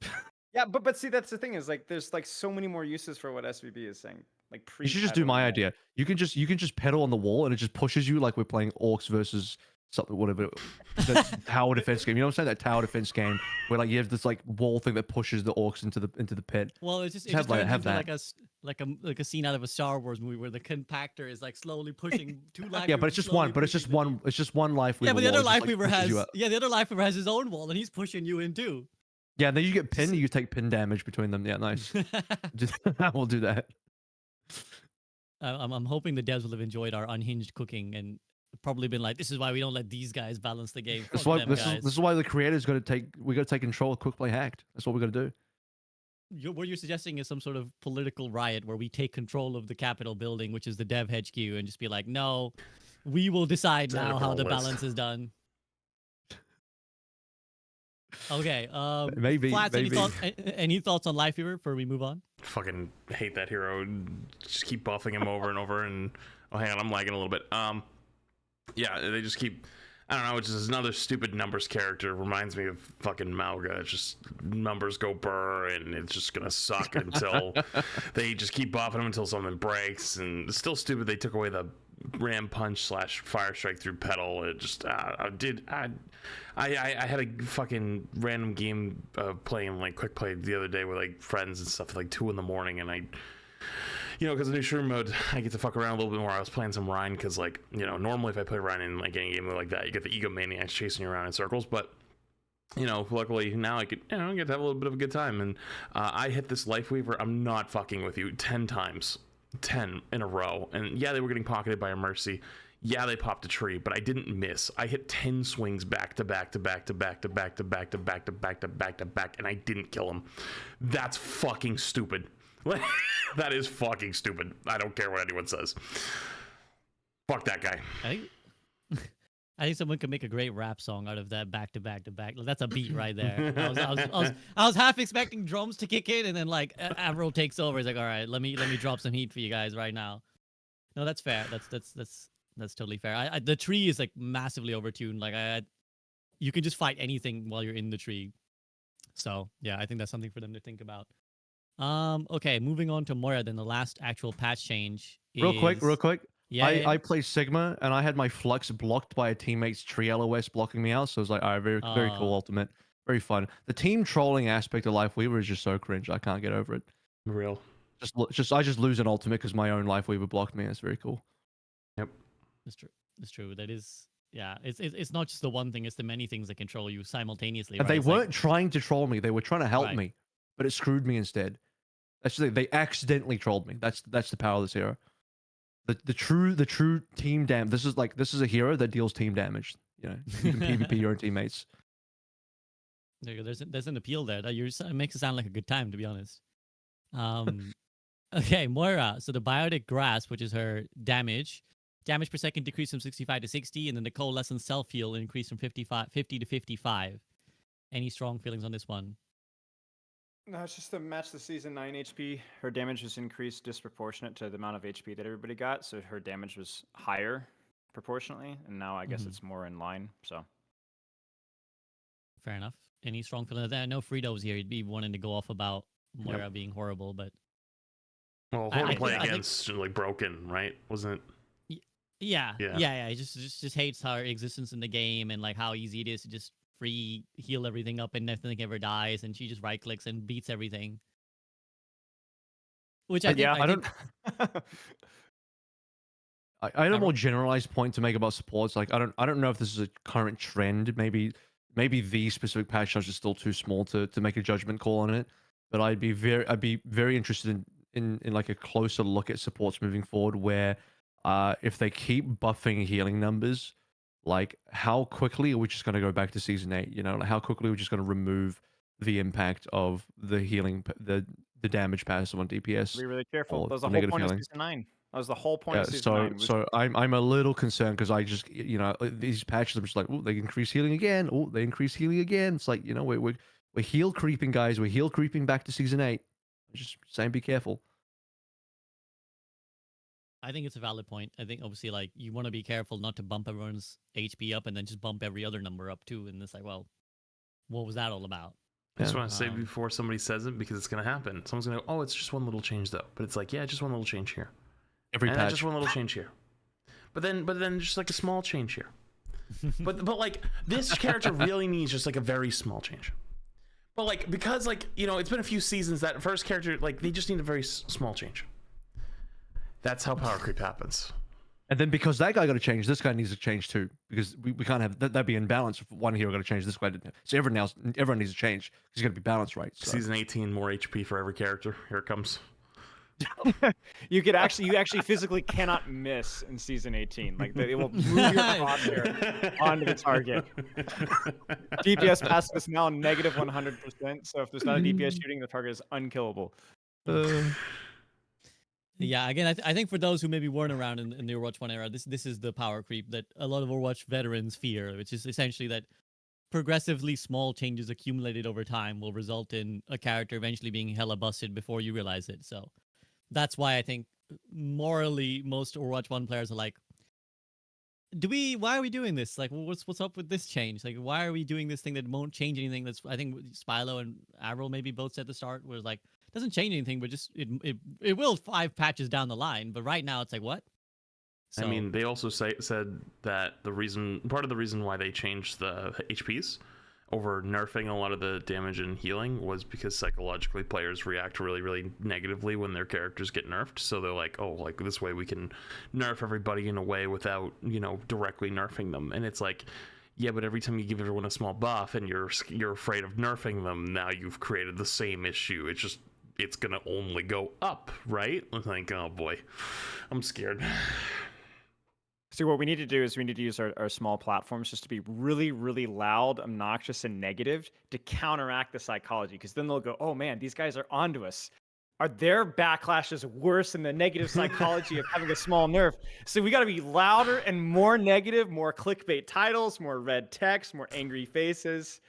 Yeah, but see, that's the thing is like there's like so many more uses for what SVB is saying. Like You should just do my idea. You can just pedal on the wall, and it just pushes you like we're playing orcs versus something, whatever. That tower defense game. You know what I'm saying? That tower defense game where like you have this like wall thing that pushes the orcs into the pit. Well, it just have turns into that. like a scene out of a Star Wars movie where the compactor is like slowly pushing two life. Yeah, but it's just one. But it's just one. It's just one Life Weaver. Yeah, but the other wall. It just, Life like, Weaver pushes has you up. the other Life Weaver has his own wall, and he's pushing you in too. Yeah, then you get pin. You take pin damage between them. Yeah, nice. We'll do that. I'm hoping the devs will have enjoyed our unhinged cooking and probably been like, this is why we don't let these guys balance the game. That's Fuck why them this guys. is why the creators got to take. We got to take control of Quick Play Hacked. That's what we got to do. What you're suggesting is some sort of political riot where we take control of the Capitol building, which is the dev HQ, and just be like, no, we will decide now how the balance is done. Okay. Maybe. Flats, Maybe. any thoughts on Life Fever before we move on? Fucking hate that hero. Just keep buffing him over and over. And oh, hang on, I'm lagging a little bit. Yeah, they just keep. I don't know. It's just another stupid numbers character. Reminds me of fucking Mauga. It's just numbers go burr, and it's just gonna suck until they just keep buffing him until something breaks. And it's still stupid. They took away the ram punch / fire strike through pedal. It just I had a fucking random game playing like quick play the other day with like friends and stuff at like 2 a.m, and I, you know, because of the new shroom mode, I get to fuck around a little bit more. I was playing some Rhine because, like, you know, normally if I play Rhine in like any game like that, you get the egomaniacs chasing you around in circles, but you know, luckily now I could, you know, get to have a little bit of a good time. And I hit this Life Weaver, I'm not fucking with you, 10 times. 10 in a row, and yeah, they were getting pocketed by a Mercy. Yeah, they popped a tree, but I didn't miss. I hit 10 swings back to back to back to back to back to back to back to back to back to back, and I didn't kill him. That's fucking stupid. That is fucking stupid. I don't care what anyone says. Fuck that guy. I think someone could make a great rap song out of that back to back to back. That's a beat right there. I was half expecting drums to kick in, and then like AVRL takes over. He's like, all right, let me drop some heat for you guys right now. No, that's fair. That's totally fair. The tree is like massively overtuned. Like you can just fight anything while you're in the tree. So yeah, I think that's something for them to think about. Okay, moving on to Moira. Then the last actual patch change. Real quick. Yeah, I play Sigma, and I had my flux blocked by a teammate's tree LOS blocking me out. So I was like, all right, very cool ultimate, very fun. The team trolling aspect of Life Weaver is just so cringe. I can't get over it. Real. I just lose an ultimate because my own Life Weaver blocked me. It's very cool. Yep. That's true. That's true. That is. Yeah, it's not just the one thing; it's the many things that control you simultaneously. And right? they It's weren't like, trying to troll me; they were trying to help Right. me, but it screwed me instead. That's the thing. They accidentally trolled me. That's the power of this hero. The true team damage. This is a hero that deals team damage. You know, you can PvP your own teammates. there you go. There's an appeal there. It makes it sound like a good time, to be honest. Okay, Moira. So the biotic grasp, which is her damage per second decreased from 65 to 60, and then the coalescent self heal increased from 50 to 55. Any strong feelings on this one? No, it's just to match the season 9 HP. Her damage was increased disproportionate to the amount of HP that everybody got, so her damage was higher proportionately, and now I guess it's more in line. So Fair enough. Any strong feelings? I know Frito was here. He'd be wanting to go off about Moira being horrible, but Well, I horrible play think- against like broken, right? Wasn't it? yeah. He just hates her existence in the game and like how easy it is to just free heal everything up and nothing ever dies, and she just right clicks and beats everything. Which I think, I don't. I had a more generalized point to make about supports. Like I don't know if this is a current trend. Maybe these specific patch notes are still too small to make a judgment call on it. But I'd be very interested in like a closer look at supports moving forward, where if they keep buffing healing numbers, like how quickly are we just going to go back to season 8? You know, like how quickly are we just going to remove the impact of the healing, the damage passive on DPS? be really careful. or That was the whole negative point of healing. season 9. That was the whole point of season 9. So I'm a little concerned because I just, you know, these patches, I'm just like, oh, they increase healing again. Oh, they increase healing again. It's like, you know, we're heal creeping, guys. We're heal creeping back to season 8. Just saying, be careful. I think it's a valid point. I think obviously like you want to be careful not to bump everyone's HP up and then just bump every other number up too. And it's like, well, what was that all about? I just want to say before somebody says it, because it's going to happen. Someone's going to go, oh, it's just one little change though. But it's like, yeah, just one little change here. Every patch. Just one little change here. But then just like a small change here. but like this character really needs just like a very small change. But like, because like, you know, it's been a few seasons that first character, like they just need a very small change. That's how power creep happens. And then because that guy got to change, this guy needs to change too. Because we can't have that'd be imbalance if one hero got to change, this guy didn't. So everyone needs to change. He's got to be balanced, right? So. Season 18, more HP for every character. Here it comes. You actually physically cannot miss in season 18. Like it will move your crosshair onto the target. DPS passive is now negative 100%. So if there's not a DPS shooting, the target is unkillable. Yeah, again, I think for those who maybe weren't around in the Overwatch 1 era, this is the power creep that a lot of Overwatch veterans fear, which is essentially that progressively small changes accumulated over time will result in a character eventually being hella busted before you realize it. So that's why I think morally most Overwatch 1 players are like, why are we doing this? Like, what's up with this change? Like, why are we doing this thing that won't change anything? That's, I think Spilo and AVRL maybe both said at the start was like, doesn't change anything, but just it will 5 patches down the line. But right now it's like, what? So, I mean, they also said that part of the reason why they changed the HPs over nerfing a lot of the damage and healing was because psychologically players react really, really negatively when their characters get nerfed. So they're like, oh, like this way we can nerf everybody in a way without, directly nerfing them. And it's like, yeah, but every time you give everyone a small buff and you're afraid of nerfing them, now you've created the same issue. It's gonna only go up, right? I'm like, oh boy, I'm scared. See, what we need to do is we need to use our small platforms just to be really, really loud, obnoxious, and negative to counteract the psychology. Because then they'll go, oh man, these guys are onto us. Are their backlashes worse than the negative psychology of having a small nerf? So we got to be louder and more negative, more clickbait titles, more red text, more angry faces.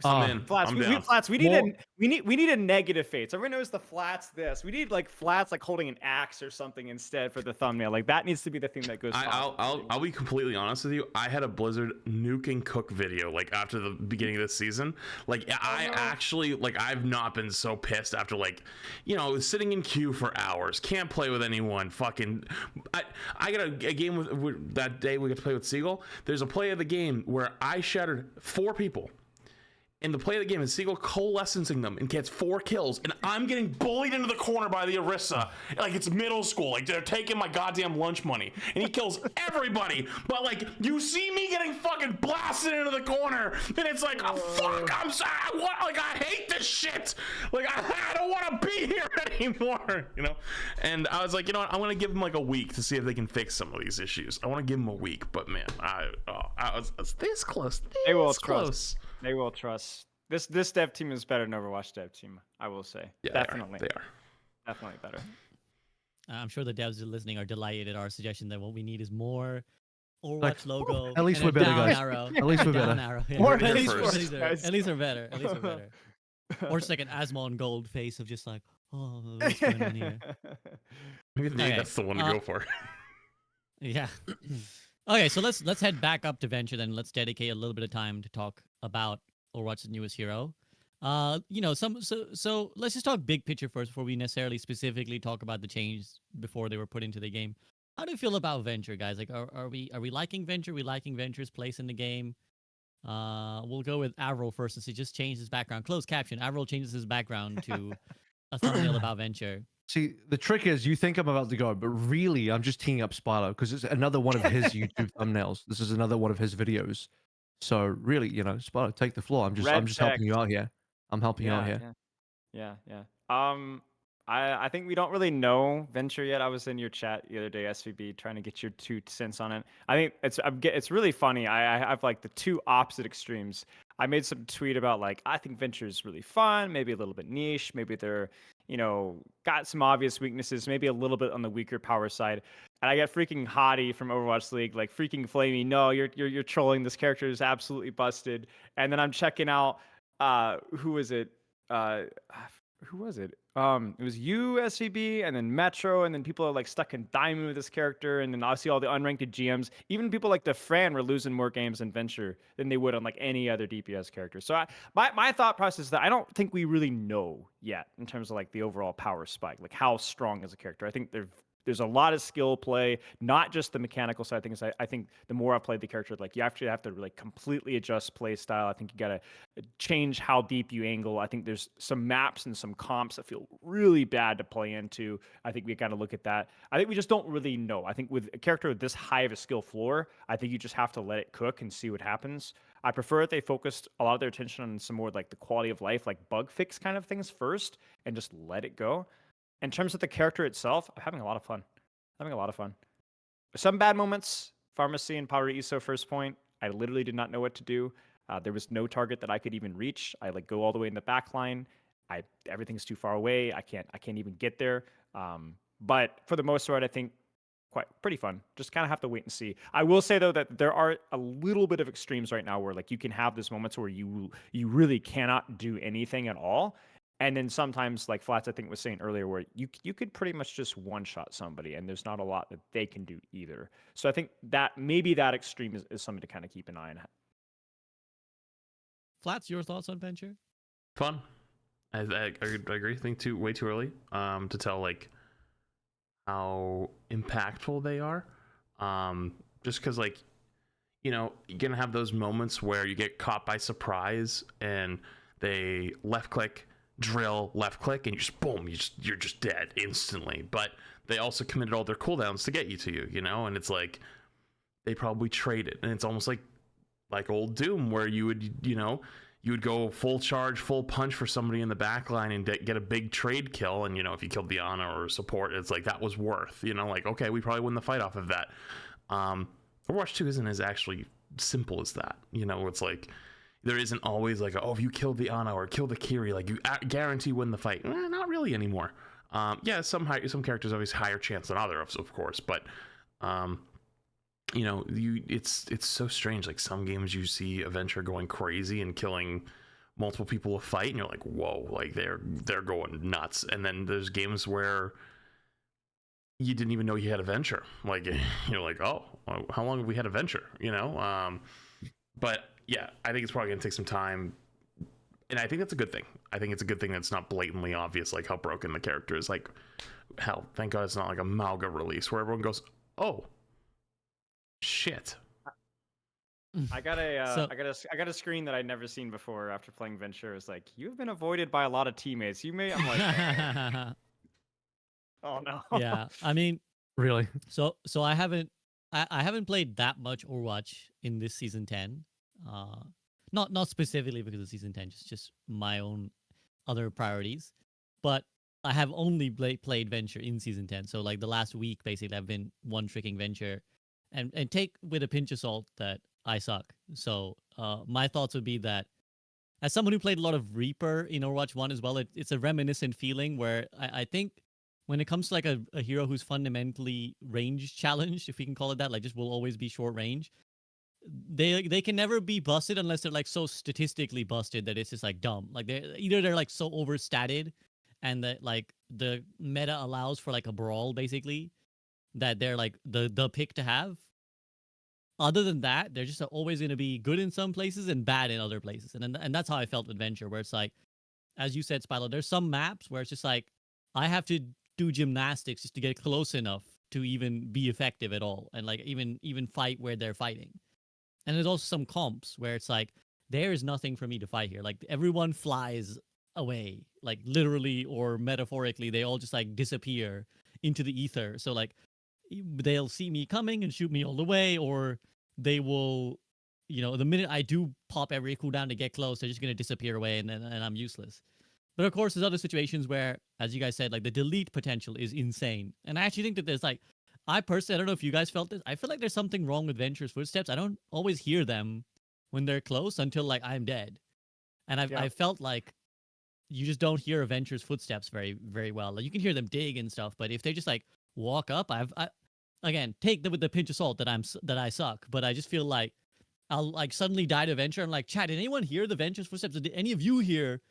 I'm in. Flats. I'm down. Flats. We need a negative face. Everyone knows the Flats this. We need like Flats like holding an axe or something instead for the thumbnail. Like that needs to be the thing that goes. I'll be completely honest with you. I had a Blizzard nuke and cook video like after the beginning of this season. Like actually like I've not been so pissed after like sitting in queue for hours, can't play with anyone. Fucking I got a game with that day we got to play with Seagull. There's a play of the game where I shattered 4 people. In the play of the game, is Seagull coalescing them and gets 4 kills, and I'm getting bullied into the corner by the Orisa like it's middle school, like they're taking my goddamn lunch money, and he kills everybody. But like you see me getting fucking blasted into the corner, and it's like, oh, fuck, I'm sorry, I hate this shit. Like I don't want to be here anymore, And I was like, what, I'm gonna give them like a week to see if they can fix some of these issues. I want to give them a week, but man, I was this close. They will trust. They will trust. This dev team is better than Overwatch dev team, I will say. Yeah, definitely. They are. Definitely better. I'm sure the devs listening are delighted at our suggestion that what we need is more Overwatch logo. At least we're better, guys. Arrow, at least we're better. Arrow. Yeah. More at least we're better. At least we're better. Or just like an Asmon Gold face of just like, oh, what's going on here? Maybe that's the one to go for. Yeah. Okay, so let's head back up to Venture then. Let's dedicate a little bit of time to talk about Overwatch's newest hero. So let's just talk big picture first before we necessarily specifically talk about the changes before they were put into the game. How do you feel about Venture, guys? Like, are we liking Venture? Are we liking Venture's place in the game? We'll go with AVRL first since he just changed his background. Closed caption: AVRL changes his background to a thumbnail about Venture. See, the trick is you think I'm about to go, but really I'm just teeing up Spilo because it's another one of his YouTube thumbnails. This is another one of his videos. So really, Spilo, take the floor. I'm just helping you out here. I'm helping you out here. Yeah. I think we don't really know Venture yet. I was in your chat the other day, SVB, trying to get your 2 cents on it. I think it's really funny. I have like the 2 opposite extremes. I made some tweet about like I think Venture is really fun, maybe a little bit niche, maybe they're got some obvious weaknesses, maybe a little bit on the weaker power side. And I got freaking Hottie from Overwatch League, like freaking flamey. No, you're trolling. This character is absolutely busted. And then I'm checking out who was it? Who was it? It was you, SVB, and then Metro, and then people are like stuck in Diamond with this character, and then obviously all the unranked GMs. Even people like the Fran were losing more games in Venture than they would on like any other DPS character. So my thought process is that I don't think we really know yet in terms of like the overall power spike, like how strong is a character. I think there's a lot of skill play, not just the mechanical side of things. I think the more I've played the character, like you actually have to like completely adjust play style. I think you gotta change how deep you angle. I think there's some maps and some comps that feel really bad to play into. I think we got to look at that. I think we just don't really know. I think with a character with this high of a skill floor, I think you just have to let it cook and see what happens. I prefer that they focused a lot of their attention on some more like the quality of life, like bug fix kind of things first, and just let it go. In terms of the character itself, I'm having a lot of fun. Having a lot of fun. Some bad moments. Pharmacy and Power ISO first point. I literally did not know what to do. There was no target that I could even reach. I like go all the way in the back line. Everything's too far away. I can't even get there. But for the most part, I think quite pretty fun. Just kind of have to wait and see. I will say though that there are a little bit of extremes right now where like you can have these moments where you really cannot do anything at all. And then sometimes, like Flats, I think was saying earlier, where you could pretty much just one shot somebody, and there's not a lot that they can do either. So I think that maybe that extreme is something to kind of keep an eye on. Flats, your thoughts on Venture? Fun. I agree. I think way too early to tell like how impactful they are. Just because like, you know, you're gonna have those moments where you get caught by surprise and they left click, drill, left click, and you just boom, you're just dead instantly. But they also committed all their cooldowns to get to you, you know, and it's like they probably traded, and it's almost like old Doom where you would go full charge, full punch for somebody in the back line and get a big trade kill, and you know, if you killed the Ana or support, it's like that was worth, you know, like okay, we probably win the fight off of that. Overwatch 2 isn't as actually simple as that, you know. It's like there isn't always like if you killed the Ana or killed the Kiri, like you guarantee win the fight. Not really anymore. Yeah, some characters have a higher chance than others, of course, but you know, it's so strange. Like some games you see Adventure going crazy and killing multiple people a fight, and you're like, whoa, like they're going nuts. And then there's games where you didn't even know you had Adventure. Like you're like, oh, how long have we had Adventure? You know, but yeah, I think it's probably gonna take some time, and I think that's a good thing. I think it's a good thing that's not blatantly obvious, like how broken the character is. Like, hell, thank God it's not like a Malga release where everyone goes, oh. Shit. I got a screen that I'd never seen before after playing Venture. It's like, you've been avoided by a lot of teammates. I'm like, oh no. Yeah, I mean, Really? so I haven't played that much Overwatch in this season 10. Not specifically because of season 10, just my own other priorities. But I have only played Venture in season 10. So like the last week, basically, I've been one-tricking Venture. And take with a pinch of salt that I suck. So my thoughts would be that as someone who played a lot of Reaper in Overwatch 1 as well, it's a reminiscent feeling where I think when it comes to like a hero who's fundamentally range challenged, if we can call it that, like just will always be short range, they can never be busted unless they're like so statistically busted that it's just like dumb. Like they're like so overstated and that like the meta allows for like a brawl basically, that they're like the pick to have. Other than that, they're just always going to be good in some places and bad in other places. And that's how I felt with Venture, where it's like, as you said, Spilo, there's some maps where it's just like, I have to do gymnastics just to get close enough to even be effective at all. And like even fight where they're fighting. And there's also some comps where it's like, there is nothing for me to fight here. Like everyone flies away, like literally or metaphorically, they all just like disappear into the ether. So like, they'll see me coming and shoot me all the way, or they will, you know, the minute I do pop every cooldown to get close, they're just going to disappear away and I'm useless. But of course, there's other situations where, as you guys said, like the delete potential is insane. And I actually think that there's like, I personally, I don't know if you guys felt this, I feel like there's something wrong with Venture's footsteps. I don't always hear them when they're close until like I'm dead. And I felt like you just don't hear Venture's footsteps very, very well. Like you can hear them dig and stuff, but if they just like walk up, I again, take them with the pinch of salt that I suck, but I just feel like I'll like suddenly die to Venture. I'm like, chat, did anyone hear the Venture's footsteps? Did any of you hear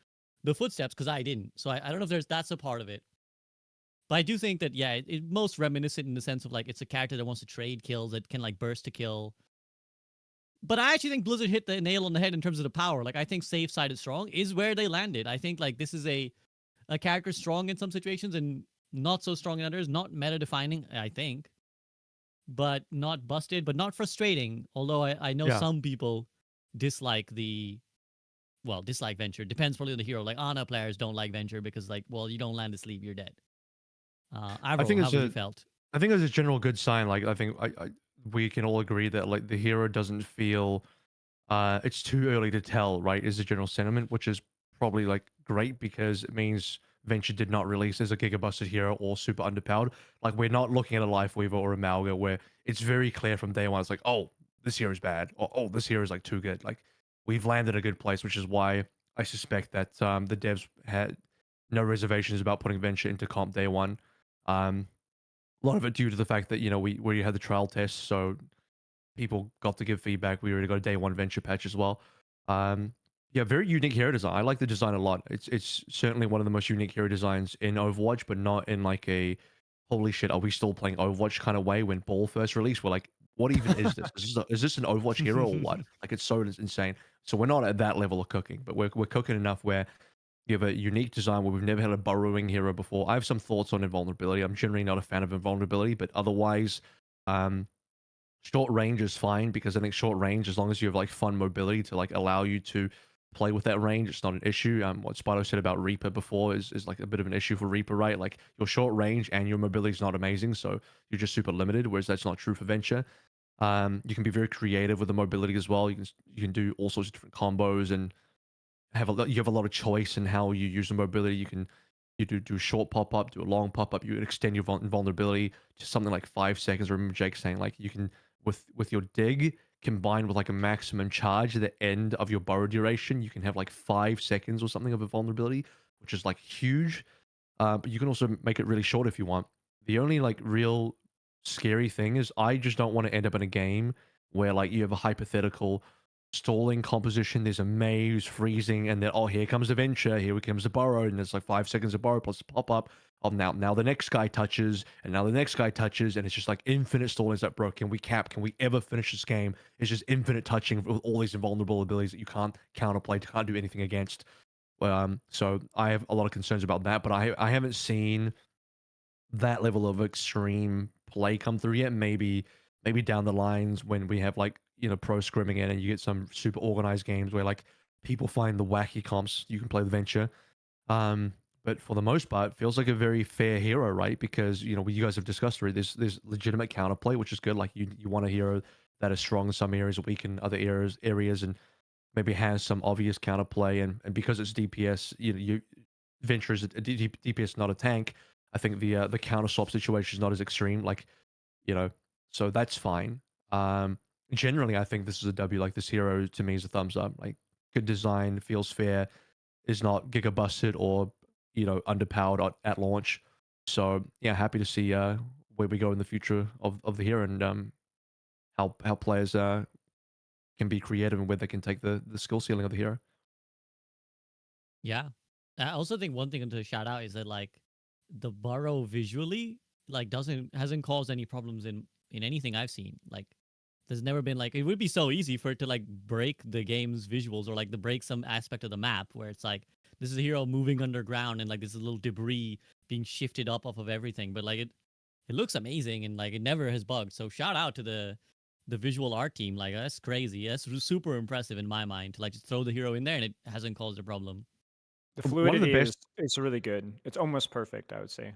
the footsteps? Because I didn't. So I don't know if that's a part of it. But I do think that, yeah, it's most reminiscent in the sense of like it's a character that wants to trade kills, that can like burst to kill. But I actually think Blizzard hit the nail on the head in terms of the power. Like I think safe side is strong is where they landed. I think like this is a character strong in some situations and not so strong in others, not meta defining, I think, but not busted, but not frustrating. Although I know Yeah. some people dislike dislike Venture. Depends probably on the hero. Like Ana players don't like Venture because like, well, you don't land the sleeve, you're dead. I Avro, think how it's have you a felt? I think it's a general good sign. Like I think we can all agree that like the hero doesn't feel it's too early to tell, right? Is the general sentiment, which is probably like great because it means Venture did not release as a Giga Busted hero or super underpowered. Like we're not looking at a Life Weaver or a Malga where it's very clear from day one. It's like, oh, this hero is bad, or oh, this hero is like too good. Like we've landed a good place, which is why I suspect that the devs had no reservations about putting Venture into comp day one. Um, a lot of it due to the fact that we had the trial test, so people got to give feedback. We already got a day one venture patch as well. Um, yeah, very unique hero design. I like the design a lot. It's certainly one of the most unique hero designs in Overwatch, but not in like a holy shit, are we still playing Overwatch kind of way. When Ball first released, we're like, what even is this? Is this an Overwatch hero or what? Like it's so insane. So we're not at that level of cooking, but we're cooking enough where you have a unique design where we've never had a burrowing hero before. I have some thoughts on invulnerability. I'm generally not a fan of invulnerability, but otherwise, um, short range is fine because I think short range, as long as you have like fun mobility to like allow you to play with that range, it's not an issue. What Spido said about Reaper before is like a bit of an issue for Reaper, right? Like your short range and your mobility is not amazing, so you're just super limited. Whereas that's not true for Venture. You can be very creative with the mobility as well. You can do all sorts of different combos and you have a lot of choice in how you use the mobility. You do a short pop up, do a long pop up. You can extend your vulnerability to something like 5 seconds. I remember Jake saying like you can with your dig combined with like a maximum charge at the end of your burrow duration, you can have like 5 seconds or something of a vulnerability, which is like huge. But you can also make it really short if you want. The only like real scary thing is I just don't want to end up in a game where like you have a hypothetical stalling composition. There's a maze freezing, and then oh here comes the venture, here comes the burrow, and there's like 5 seconds of burrow plus pop up. Oh now the next guy touches, and now the next guy touches, and it's just like infinite stalling. Is that bro? Can we cap? Can we ever finish this game? It's just infinite touching with all these invulnerable abilities that you can't counterplay, can't do anything against. So I have a lot of concerns about that, but I haven't seen that level of extreme play come through yet. Maybe down the lines when we have like pro scrimming in and you get some super organized games where like people find the wacky comps, you can play the venture. Um, but for the most part, it feels like a very fair hero, right? Because you guys have discussed already. There's legitimate counterplay, which is good. Like you want a hero that is strong in some areas, weak in other areas, and maybe has some obvious counterplay, and because it's DPS, you Venture is a DPS, not a tank. I think the counter swap situation is not as extreme, like so that's fine. Um, Generally, I think this is a W. Like this hero to me is a thumbs up. Like good design, feels fair, is not giga busted or underpowered at launch. So yeah, happy to see where we go in the future of the hero and how players can be creative and where they can take the skill ceiling of the hero. Yeah. I also think one thing to shout out is that like the burrow visually like doesn't hasn't caused any problems in anything I've seen. Like there's never been like it would be so easy for it to like break the game's visuals or like to break some aspect of the map where it's like this is a hero moving underground and like this little debris being shifted up off of everything. But like it looks amazing and like it never has bugged. So shout out to the visual art team. Like that's crazy. That's super impressive in my mind to like just throw the hero in there and it hasn't caused a problem. The One of the fluidity best is really good. It's almost perfect, I would say.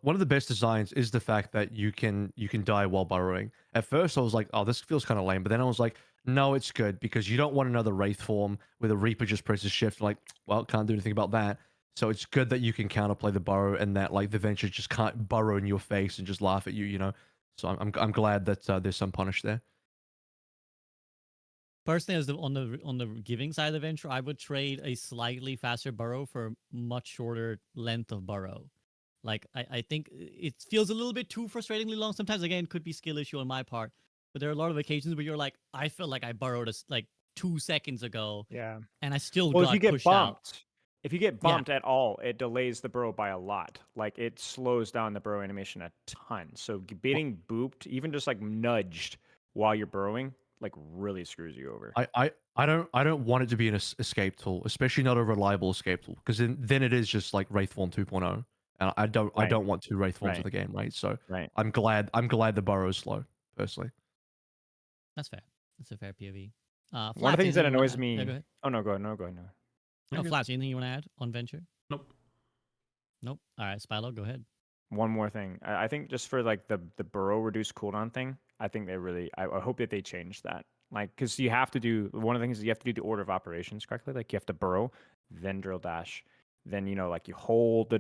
One of the best designs is the fact that you can die while burrowing. At first, I was like, "Oh, this feels kind of lame," but then I was like, "No, it's good because you don't want another Wraith form where the Reaper just presses shift. Like, well, can't do anything about that. So it's good that you can counterplay the burrow and that like the Venture just can't burrow in your face and just laugh at you. So I'm glad that there's some punish there. Personally, as on the giving side of the venture, I would trade a slightly faster burrow for a much shorter length of burrow. Like I think it feels a little bit too frustratingly long. Sometimes again, could be skill issue on my part, but there are a lot of occasions where you're like, I feel like I burrowed like 2 seconds ago, Yeah. and I still Well, got pushed out. if you get Yeah, bumped at all, it delays the burrow by a lot. Like it slows down the burrow animation a ton. So Well, getting booped, even just like nudged while you're burrowing, like really screws you over. I don't want it to be an escape tool, especially not a reliable escape tool, because then it is just like Wraithform 2.0, and I Right. don't want two Wraith forms of Right. the game, right? So Right. I'm glad the burrow is slow, personally. That's fair. That's a fair POV. One of the Flats, things that anything you want to annoys add? Yeah, go me. ahead. Oh no, go ahead. No, go ahead. No. No, You're good. Flats, anything you want to add on Venture? Nope. Nope. All right, Spilo, go ahead. One more thing. I think just for like the burrow reduced cooldown thing, I think they really. I hope that they change that. Like, because you have to do one of the things is you have to do the order of operations correctly. Like, you have to burrow, then drill dash, then like you hold the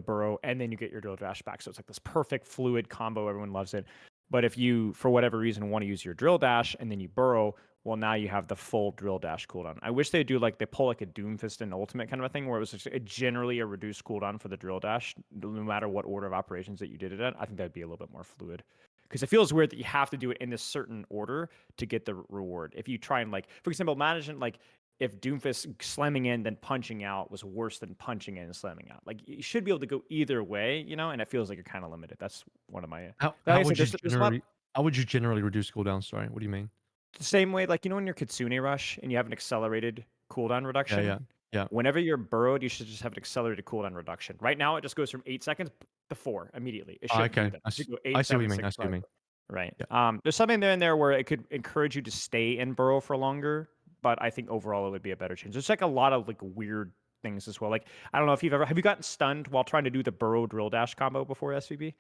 burrow, and then you get your drill dash back. So it's like this perfect fluid combo. Everyone loves it. But if you, for whatever reason, want to use your drill dash and then you burrow, well, now you have the full drill dash cooldown. I wish they do like they pull like a Doomfist and Ultimate kind of a thing where it was just generally a reduced cooldown for the drill dash, no matter what order of operations that you did it in. I think that'd be a little bit more fluid. Because it feels weird that you have to do it in this certain order to get the reward. If you try and like, for example, imagine like if Doomfist slamming in then punching out was worse than punching in and slamming out. Like you should be able to go either way, and it feels like you're kind of limited. That's one of my. Like I said, there's a lot. How would you generally reduce cooldown? Sorry, what do you mean? The same way, like in your Kitsune Rush and you have an accelerated cooldown Yeah, reduction. yeah, yeah. Whenever you're burrowed, you should just have an accelerated cooldown reduction. Right now, it just goes from 8 seconds to 4 immediately. It shouldn't do Okay, that. It should go I 8, see what 7, you mean. I 6, see what you 5. mean. Right. Yeah. There's something there in there where it could encourage you to stay in burrow for longer, but I think overall it would be a better change. There's like a lot of like weird things as well. Like I don't know if have you gotten stunned while trying to do the burrow drill dash combo before SVB?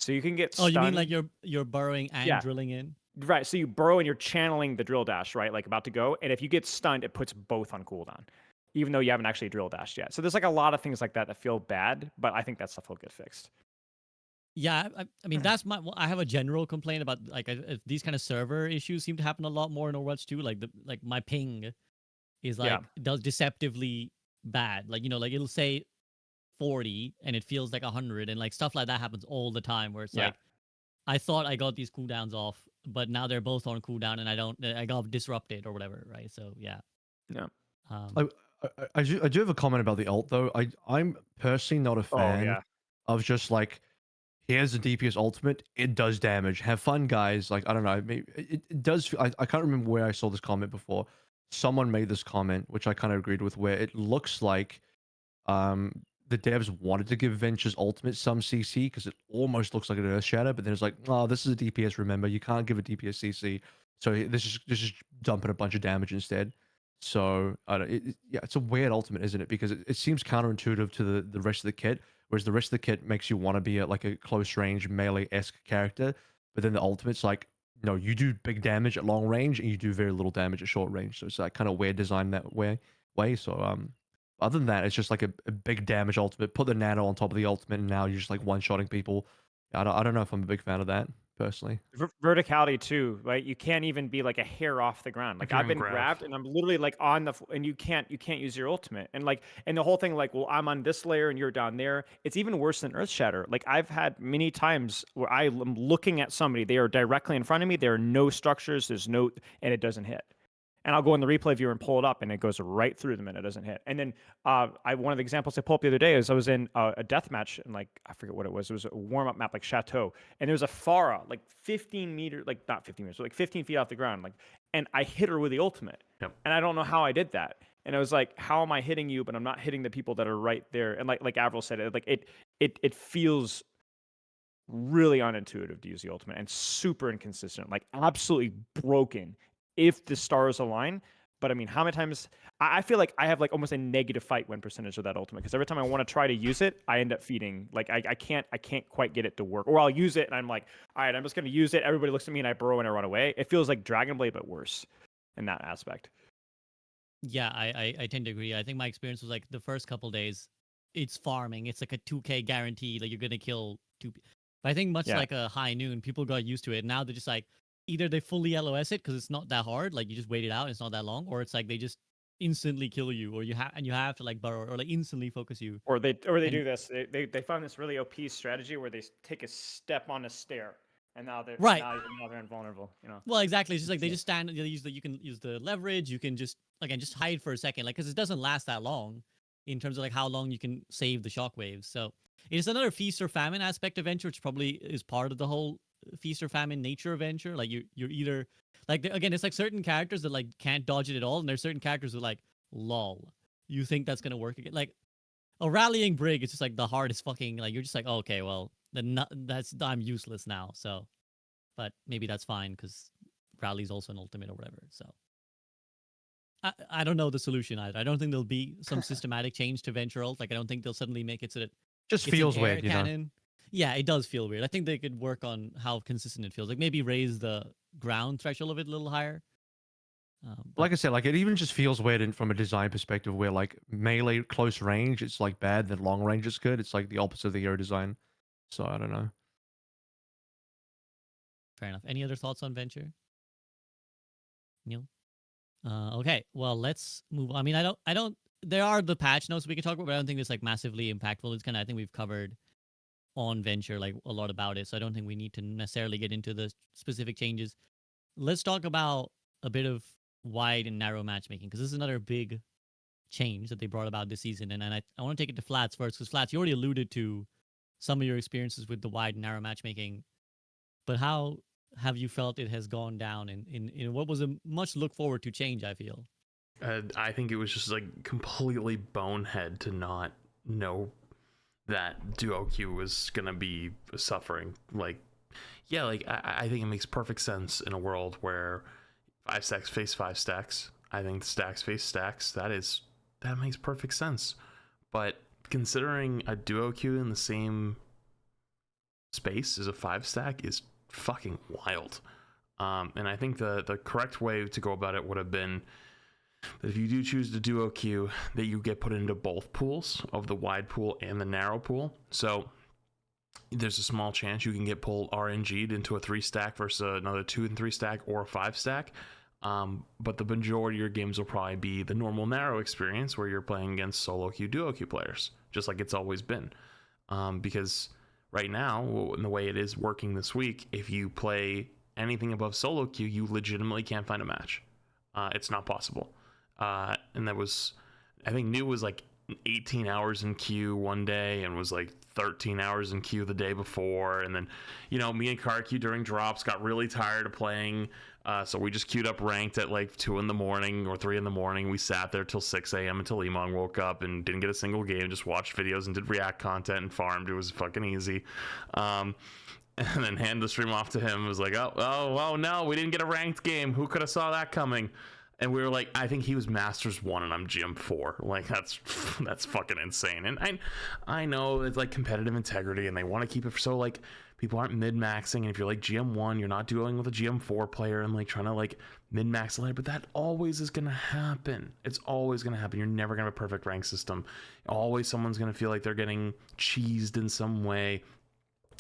So you can get Oh, stunned. you mean like you're burrowing and Yeah. drilling in? Right. So you burrow and you're channeling the drill dash, right? Like about to go. And if you get stunned, it puts both on cooldown, even though you haven't actually drill dashed yet. So there's like a lot of things like that that feel bad, but I think that stuff will get fixed. Yeah, I mean that's I have a general complaint about like these kind of server issues seem to happen a lot more in Overwatch 2. Like my ping is like does deceptively bad. Like like it'll say 40 and it feels like 100, and like stuff like that happens all the time where it's like I thought I got these cooldowns off, but now they're both on cooldown and I got disrupted or whatever, right? So yeah. Yeah. I do have a comment about the ult though. I'm personally not a fan of just like, here's the DPS ultimate. It does damage. Have fun, guys. Like I don't know. Maybe it does. I can't remember where I saw this comment before. Someone made this comment, which I kind of agreed with, where it looks like the devs wanted to give Venture's ultimate some CC because it almost looks like an Earth Shatter, but then it's like, oh, this is a DPS. Remember, you can't give a DPS CC, so this is dumping a bunch of damage instead. So I don't, yeah, it's a weird ultimate, isn't it? Because it seems counterintuitive to the rest of the kit, whereas the rest of the kit makes you want to be like a close range melee-esque character, but then the ultimate's like, no, you do big damage at long range and you do very little damage at short range. So it's like kind of weird design that way. So other than that, it's just like a big damage ultimate. Put the nano on top of the ultimate, and now you're just like one-shotting people. I don't know if I'm a big fan of that personally. Verticality too, right? You can't even be like a hair off the ground. Like I've been grabbed and I'm literally like on the and you can't use your ultimate. And like and the whole thing like, well, I'm on this layer and you're down there. It's even worse than Earth Shatter. Like I've had many times where I am looking at somebody, they are directly in front of me. There are no structures, and it doesn't hit. And I'll go in the replay viewer and pull it up, and it goes right through them, and it doesn't hit. And then one of the examples I pulled up the other day is I was in a death match, and like I forget what it was. It was a warm up map like Chateau, and there was a Pharah like 15 meters, like not 15 meters, but like 15 feet off the ground, like, and I hit her with the ultimate, and I don't know how I did that. And I was like, how am I hitting you, but I'm not hitting the people that are right there? And like AVRL said, it feels really unintuitive to use the ultimate and super inconsistent, like absolutely broken if the stars align. But I mean, how many times I feel like I have like almost a negative fight win percentage of that ultimate, because every time I want to try to use it, I end up feeding. Like I can't quite get it to work, or I'll use it and I'm like, all right, I'm just gonna use it. Everybody looks at me and I burrow and I run away. It feels like Dragon Blade but worse in that aspect. Yeah, I tend to agree. I think my experience was like the first couple days, it's farming. It's like a 2K guarantee. Like you're gonna kill two. But I think much like a high noon, people got used to it. Now they're just like, either they fully LOS it because it's not that hard, like you just wait it out, it's not that long, or it's like they just instantly kill you, or you have to like burrow or like instantly focus you. Or they do this. They find this really OP strategy where they take a step on a stair, and now they're now they're invulnerable. Well, exactly. It's just like they just stand. You can use the leverage. You can just just hide for a second, like because it doesn't last that long in terms of like how long you can save the shockwaves. So it's another feast or famine aspect of Venture, which probably is part of the whole feast or famine nature of Venture. Like you're either like again, it's like certain characters that like can't dodge it at all, and there's certain characters that like lol. You think that's gonna work again? Like a rallying brig is just like the hardest fucking, like, you're just like, oh, okay, well, then I'm useless now. So, but maybe that's fine because rally's also an ultimate or whatever. So I don't know the solution either. I don't think there'll be some systematic change to Venture ult. Like, I don't think they'll suddenly make it so that Just it's feels an air weird, you know. cannon. Yeah, it does feel weird. I think they could work on how consistent it feels. Like maybe raise the ground threshold of it a little higher. But Like I said, like it even just feels weird from a design perspective, where like melee close range it's like bad, then long range is good. It's like the opposite of the hero design. So I don't know. fair enough. Any other thoughts on Venture, Neil? Okay, well, let's move on. I mean, I don't. There are the patch notes we could talk about, but I don't think it's like massively impactful. It's kind of, I think we've covered on Venture like a lot about it, so I don't think we need to necessarily get into the specific changes. Let's talk about a bit of wide and narrow matchmaking, because this is another big change that they brought about this season. And I want to take it to Flats first, because Flats, you already alluded to some of your experiences with the wide and narrow matchmaking, but how have you felt it has gone down in what was a much look forward to change, I feel? I think it was just like completely bonehead to not know that duo queue was gonna be suffering. Like, yeah, like I think it makes perfect sense in a world where 5 stacks face 5 stacks. I think stacks face stacks. That makes perfect sense. But considering a duo queue in the same space as a 5 stack is fucking wild. And I think the correct way to go about it would have been that if you do choose the duo queue, that you get put into both pools of the wide pool and the narrow pool. So there's a small chance you can get pulled RNG'd into a 3 stack versus another 2 and 3 stack or a 5 stack. But the majority of your games will probably be the normal narrow experience where you're playing against solo queue, duo queue players, just like it's always been. Because right now, in the way it is working this week, if you play anything above solo queue, you legitimately can't find a match. It's not possible. And that was, I think New was like 18 hours in queue one day and was like 13 hours in queue the day before. And then, you know, me and Karki during drops got really tired of playing. So we just queued up ranked at like 2 in the morning or 3 in the morning. We sat there till 6 a.m. until Emong woke up and didn't get a single game, just watched videos and did react content and farmed. It was fucking easy. And then hand the stream off to him. It was like, oh no, we didn't get a ranked game. Who could have saw that coming? And we were like, I think he was Masters 1 and I'm GM 4. Like, that's fucking insane. And I know it's like competitive integrity and they want to keep it so like people aren't mid-maxing. And if you're like GM 1, you're not dealing with a GM 4 player and like trying to like mid-max the layer. But that always is going to happen. It's always going to happen. You're never going to have a perfect rank system. Always someone's going to feel like they're getting cheesed in some way.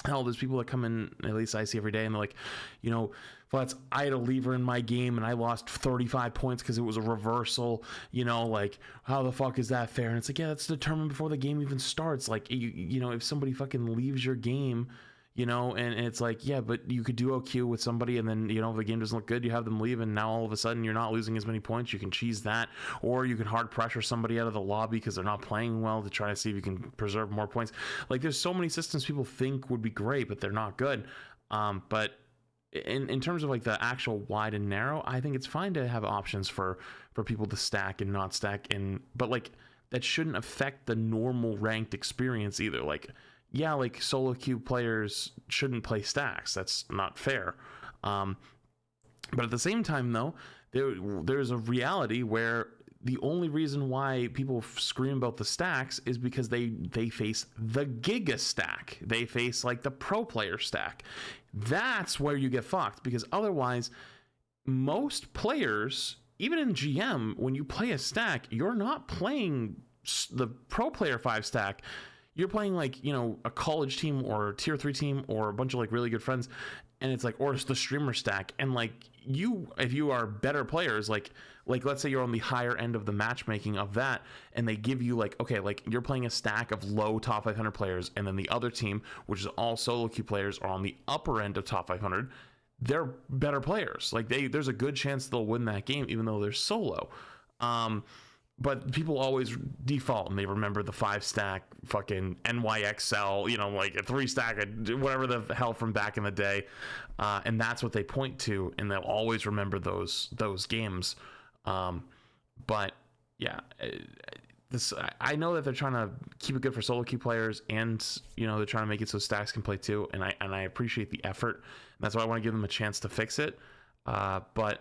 Hell, there's people that come in, at least I see every day, and they're like, you know, Flats, I had a lever in my game and I lost 35 points because it was a reversal. You know, like, how the fuck is that fair? And it's like, yeah, that's determined before the game even starts. Like, you know, if somebody fucking leaves your game, you know, and it's like, yeah, but you could duo queue with somebody and then, you know, if the game doesn't look good, you have them leave and now all of a sudden you're not losing as many points. You can cheese that, or you can hard pressure somebody out of the lobby because they're not playing well to try to see if you can preserve more points. Like, there's so many systems people think would be great, but they're not good. But in terms of like the actual wide and narrow, I think it's fine to have options for people to stack and not stack, but like that shouldn't affect the normal ranked experience either. Like, yeah, like solo queue players shouldn't play stacks. That's not fair. But at the same time, though, there's a reality where the only reason why people scream about the stacks is because they face the giga stack. They face like the pro player stack. That's where you get fucked, because otherwise, most players, even in GM, when you play a stack, you're not playing the pro player 5 stack. You're playing like, you know, a college team or a tier 3 team or a bunch of like really good friends, and it's like, or it's the streamer stack. And like if you are better players, like let's say you're on the higher end of the matchmaking of that, and they give you like, okay, like you're playing a stack of low top 500 players, and then the other team, which is all solo queue players, are on the upper end of top 500. They're better players. Like there's a good chance they'll win that game, even though they're solo. But people always default and they remember the 5 stack fucking NYXL, you know, like a 3 stack, whatever the hell from back in the day. And that's what they point to, and they'll always remember those games. But yeah, this, I know that they're trying to keep it good for solo queue players, and they're trying to make it so stacks can play too, and I appreciate the effort, and that's why I want to give them a chance to fix it. But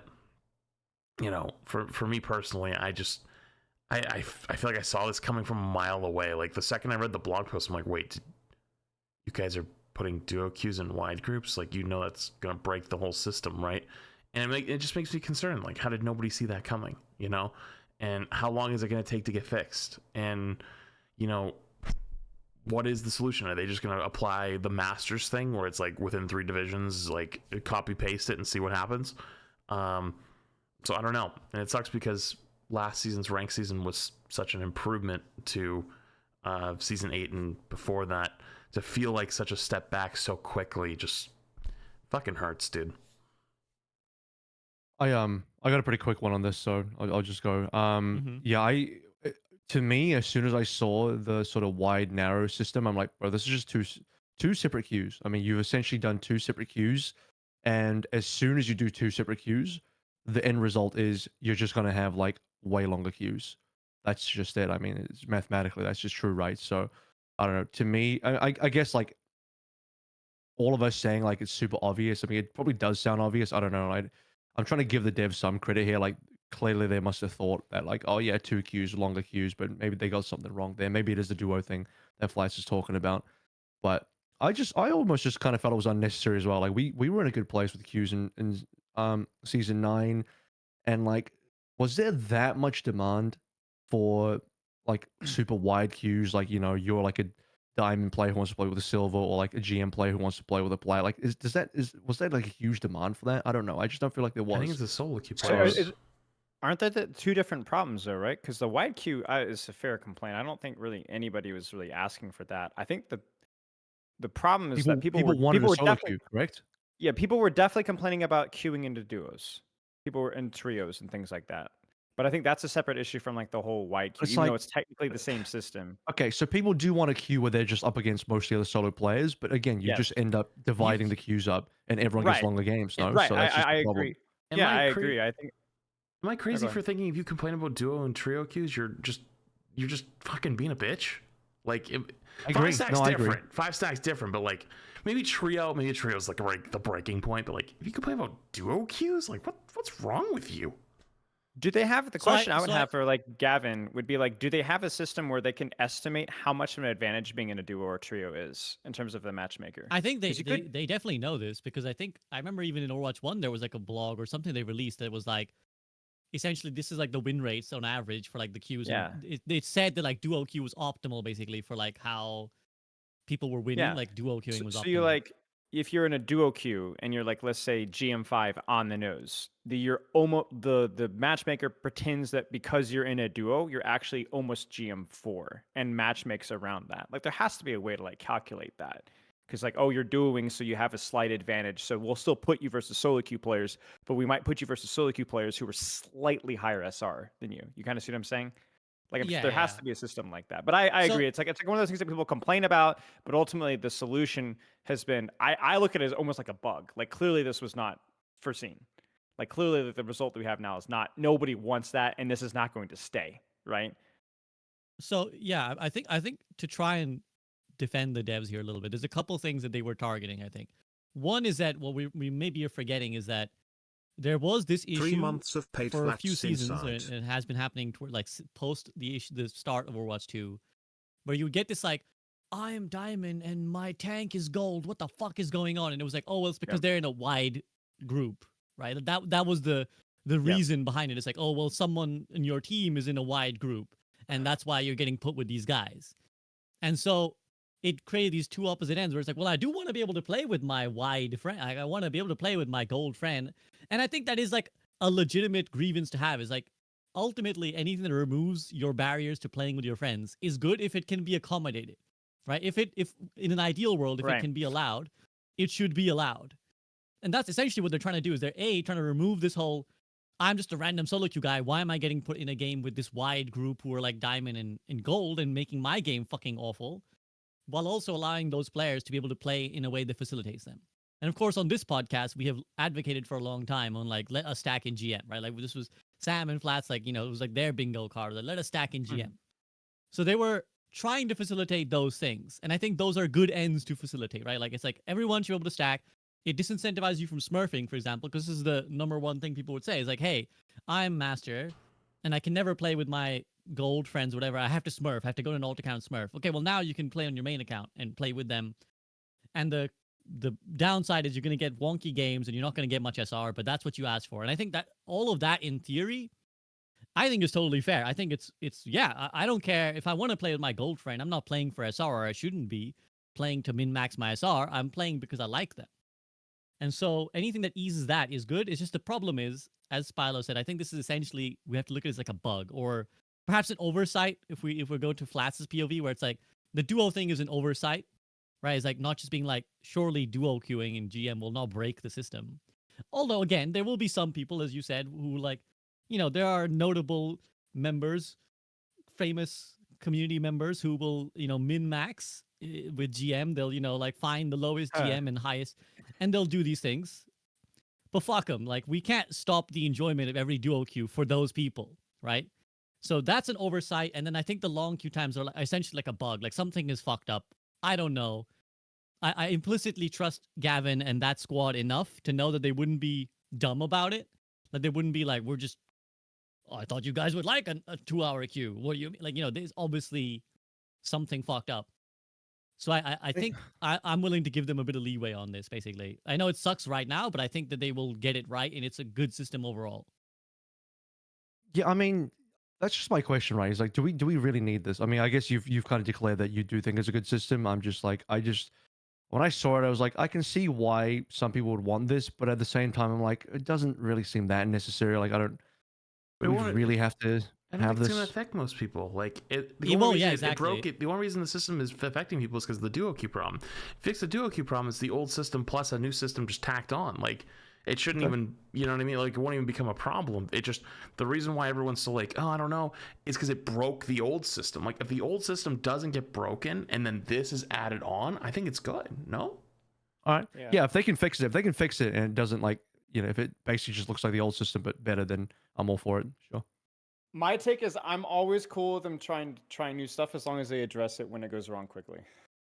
for me personally, I feel like I saw this coming from a mile away. Like the second I read the blog post, I'm like, wait, you guys are putting duo queues in wide groups? Like, that's gonna break the whole system, right? And it just makes me concerned. Like, how did nobody see that coming? And how long is it going to take to get fixed? And what is the solution? Are they just going to apply the Masters thing where it's like within 3 divisions, like copy paste it and see what happens? So I don't know. And it sucks because last season's rank season was such an improvement to season 8 and before that. To feel like such a step back so quickly just fucking hurts, dude. I got a pretty quick one on this, so I'll just go. Mm-hmm. Yeah, to me, as soon as I saw the sort of wide narrow system, I'm like, bro, this is just two separate queues. I mean, you've essentially done 2 separate queues, and as soon as you do 2 separate queues, the end result is you're just gonna have like way longer queues. That's just it. I mean, it's mathematically that's just true, right? So I don't know. To me, I guess like all of us saying like it's super obvious. I mean, it probably does sound obvious. I don't know. I'm trying to give the devs some credit here. Like clearly they must have thought that like, oh yeah, 2 queues, longer queues, but maybe they got something wrong there. Maybe it is the duo thing that Flats is talking about. But I almost just kind of felt it was unnecessary as well. Like we were in a good place with queues in season 9, and like, was there that much demand for like super wide queues? Like, you're like a diamond player who wants to play with a silver, or like a GM player who wants to play with a player. Like, was there like a huge demand for that? I don't know. I just don't feel like there was. I think it's a solo queue So players. aren't there the 2 different problems though, right? Because the wide queue is a fair complaint. I don't think really anybody was really asking for that. I think the problem is that People wanted a solo queue, correct? people were definitely complaining about queuing into duos. People were in trios and things like that. But I think that's a separate issue from like the whole wide queue, It's even though like, it's technically the same system. okay, so people do want a queue where they're just up against mostly other solo players, but again, you Yes. just end up dividing the queues up, and everyone gets Right. longer games. No, Right. so that's just I the agree. problem. Am Yeah, I I agree. I think Am I crazy go for ahead. thinking if you complain about duo and trio queues, you're just fucking being a bitch? Like, I agree. 5 stacks No, I agree. different. 5 stacks different, but like maybe trio's like the breaking point. But like, if you complain about duo queues, like what's wrong with you? Do they have the So question I would have for like Gavin would be like, do they have a system where they can estimate how much of an advantage being in a duo or trio is in terms of the matchmaker? I think 'Cause you could- they definitely know this, because I remember even in Overwatch 1 there was like a blog or something they released that was like, essentially this is like the win rates on average for like the queues. Yeah. And it said that like duo queue was optimal basically for like how people were winning. Yeah. Like duo queuing was So optimal. you like if you're in a duo queue and you're like, let's say GM5 on the nose, you're almost the matchmaker pretends that because you're in a duo, you're actually almost GM4 and matchmakes around that. Like there has to be a way to like calculate that. Because like, oh, you're duoing, so you have a slight advantage. So we'll still put you versus solo queue players, but we might put you versus solo queue players who are slightly higher SR than you. You kind of see what I'm saying? Like Yeah, there has yeah. to be a system like that. But I So- agree. It's like one of those things that people complain about, but ultimately the solution has been I look at it as almost like a bug. Like clearly this was not foreseen. Like clearly the result that we have now is not, nobody wants that, and this is not going to stay, right? So yeah, I think to try and defend the devs here a little bit, there's a couple things that they were targeting. I think one is that what we maybe are forgetting is that there was this issue 3 months of paid for a few flats seasons, inside. and it has been happening toward like post the start of Overwatch 2, where you would get this like, I am diamond and my tank is gold. What the fuck is going on? And it was like, oh well, it's because they're in a wide group, right? That was the reason behind it. It's like, oh well, someone in your team is in a wide group, and that's why you're getting put with these guys. And so it created these two opposite ends where it's like, well, I do want to be able to play with my wide friend. I want to be able to play with my gold friend. And I think that is like a legitimate grievance to have, is like, ultimately anything that removes your barriers to playing with your friends is good if it can be accommodated, right? If in an ideal world, if it Right. can be allowed, it should be allowed. And that's essentially what they're trying to do, is they're trying to remove this whole, I'm just a random solo queue guy. Why am I getting put in a game with this wide group who are like diamond and gold and making my game fucking awful, while also allowing those players to be able to play in a way that facilitates them. And of course, on this podcast, we have advocated for a long time on like, let us stack in GM, right? Like this was Sam and Flats, like, it was like their bingo card. Like, let us stack in GM. So they were trying to facilitate those things. And I think those are good ends to facilitate, right? Like it's like everyone should be able to stack. It disincentivizes you from smurfing, for example, because this is the number one thing people would say is like, hey, I'm master and I can never play with my gold friends, whatever. I have to smurf. I have to go to an alt account and smurf. Okay, well now you can play on your main account and play with them. And the downside is you're going to get wonky games and you're not going to get much SR, but that's what you asked for. And I think that all of that in theory, I think is totally fair. I think it's yeah, I don't care if I want to play with my gold friend. I'm not playing for SR, or I shouldn't be playing to min max my SR. I'm playing because I like them. And so anything that eases that is good. It's just the problem is, as Spilo said, I think this is essentially we have to look at it as like a bug or perhaps an oversight if we go to Flats' POV where it's like the duo thing is an oversight, right? It's like not just being like surely duo queuing in GM will not break the system. Although again, there will be some people, as you said, who like, you know, there are notable members, famous community members who will, you know, min max with GM. They'll, you know, like find the lowest GM and highest, and they'll do these things. But fuck them. Like we can't stop the enjoyment of every duo queue for those people, right? So that's an oversight. And then I think the long queue times are like, essentially like a bug. Like something is fucked up. I don't know. I implicitly trust Gavin and that squad enough to know that they wouldn't be dumb about it. That they wouldn't be like, we're just, oh, I thought you guys would like a 2-hour queue. What do you mean? Like, you know, there's obviously something fucked up. So I think I'm willing to give them a bit of leeway on this, basically. I know it sucks right now, but I think that they will get it right, and it's a good system overall. Yeah, I mean, that's just my question, right? Is like, do we really need this? I mean, I guess you've kind of declared that you do think it's a good system. I'm just like, when I saw it, I was like, I can see why some people would want this, but at the same time, I'm like, it doesn't really seem that necessary. Like, I don't. But Do we really have to I don't have think it's gonna this? affect most people. Like Yeah, well, yeah, exactly. The only reason the system is affecting people is because of the duo queue problem. Fix the duo queue problem, it's the old system plus a new system just tacked on. Like it shouldn't even, you know what I mean? Like it won't even become a problem. It just, the reason why everyone's still like, oh, I don't know, is because it broke the old system. Like if the old system doesn't get broken and then this is added on, I think it's good. No? All right. Yeah, if they can fix it, and it doesn't like, you know, if it basically just looks like the old system but better, then I'm all for it. Sure. My take is I'm always cool with them trying new stuff as long as they address it when it goes wrong quickly.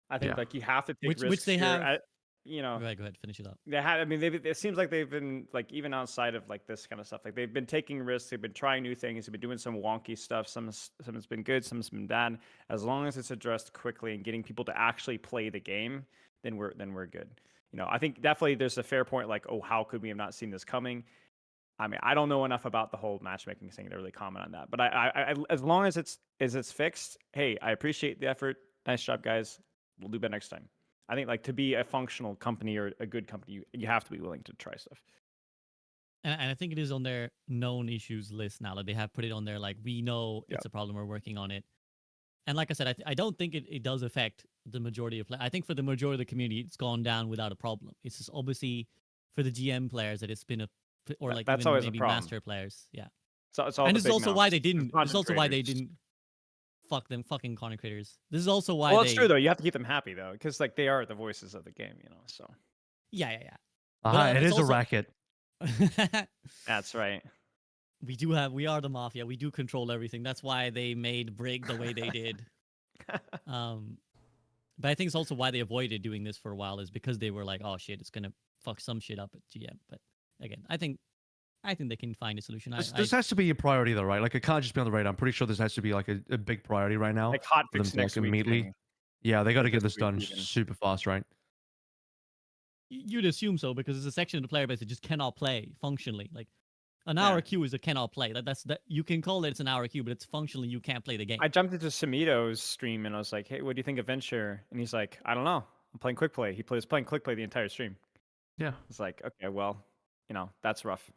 I think like you have to take risks which they here. have. You know, Go ahead, finish it up. they have. I mean, it seems like they've been like even outside of like this kind of stuff. Like they've been taking risks. They've been trying new things. They've been doing some wonky stuff. Some's been good. Some's been bad. As long as it's addressed quickly and getting people to actually play the game, then we're good. You know, I think definitely there's a fair point. Like, oh, how could we have not seen this coming? I mean, I don't know enough about the whole matchmaking thing to really comment on that. But I as long as it's fixed, hey, I appreciate the effort. Nice job, guys. We'll do better next time. I think like to be a functional company or a good company, you have to be willing to try stuff. And I think it is on their known issues list now. Like they have put it on there. Like we know it's a problem. We're working on it. And like I said, I don't think it does affect the majority of players. I think for the majority of the community, it's gone down without a problem. It's just obviously for the GM players that it's been or like that's even always maybe a problem. master players. Yeah. So it's all. And the this is big also mouths. why they didn't. It's not This is the also why they creators. didn't. Fuck them, fucking content creators. This is also why. Well, it's true though. You have to keep them happy though, because like they are the voices of the game, you know. So. Yeah. It it's is a also- racket. That's right. We are the mafia. We do control everything. That's why they made Brig the way they did. But I think it's also why they avoided doing this for a while is because they were like, oh shit, it's gonna fuck some shit up at GM. But again, I think they can find a solution. This has to be a priority though, right? Like it can't just be on the radar. I'm pretty sure this has to be like a big priority right now. Like hot for them fix to, like, next week. immediately. thing. Yeah, they got to Like get this this done week even. super fast, right? You'd assume so because there's a section of the player base that just cannot play functionally. Like an Yeah. hour queue is a cannot play. That's you can call it it's an hour queue, but it's functionally you can't play the game. I jumped into Samito's stream and I was like, "Hey, what do you think of Venture?" And he's like, "I don't know. I'm playing quick play." He was playing quick play the entire stream. Yeah. It's like, okay, well, you know, that's rough.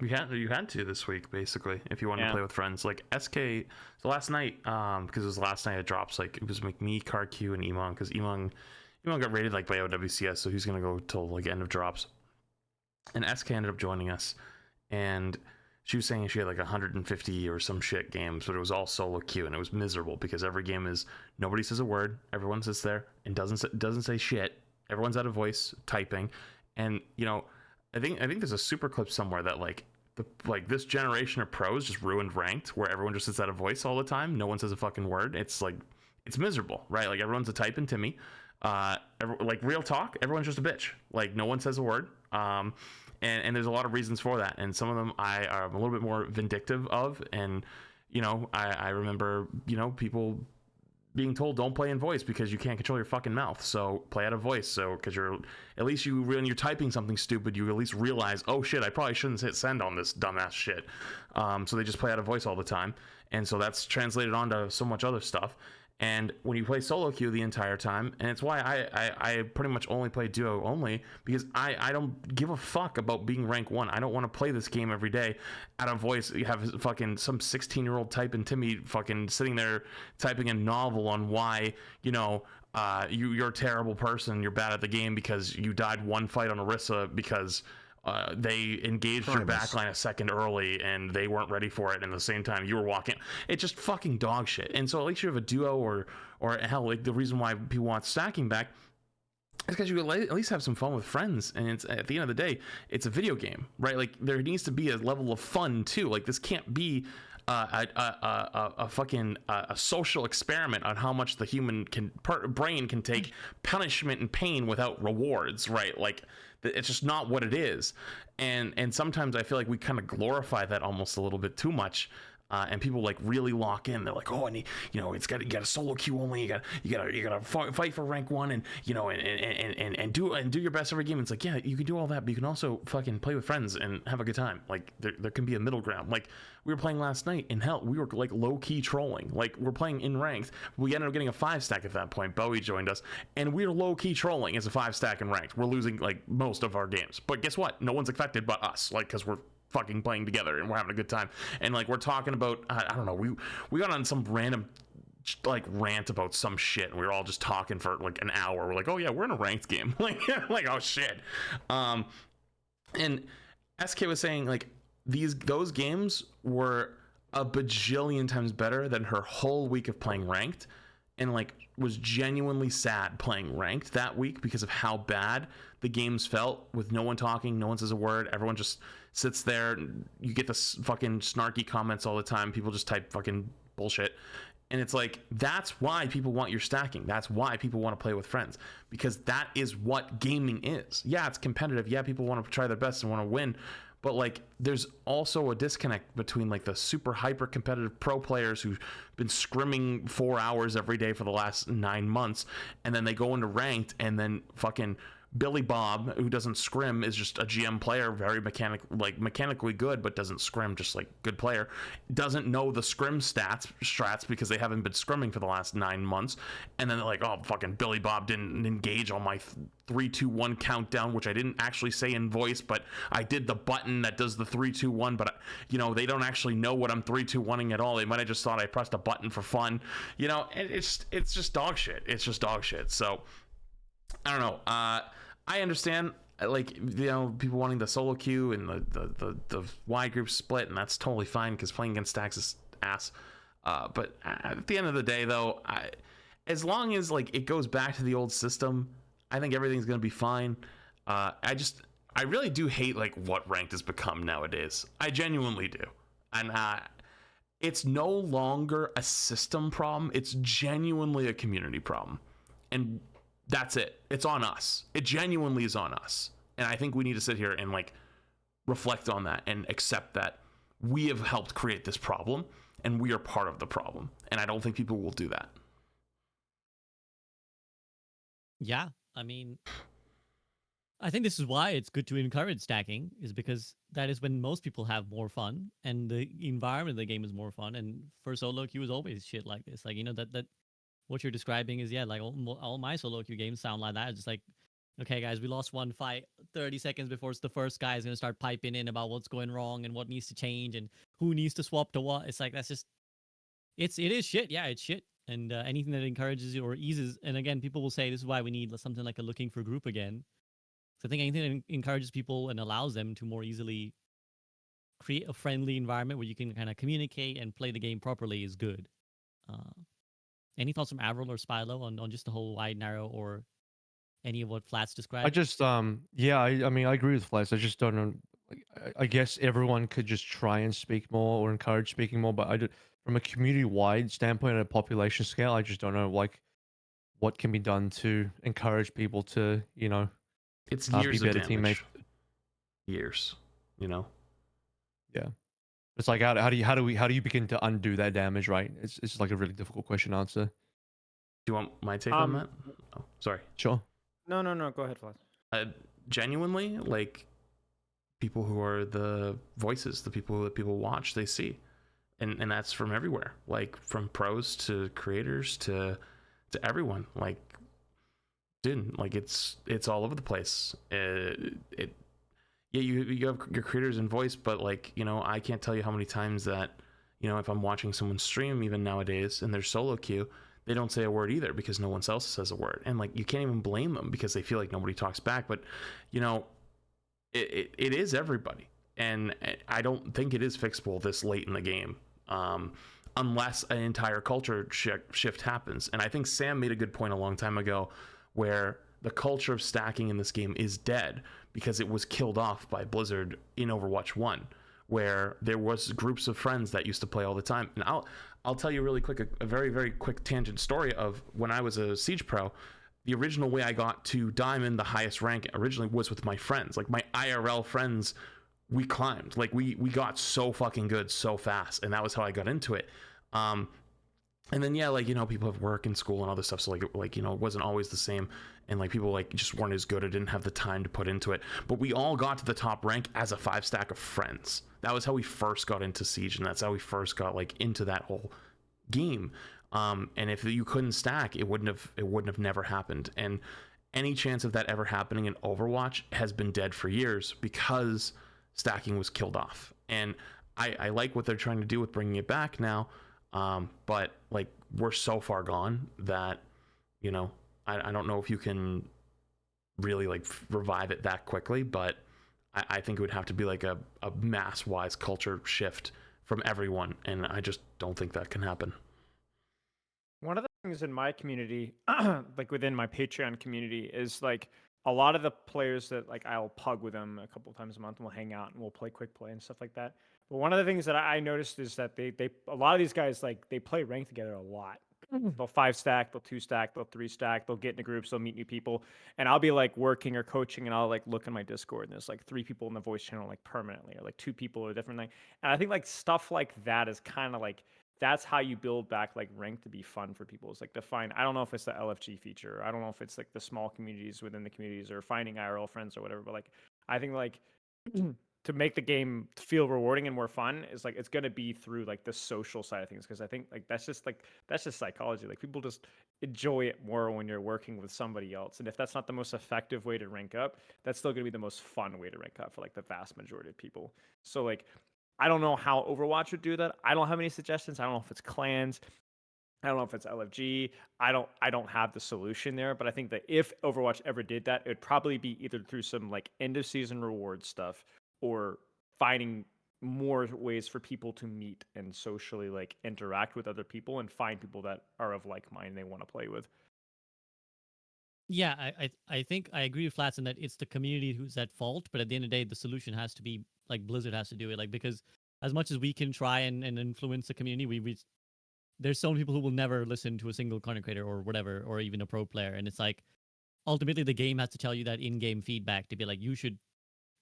You had to this week basically if you wanted to Yeah. play with friends. Like SK, so last night, because it was the last night it drops. Like it was like me, CarQ, and Emon, because Emon got rated like by OWCS, so he's gonna go till like end of drops. And SK ended up joining us, and she was saying she had like 150 or some shit games, but it was all solo queue, and it was miserable because every game is nobody says a word, everyone sits there and doesn't say shit, everyone's out of voice typing, and you know, I think there's a super clip somewhere that like like this generation of pros just ruined ranked, where everyone just sits at a voice all the time. No one says a fucking word. It's like it's miserable, right? Like everyone's a type in Timmy. Like real talk, everyone's just a bitch. Like no one says a word. And there's a lot of reasons for that, and some of them I am a little bit more vindictive of. And I remember people being told don't play in voice because you can't control your fucking mouth, so play out of voice. So because you're at least when you're typing something stupid, you at least realize, oh shit, I probably shouldn't hit send on this dumbass shit. So they just play out of voice all the time, and so that's translated onto so much other stuff. And when you play solo queue the entire time, and it's why I pretty much only play duo only, because I don't give a fuck about being rank 1. I don't want to play this game every day out of voice. You have fucking some 16-year-old typing Timmy fucking sitting there typing a novel on why you're a terrible person, you're bad at the game because you died one fight on Orisa because they engaged your backline a second early and they weren't ready for it, and at the same time you were walking. It's just fucking dog shit. And so at least you have a duo, or hell, like the reason why people want stacking back is because you at least have some fun with friends. And it's at the end of the day, it's a video game, right? Like there needs to be a level of fun too. Like this can't be a fucking social experiment on how much the human brain can take punishment and pain without rewards, right? Like it's just not what it is. And sometimes I feel like we kind of glorify that almost a little bit too much. And people like really lock in. They're like, oh, I need, it's got to get a solo queue only. You gotta fight for rank 1, and and do your best every game. It's like, yeah, you can do all that, but you can also fucking play with friends and have a good time. Like there can be a middle ground. Like we were playing last night, and hell, we were like low key trolling. Like we're playing in ranked. We ended up getting a 5-stack at that point. Bowie joined us, and we were low key trolling as a 5-stack in ranked. We're losing like most of our games, but guess what? No one's affected but us. Like because we're fucking playing together and we're having a good time. And like we're talking about I don't know, we got on some random like rant about some shit, and we were all just talking for like an hour. We're like, oh yeah, we're in a ranked game. like oh shit. And SK was saying like those games were a bajillion times better than her whole week of playing ranked, and like was genuinely sad playing ranked that week because of how bad the games felt, with no one talking, no one says a word, everyone just sits there. You get this fucking snarky comments all the time, people just type fucking bullshit, and it's like that's why people want your stacking. That's why people want to play with friends, because that is what gaming is. Yeah, it's competitive. Yeah, people want to try their best and want to win, but like there's also a disconnect between like the super hyper competitive pro players who've been scrimming 4 hours every day for the last 9 months, and then they go into ranked, and then fucking Billy Bob, who doesn't scrim, is just a GM player, very mechanically good, but doesn't scrim, just like good player, doesn't know the scrim strats because they haven't been scrimming for the last 9 months. And then they're like, oh, fucking Billy Bob didn't engage on my 3, 2, 1 countdown, which I didn't actually say in voice, but I did the button that does the 3, 2, 1, but they don't actually know what I'm 3, 2, 1ing at all. They might have just thought I pressed a button for fun, and it's just dog shit. It's just dog shit. So I don't know. I understand, like, people wanting the solo queue and the Y group split, and that's totally fine because playing against stacks is ass. But at the end of the day, though, as long as like it goes back to the old system, I think everything's gonna be fine. I really do hate like what ranked has become nowadays. I genuinely do, and it's no longer a system problem. It's genuinely a community problem, and that's it. It's on us. It genuinely is on us. And I think we need to sit here and like reflect on that and accept that we have helped create this problem and we are part of the problem. And I don't think people will do that. Yeah, I mean, I think this is why it's good to encourage stacking, is because that is when most people have more fun and the environment of the game is more fun. And for solo queue is always shit like this. Like, that what you're describing is, yeah, like all my solo queue games sound like that. It's just like, okay, guys, we lost one fight. 30 seconds before the first guy is going to start piping in about what's going wrong and what needs to change and who needs to swap to what. It's like, that's just, it is shit. Yeah, it's shit. And anything that encourages you or eases, and again, people will say this is why we need something like a looking for group again. So I think anything that encourages people and allows them to more easily create a friendly environment where you can kind of communicate and play the game properly is good. Any thoughts from AVRL or Spilo on just the whole wide, narrow, or any of what Flats described? I just yeah, I mean I agree with Flats. I just don't like I guess everyone could just try and speak more or encourage speaking more, but from a community wide standpoint at a population scale, I just don't know like what can be done to encourage people to It's be years of better teammates. damage. Years, you know. Yeah, it's like how do you begin to undo that damage? Right? It's like a really difficult question to answer. Do you want my take on that? Oh, sorry. Sure. No, go ahead, Vlad. Genuinely, like people who are the voices, the people that people watch, they see, and that's from everywhere, like from pros to creators to everyone. Like, dude, like it's all over the place. Yeah, you have your creators and voice, but like, I can't tell you how many times that, if I'm watching someone stream even nowadays and they're solo queue, they don't say a word either because no one else says a word. And like, you can't even blame them because they feel like nobody talks back. But, it is everybody. And I don't think it is fixable this late in the game. Unless an entire culture shift happens. And I think Sam made a good point a long time ago where the culture of stacking in this game is dead because it was killed off by Blizzard in Overwatch 1, where there was groups of friends that used to play all the time. And I'll tell you really quick, a very, very quick tangent story of when I was a Siege Pro. The original way I got to Diamond, the highest rank originally, was with my friends. Like my IRL friends, we climbed. Like we got so fucking good so fast, and that was how I got into it. And then yeah, like people have work and school and other stuff, so like it wasn't always the same, and like people like just weren't as good or didn't have the time to put into it. But we all got to the top rank as a 5-stack of friends. That was how we first got into Siege, and that's how we first got like into that whole game. And if you couldn't stack, it wouldn't have never happened. And any chance of that ever happening in Overwatch has been dead for years because stacking was killed off. And I like what they're trying to do with bringing it back now. But like we're so far gone that I don't know if you can really like revive it that quickly, but I think it would have to be like a mass wise culture shift from everyone, and I just don't think that can happen. One of the things in my community, like within my Patreon community, is like a lot of the players that like I'll pug with them a couple times a month and we'll hang out and we'll play quick play and stuff like that. But one of the things that I noticed is that they a lot of these guys like they play rank together a lot. They'll 5-stack, they'll 2-stack, they'll 3-stack, they'll get into groups, they'll meet new people. And I'll be like working or coaching and I'll like look in my Discord and there's like 3 people in the voice channel like permanently, or like 2 people or different thing. And I think like stuff like that is kind of like that's how you build back like rank to be fun for people. It's like define. I don't know if it's the LFG feature. I don't know if it's like the small communities within the communities or finding IRL friends or whatever. But like I think like to make the game feel rewarding and more fun is like it's gonna be through like the social side of things, because I think like that's just psychology. Like people just enjoy it more when you're working with somebody else. And if that's not the most effective way to rank up, that's still gonna be the most fun way to rank up for like the vast majority of people. So like I don't know how Overwatch would do that. I don't have any suggestions. I don't know if it's clans. I don't know if it's LFG. I don't have the solution there, but I think that if Overwatch ever did that, it would probably be either through some like end of season reward stuff or finding more ways for people to meet and socially like interact with other people and find people that are of like mind they want to play with. Yeah, I think I agree with Flats in that it's the community who's at fault, but at the end of the day, the solution has to be like Blizzard has to do it. Like because as much as we can try and influence the community, we there's so many people who will never listen to a single content creator or whatever, or even a pro player. And it's like ultimately the game has to tell you that in-game feedback to be like you should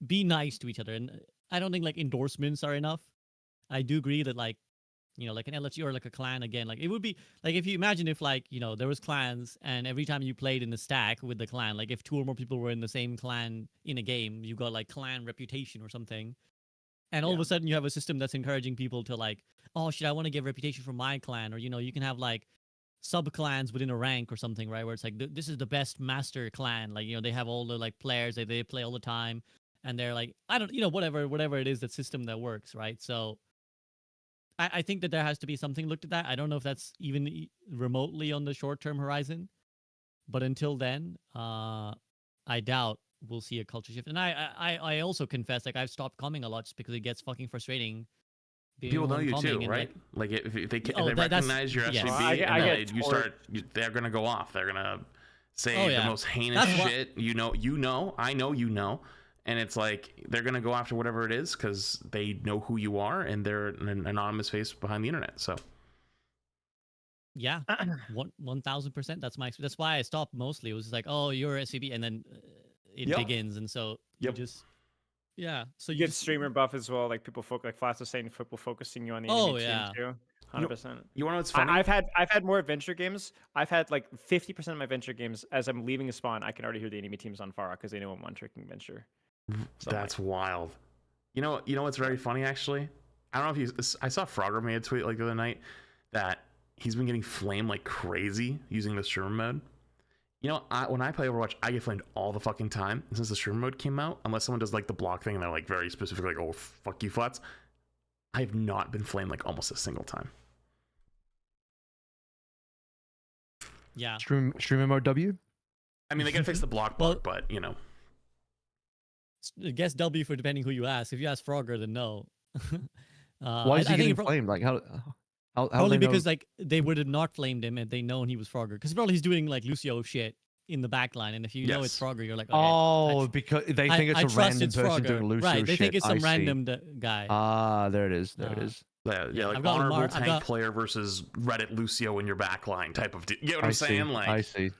be nice to each other. And I don't think like endorsements are enough. I do agree that like like an LFG or like a clan again, like it would be like if you imagine if like there was clans and every time you played in the stack with the clan, like if 2 or more people were in the same clan in a game, you got like clan reputation or something. And all of a sudden you have a system that's encouraging people to like, oh shit, I want to get reputation from my clan, or you can have like sub clans within a rank or something, right? Where it's like this is the best master clan, like they have all the like players that they play all the time, and they're like I don't whatever it is, that system that works, right? So I think that there has to be something looked at that. I don't know if that's even remotely on the short term horizon, but until then, I doubt we'll see a culture shift. And I also confess, like I've stopped coming a lot just because it gets fucking frustrating. People know you too, right? Like if they recognize your SCB, and they're gonna go off. They're gonna say the most heinous shit. I know, And it's like they're gonna go after whatever it is because they know who you are and they're an anonymous face behind the internet. So Yeah, 1000%. That's why I stopped mostly. It was like, oh, you're SVP, and then it Yep. begins, and so you Yep. just yeah. So You you get just streamer buff as well, like like Flats was saying, people focusing you on the oh enemy team yeah. too. You know, 100%. you wanna know what's funny? I've had more adventure games. I've had like 50% of my venture games as I'm leaving a spawn, I can already hear the enemy teams on Farah because they know I'm one tricking venture. So I'm That's wild. You know what's very funny actually? I don't know if I saw Frogger made a tweet like the other night that he's been getting flamed like crazy using the streamer mode. You know, when I play Overwatch, I get flamed all the fucking time. And since the streamer mode came out, unless someone does like the block thing and they're like very specific, like, oh, fuck you, Flats, I have not been flamed like almost a single time. Yeah. Streamer mode W. I mean, they gotta fix the block Well- bug, but you know. I guess W for depending who you ask. If you ask Frogger, then no. Why is he I think getting it flamed? Like how probably they know? because like they would have not flamed him and they known he was Frogger. Because probably he's doing like Lucio shit in the back line, and if you know it's Yes. Frogger, you're like, okay, Oh, because they think it's I a trust random it's person Frogger. doing Lucio Right? They shit. think it's some I see. random guy. Ah, there it is. There it Uh, is. Yeah, like I've got honorable Umar- I've tank got- player versus Reddit Lucio in your back line type of. You get what I I'm see. saying? Like, I see.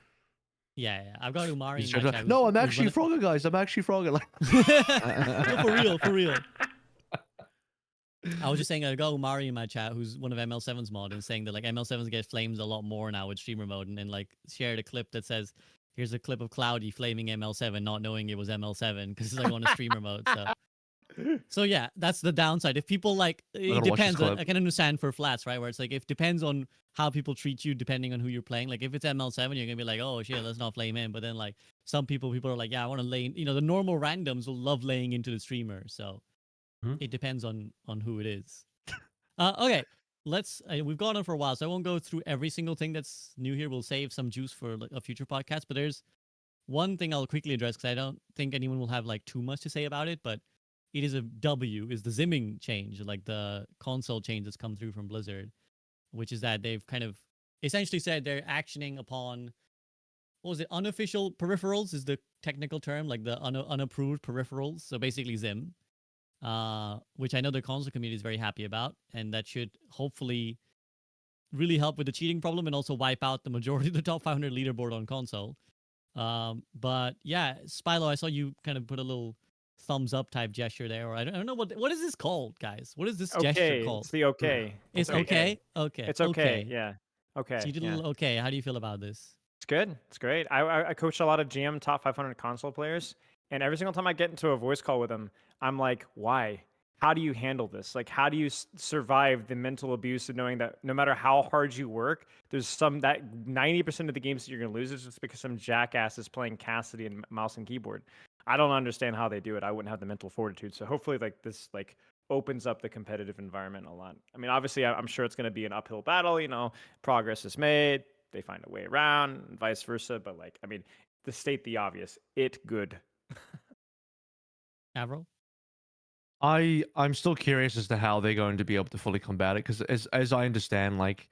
yeah. I've got Umari He's in my just like, chat. no, I'm who's actually running- Frogger, guys. I'm actually Frogger. Like, No, for real, for real. I was just saying I got Umari in my chat, who's one of ML7's mod, and saying that like ML7's get flames a lot more now with streamer mode, and then like shared a clip that says, "Here's a clip of Cloudy flaming ML7, not knowing it was ML7 because it's like on a streamer mode." So yeah, that's the downside. If people like, I it gotta watch this depends. clip. I can understand for Flats, right? Where it's like, if depends on how people treat you, depending on who you're playing. Like if it's ML7, you're gonna be like, oh shit, let's not flame him. But then like some people are like, yeah, I want to lay. The normal randoms will love laying into the streamer. So Mhm. it depends on who it is. Okay, let's. We've gone on for a while, so I won't go through every single thing that's new here. We'll save some juice for like, a future podcast. But there's one thing I'll quickly address because I don't think anyone will have like too much to say about it. But it is a W, is the zimming change, like the console change that's come through from Blizzard, which is that they've kind of essentially said they're actioning upon, what was it, unofficial peripherals is the technical term, like the unapproved peripherals. So basically Zim, which I know the console community is very happy about, and that should hopefully really help with the cheating problem and also wipe out the majority of the top 500 leaderboard on console. But yeah, Spilo, I saw you kind of put a little thumbs up type gesture there, or I don't know what is this called, guys? What is this gesture Okay, called? it's the okay. It's okay. Okay. It's okay. Yeah. Okay. So you did a yeah. little okay. How do you feel about this? It's good. It's great. I coach a lot of GM top 500 console players, and every single time I get into a voice call with them, I'm like, why? How do you handle this? Like, how do you survive the mental abuse of knowing that no matter how hard you work, there's that 90% of the games that you're going to lose is just because some jackass is playing Cassidy and mouse and keyboard. I don't understand how they do it. I wouldn't have the mental fortitude. So hopefully, like this, like opens up the competitive environment a lot. I mean, obviously, I'm sure it's going to be an uphill battle. Progress is made. They find a way around, and vice versa. But like, I mean, to state the obvious, it good. Avril? I'm still curious as to how they're going to be able to fully combat it, because as I understand, like,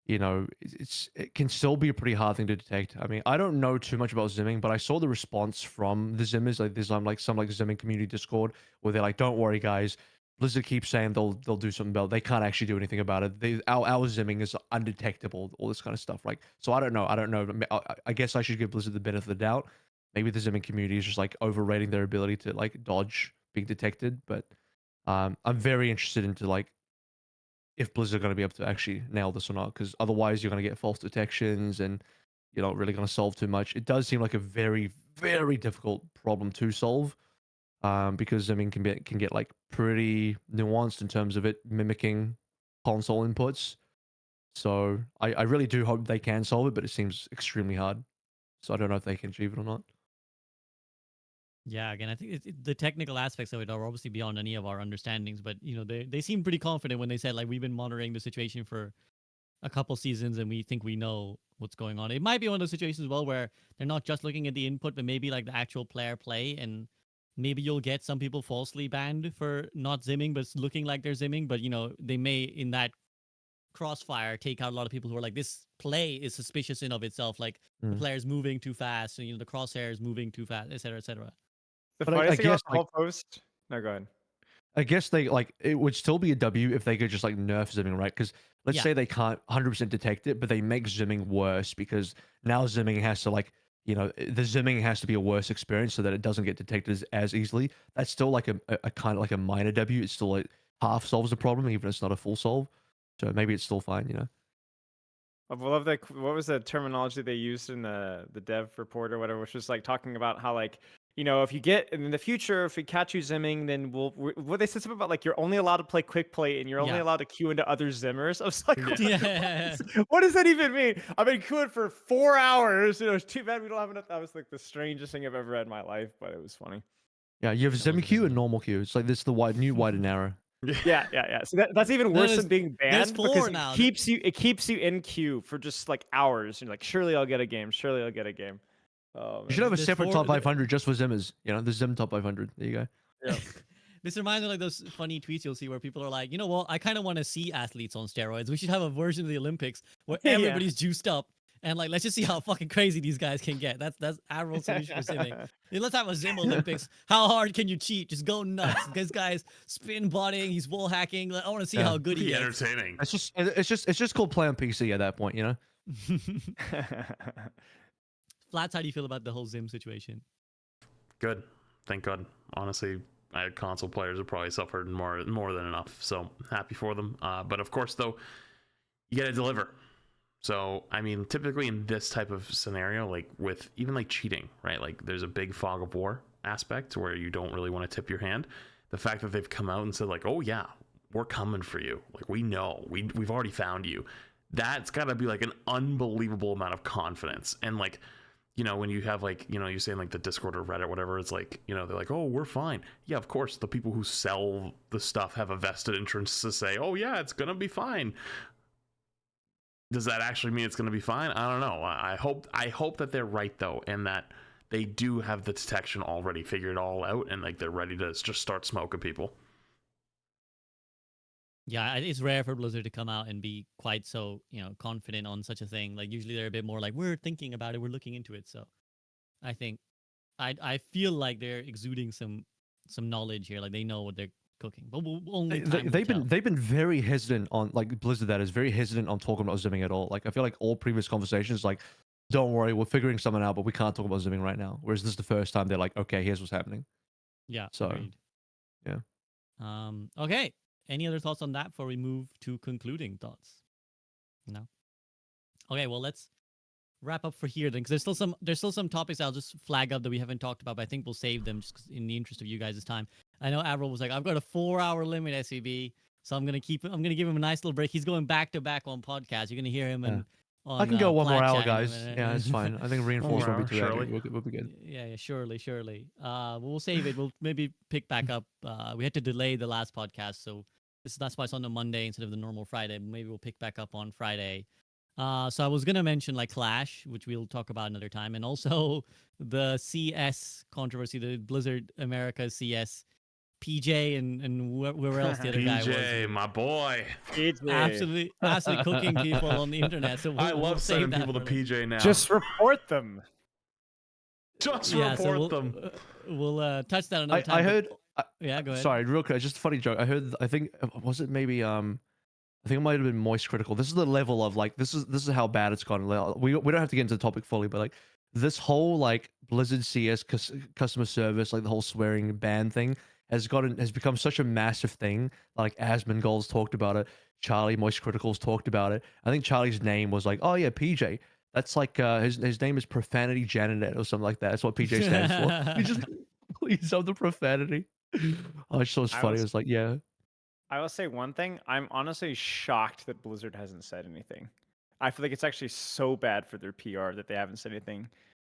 it can still be a pretty hard thing to detect. I mean, I don't know too much about zimming, but I saw the response from the zimmers. Like there's some like zimming community Discord where they're like, "Don't worry, guys. Blizzard keeps saying they'll do something about it. They can't actually do anything about it. Our zimming is undetectable. All this kind of stuff. Like, so I don't know. I guess I should give Blizzard the benefit of the doubt. Maybe the zimming community is just like overrating their ability to like dodge being detected. But I'm very interested into like if Blizzard are going to be able to actually nail this or not, because otherwise you're going to get false detections and you're not really going to solve too much. It does seem like a very, very difficult problem to solve, because I mean can get like pretty nuanced in terms of it mimicking console inputs. So I really do hope they can solve it, but it seems extremely hard. So I don't know if they can achieve it or not. Yeah, again, I think the technical aspects of it are obviously beyond any of our understandings, but they seem pretty confident when they said like we've been monitoring the situation for a couple seasons and we think we know what's going on. It might be one of those situations as well where they're not just looking at the input, but maybe like the actual player play, and maybe you'll get some people falsely banned for not zimming, but it's looking like they're zimming. But they may in that crossfire take out a lot of people who are like, this play is suspicious in of itself, like the player's moving too fast, and the crosshair is moving too fast, etc., etc. The But I funniest thing about guess the like whole post. No, go ahead. I guess they like it would still be a W if they could just like nerf zooming, right? Because let's Yeah. say they can't 100% detect it, but they make zooming worse because now zooming has to like the zooming has to be a worse experience so that it doesn't get detected as easily. That's still like a kind of like a minor W. It's still like half solves the problem, even if it's not a full solve. So maybe it's still fine. I love that. What was the terminology they used in the dev report or whatever, which was like talking about how like if you get in the future, if we catch you zimming, then what they said something about like you're only allowed to play quick play and you're only Yeah. allowed to queue into other zimmers. I was like, Yeah. what does that even mean? I've been queuing for 4 hours. It's too bad we don't have enough. That was like the strangest thing I've ever read in my life, but it was funny. Yeah, you have That was Zemi queue really and normal queue. It's like this the new wide and narrow. Yeah. So that's even No, worse there's- than being there's banned 4 because now. it keeps you in queue for just like hours. You're like, surely I'll get a game. Surely I'll get a game. Oh You should man. have a There's separate 4 top 500 just for Zimmers. The Zim top 500. There you go. Yeah. This reminds me of like those funny tweets you'll see where people are like, you know what? I kind of want to see athletes on steroids. We should have a version of the Olympics where Yeah. everybody's juiced up and like let's just see how fucking crazy these guys can get. That's AVRL solution for simming. Let's have a Zim Olympics. How hard can you cheat? Just go nuts. This guy's spin botting, he's wall hacking. I want to see Yeah. how good he Be gets. entertaining. It's just called play on PC at that point. Flats, how do you feel about the whole Zim situation? Good. Thank God. Honestly, console players have probably suffered more than enough. So happy for them. But of course, though, you got to deliver. So I mean, typically in this type of scenario, like with even like cheating, right? Like there's a big fog of war aspect where you don't really want to tip your hand. The fact that they've come out and said like, oh yeah, we're coming for you. Like we know, we've already found you. That's got to be like an unbelievable amount of confidence. And like, when you have like, you're saying like the Discord or Reddit, whatever, it's like, they're like, oh, we're fine. Yeah, of course, the people who sell the stuff have a vested interest to say, oh yeah, it's gonna be fine. Does that actually mean it's gonna be fine? I don't know. I hope that they're right though, and that they do have the detection already figured all out, and like they're ready to just start smoking people. Yeah, it's rare for Blizzard to come out and be quite so, confident on such a thing. Like usually they're a bit more like, we're thinking about it, we're looking into it. So I think I feel like they're exuding some knowledge here. Like they know what they're cooking. But only time will tell. They've been very hesitant on like Blizzard that is very hesitant on talking about zooming at all. Like I feel like all previous conversations like, don't worry, we're figuring something out, but we can't talk about zooming right now. Whereas this is the first time they're like, okay, here's what's happening. Yeah. So Agreed. yeah. Okay. Any other thoughts on that before we move to concluding thoughts? No. Okay, well let's wrap up for here then, because there's still some topics I'll just flag up that we haven't talked about, but I think we'll save them just 'cause in the interest of you guys' time. I know AVRL was like, I've got a 4-hour limit, SEB, so I'm gonna give him a nice little break. He's going back to back on podcasts. You're gonna hear him and on I can go one more Plat hour, Chat in a guys. minute. Yeah, it's fine. I think reinforcement more won't be too hour, angry. surely. We'll be good. Yeah, surely. We'll save it. We'll maybe pick back up. We had to delay the last podcast, so that's why it's on a Monday instead of the normal Friday. Maybe we'll pick back up on Friday. So I was gonna mention like Clash, which we'll talk about another time, and also the CS controversy, the Blizzard America CS, PJ and where else the other guy was. PJ, my boy. Absolutely cooking people on the internet. So I we'll love save sending that people to for PJ now. Just report them. Just yeah, report so them. we'll touch that another time. I heard. Yeah, go ahead. Sorry, real quick, just a funny joke. I think was it maybe I think it might have been moist critical. This is the level of like this is how bad it's gone. We don't have to get into the topic fully, but like this whole like Blizzard CS customer service, like the whole swearing ban thing has become such a massive thing. Like Asmongold's talked about it. Charlie Moist Critical's talked about it. I think Charlie's name was like, oh yeah, PJ. That's like his name is Profanity Janinet or something like that. That's what PJ stands for. He just please have the profanity. Oh, it's so funny. It was like, yeah. I will say one thing. I'm honestly shocked that Blizzard hasn't said anything. I feel like it's actually so bad for their PR that they haven't said anything.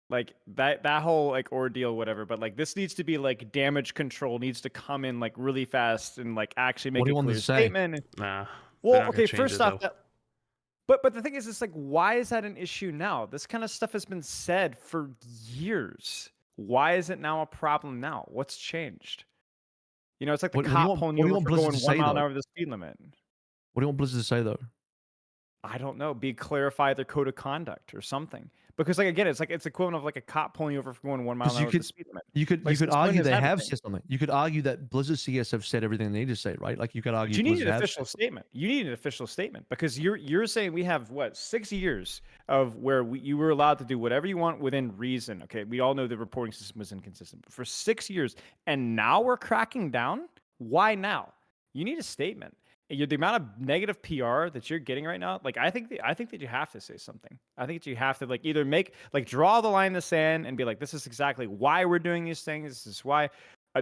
Like that whole like ordeal, whatever. But like this needs to be like damage control needs to come in like really fast and like actually make What do a you want clear to say? statement. Nah. Well, okay. First off, but the thing is, it's like, why is that an issue now? This kind of stuff has been said for years. Why is it now a problem now? What's changed? It's like the cop pulling you over for going 1 mile an hour over the speed limit. What do you want Blizzard to say though? I don't know. Clarify their code of conduct or something. Because like again, it's equivalent of like a cop pulling you over for going 1 mile an hour with the speed limit. Like, You could since when argue has they that a have thing? said something. You could argue that Blizzard CS have said everything they need to say, right? Like you could But argue you need Blizzard an have official said. statement. You need an official statement because you're saying we have what 6 years of where you were allowed to do whatever you want within reason. Okay, we all know the reporting system was inconsistent, but for 6 years, and now we're cracking down. Why now? You need a statement. The amount of negative PR that you're getting right now, like I think that you have to say something. I think that you have to like either draw the line in the sand and be like, this is exactly why we're doing these things. This is why.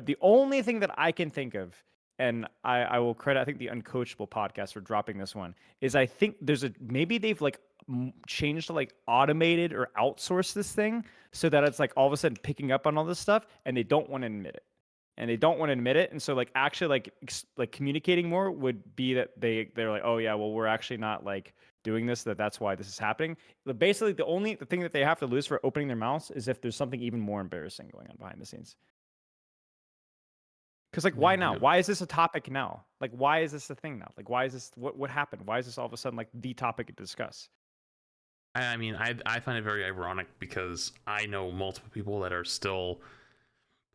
The only thing that I can think of, and I will credit I think the Uncoachable podcast for dropping this one, is I think maybe they've like changed to like automated or outsourced this thing so that it's like all of a sudden picking up on all this stuff and they don't want to admit it. And so like actually like communicating more would be that they're like, oh yeah, well we're actually not like doing this, that's why this is happening. But basically the thing that they have to lose for opening their mouths is if there's something even more embarrassing going on behind the scenes. Because like why now? Yeah. Why is this a topic now? Like why is this a thing now? Like why is this what happened? Why is this all of a sudden like the topic to discuss? I mean, I find it very ironic because I know multiple people that are still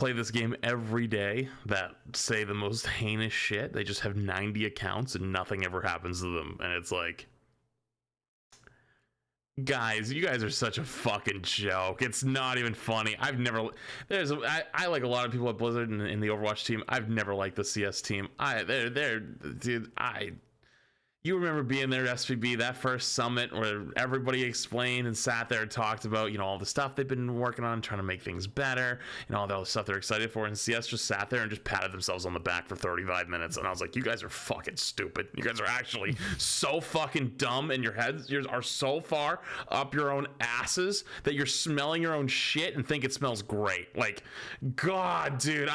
play this game every day that say the most heinous shit. They just have 90 accounts and nothing ever happens to them. And it's like, guys, you guys are such a fucking joke. It's not even funny. I like a lot of people at Blizzard and in the Overwatch team. I've never liked the CS team. You remember being there at SVB, that first summit where everybody explained and sat there and talked about, you know, all the stuff they've been working on, trying to make things better, and all the stuff they're excited for. And CS just sat there and just patted themselves on the back for 35 minutes. And I was like, you guys are fucking stupid. You guys are actually so fucking dumb, and your heads are so far up your own asses that you're smelling your own shit and think it smells great. Like, God, dude,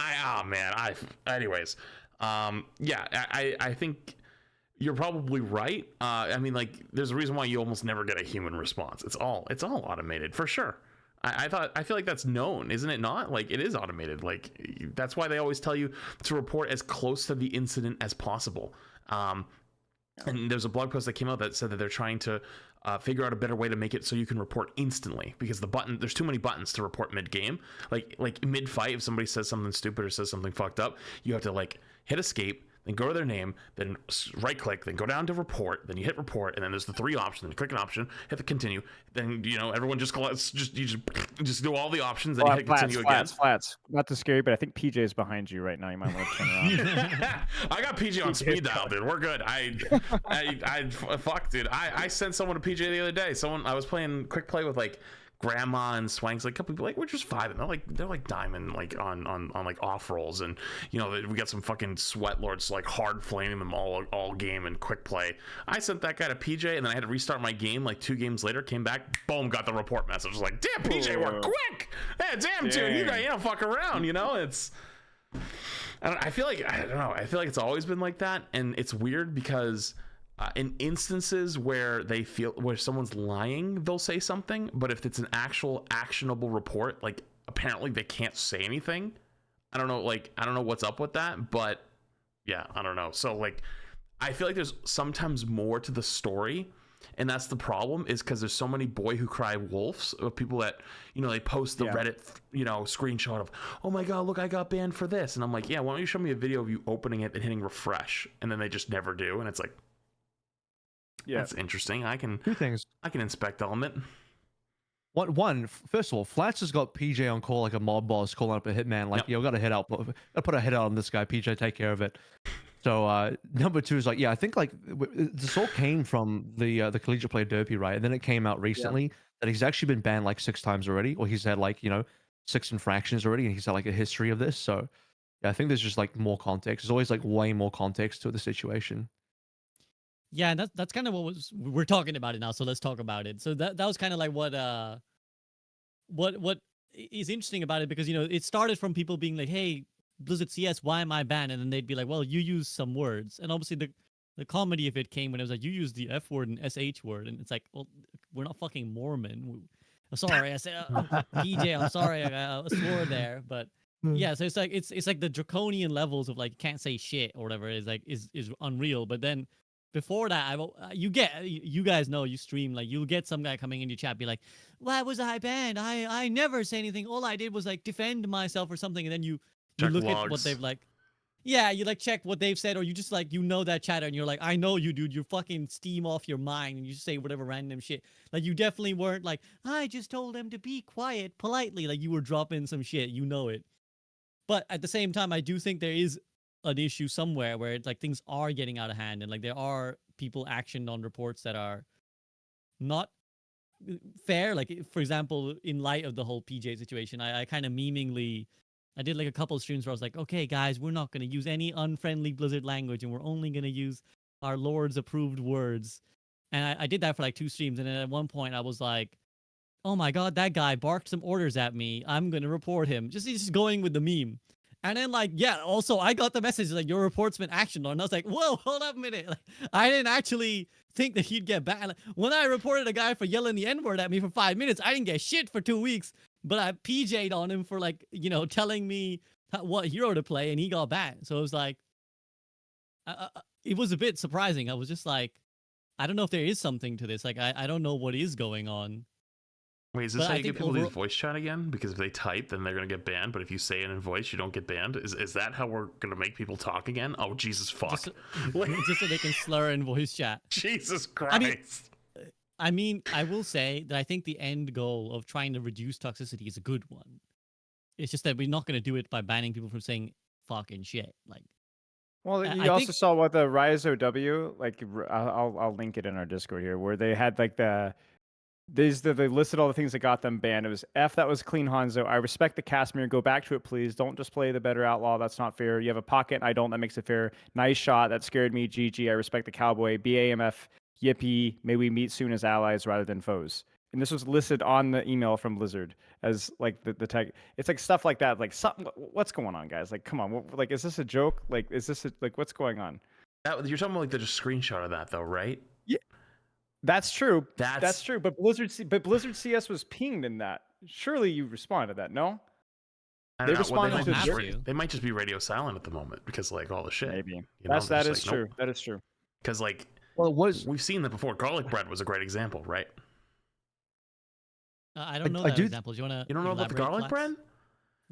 anyways, I think you're probably right. I mean, like, there's a reason why you almost never get a human response. It's all automated for sure. I feel like that's known, isn't it not? Like, it is automated. Like, that's why they always tell you to report as close to the incident as possible. And there's a blog post that came out that said that they're trying to figure out a better way to make it so you can report instantly, because there's too many buttons to report mid-game. Like mid-fight, if somebody says something stupid or says something fucked up, you have to like hit escape, then go to their name, then right click, then go down to report, then you hit report, and then there's the 3 options, then you click an option, hit the continue, then, you know, everyone just do all the options, then you hit continue again. Flats. Not too scary, but I think PJ is behind you right now. You might want to turn around. I got PJ on speed dial, dude. We're good. Fuck, dude. I sent someone to PJ the other day. I was playing quick play with like grandma and Swanks, like a couple people, like we're just vibing. They're like diamond, like on like off rolls, and you know we got some fucking sweat lords like hard flaming them all game and quick play. I sent that guy to PJ, and then I had to restart my game like 2 games later. Came back, boom, got the report message. I was like, damn, PJ, we're quick. Hey, damn, dude, you don't fuck around. You know, it's. I feel like it's always been like that, and it's weird because. In instances where someone's lying, they'll say something, but if it's an actual actionable report, like apparently they can't say anything. I don't know what's up with that, but yeah, I don't know. So like, I feel like there's sometimes more to the story, and that's the problem, is because there's so many boy who cry wolves of people that, you know, they post the Reddit, you know, screenshot of, oh my god, look, I got banned for this, and I'm like, yeah, why don't you show me a video of you opening it and hitting refresh, and then they just never do, and it's like. Yeah, that's interesting. 2 things. I can inspect element. First of all, Flats has got PJ on call like a mob boss calling up a hitman. Like, yo, got to put a head out on this guy. PJ, take care of it. So number 2 is like, yeah, I think like this all came from the collegiate player Derpy, right? And then it came out recently that he's actually been banned like 6 times already, or he's had like, you know, 6 infractions already, and he's had like a history of this. So yeah, I think there's just like more context. There's always like way more context to the situation. Yeah, and that's kind of we're talking about it now. So let's talk about it. So that was kind of like what is interesting about it, because you know it started from people being like, "Hey, Blizzard CS, why am I banned?" And then they'd be like, "Well, you use some words." And obviously the comedy of it came when it was like, "You use the F word and SH word," and it's like, "Well, we're not fucking Mormon." Sorry, I said PJ. I'm sorry, I swore there, but. Yeah, so it's like the draconian levels of like can't say shit or whatever is like is unreal. But then before that, you guys know you stream, like you'll get some guy coming in your chat be like, why was I banned? I never say anything. All I did was like defend myself or something, and then you Check look at what logs. they've like. Yeah, you like check what they've said, or you just like that chatter, and you're like, I know you, dude. You fucking steam off your mind, and you just say whatever random shit. Like you definitely weren't like, I just told them to be quiet politely. Like you were dropping some shit, you know it. But at the same time, I do think there is an issue somewhere where it's like things are getting out of hand, and like there are people actioned on reports that are not fair. Like for example, in light of the whole PJ situation, I kind of memingly. I did like a couple of streams where I was like, okay, guys, we're not going to use any unfriendly Blizzard language, and we're only going to use our Lord's approved words. And I did that for like 2 streams. And then at one point I was like, oh my God, that guy barked some orders at me. I'm going to report him. Just going with the meme. And then like, yeah, also I got the message like your report's been actioned on. And I was like, whoa, hold up a minute. Like, I didn't actually think that he'd get banned. Like, when I reported a guy for yelling the N-word at me for 5 minutes, I didn't get shit for 2 weeks. But I PJ'd on him for like, telling me what hero to play, and he got banned. So it was like, it was a bit surprising. I was just like, I don't know if there is something to this. Like, I don't know what is going on. Wait, is this how you get people to use voice chat again? Because if they type, then they're going to get banned. But if you say it in voice, you don't get banned. Is that how we're going to make people talk again? Oh, Jesus fuck. Just so they can slur in voice chat. Jesus Christ. I mean, I will say that I think the end goal of trying to reduce toxicity is a good one. It's just that we're not going to do it by banning people from saying fucking shit. Like, well, you also saw what the Rise OW, like, I'll link it in our Discord here, where they had like they listed all the things that got them banned. It was F, that was clean Hanzo. I respect the Casimir. Go back to it, please. Don't just play the better outlaw. That's not fair. You have a pocket, and I don't. That makes it fair. Nice shot. That scared me. GG. I respect the Cowboy. BAMF. Yippee, may we meet soon as allies rather than foes. And this was listed on the email from Blizzard as like the tag. It's like stuff like that. Like, what's going on, guys? Like, come on. Like, is this a joke? Like, is this like what's going on? You're talking about like the just screenshot of that though, right? Yeah, that's true. That's true. But Blizzard CS was pinged in that. Surely you responded to that, no? They responded to. They might just be radio silent at the moment because like all the shit. Maybe that is true. That is true. Because like. Well, we've seen that before. Garlic bread was a great example, right? I don't know that example. Do you want to? You don't know about the garlic bread?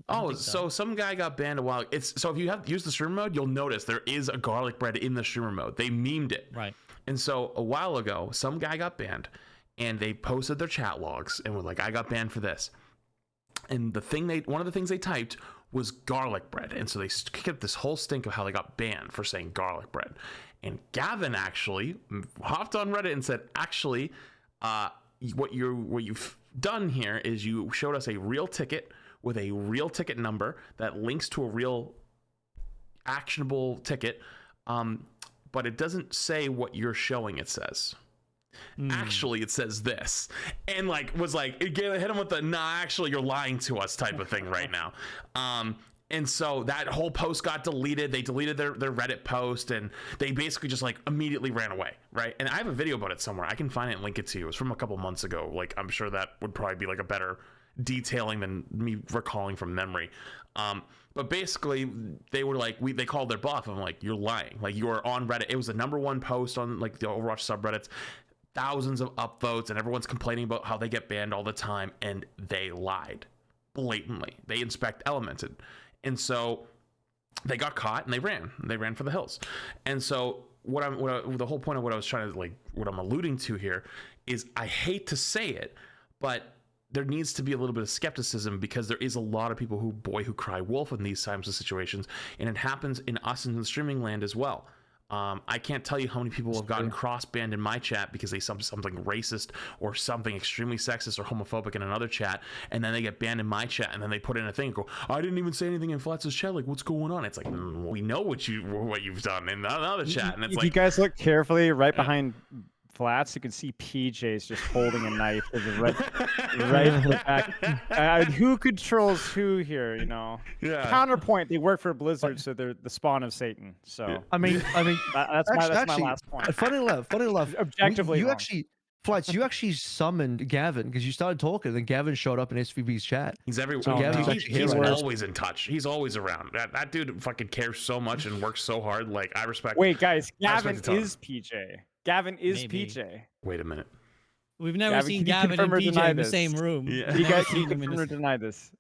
Oh, so some guy got banned a while. So if you have used the streamer mode, you'll notice there is a garlic bread in the streamer mode. They memed it, right? And so a while ago, some guy got banned, and they posted their chat logs and were like, "I got banned for this." And one of the things they typed was garlic bread, and so they kicked up this whole stink of how they got banned for saying garlic bread. And Gavin actually hopped on Reddit and said, actually, what you've done here is you showed us a real ticket with a real ticket number that links to a real actionable ticket, but it doesn't say what you're showing. It says, actually, it says this, and like was like it hit him with the actually you're lying to us type of thing right now. And so that whole post got deleted. They deleted their Reddit post, and they basically just like immediately ran away, right? And I have a video about it somewhere. I can find it and link it to you. It was from a couple months ago. Like, I'm sure that would probably be like a better detailing than me recalling from memory. But basically, they were like, they called their bluff. I'm like, you're lying. Like, you are on Reddit. It was the #1 post on like the Overwatch subreddits. Thousands of upvotes, and everyone's complaining about how they get banned all the time, and they lied blatantly. They inspect Elemented. And so they got caught and they ran for the hills. And so the whole point of what I was trying to like, what I'm alluding to here is I hate to say it, but there needs to be a little bit of skepticism because there is a lot of people who cry wolf in these types of situations. And it happens in us in the streaming land as well. I can't tell you how many people have gotten cross-banned in my chat because they said something racist or something extremely sexist or homophobic in another chat, and then they get banned in my chat, and then they put in a thing and go, I didn't even say anything in Flatz's chat, like, what's going on? It's like, we know what you've done in another chat, and it's like... If you guys look carefully right behind Flats, you can see PJ's just holding a knife right in the back. Who controls who here, you know? Yeah. Counterpoint, they work for Blizzard, so they're the spawn of Satan. So I mean, that's my last point. Funny enough, Objectively, you wrong. actually Flights, you actually summoned Gavin because you started talking, and Gavin showed up in SVB's chat. He's everywhere. So Gavin's no. actually here He's right now. always in touch. He's always around. That dude fucking cares so much and works so hard. Like I respect. Wait, guys, I Gavin respect a ton. is PJ. Gavin is Maybe. PJ. Wait a minute. We've never Gavin, seen can you Gavin and confirm or PJ deny in the this? same room. Yeah. We've You never guys seen can them in confirm or the deny this.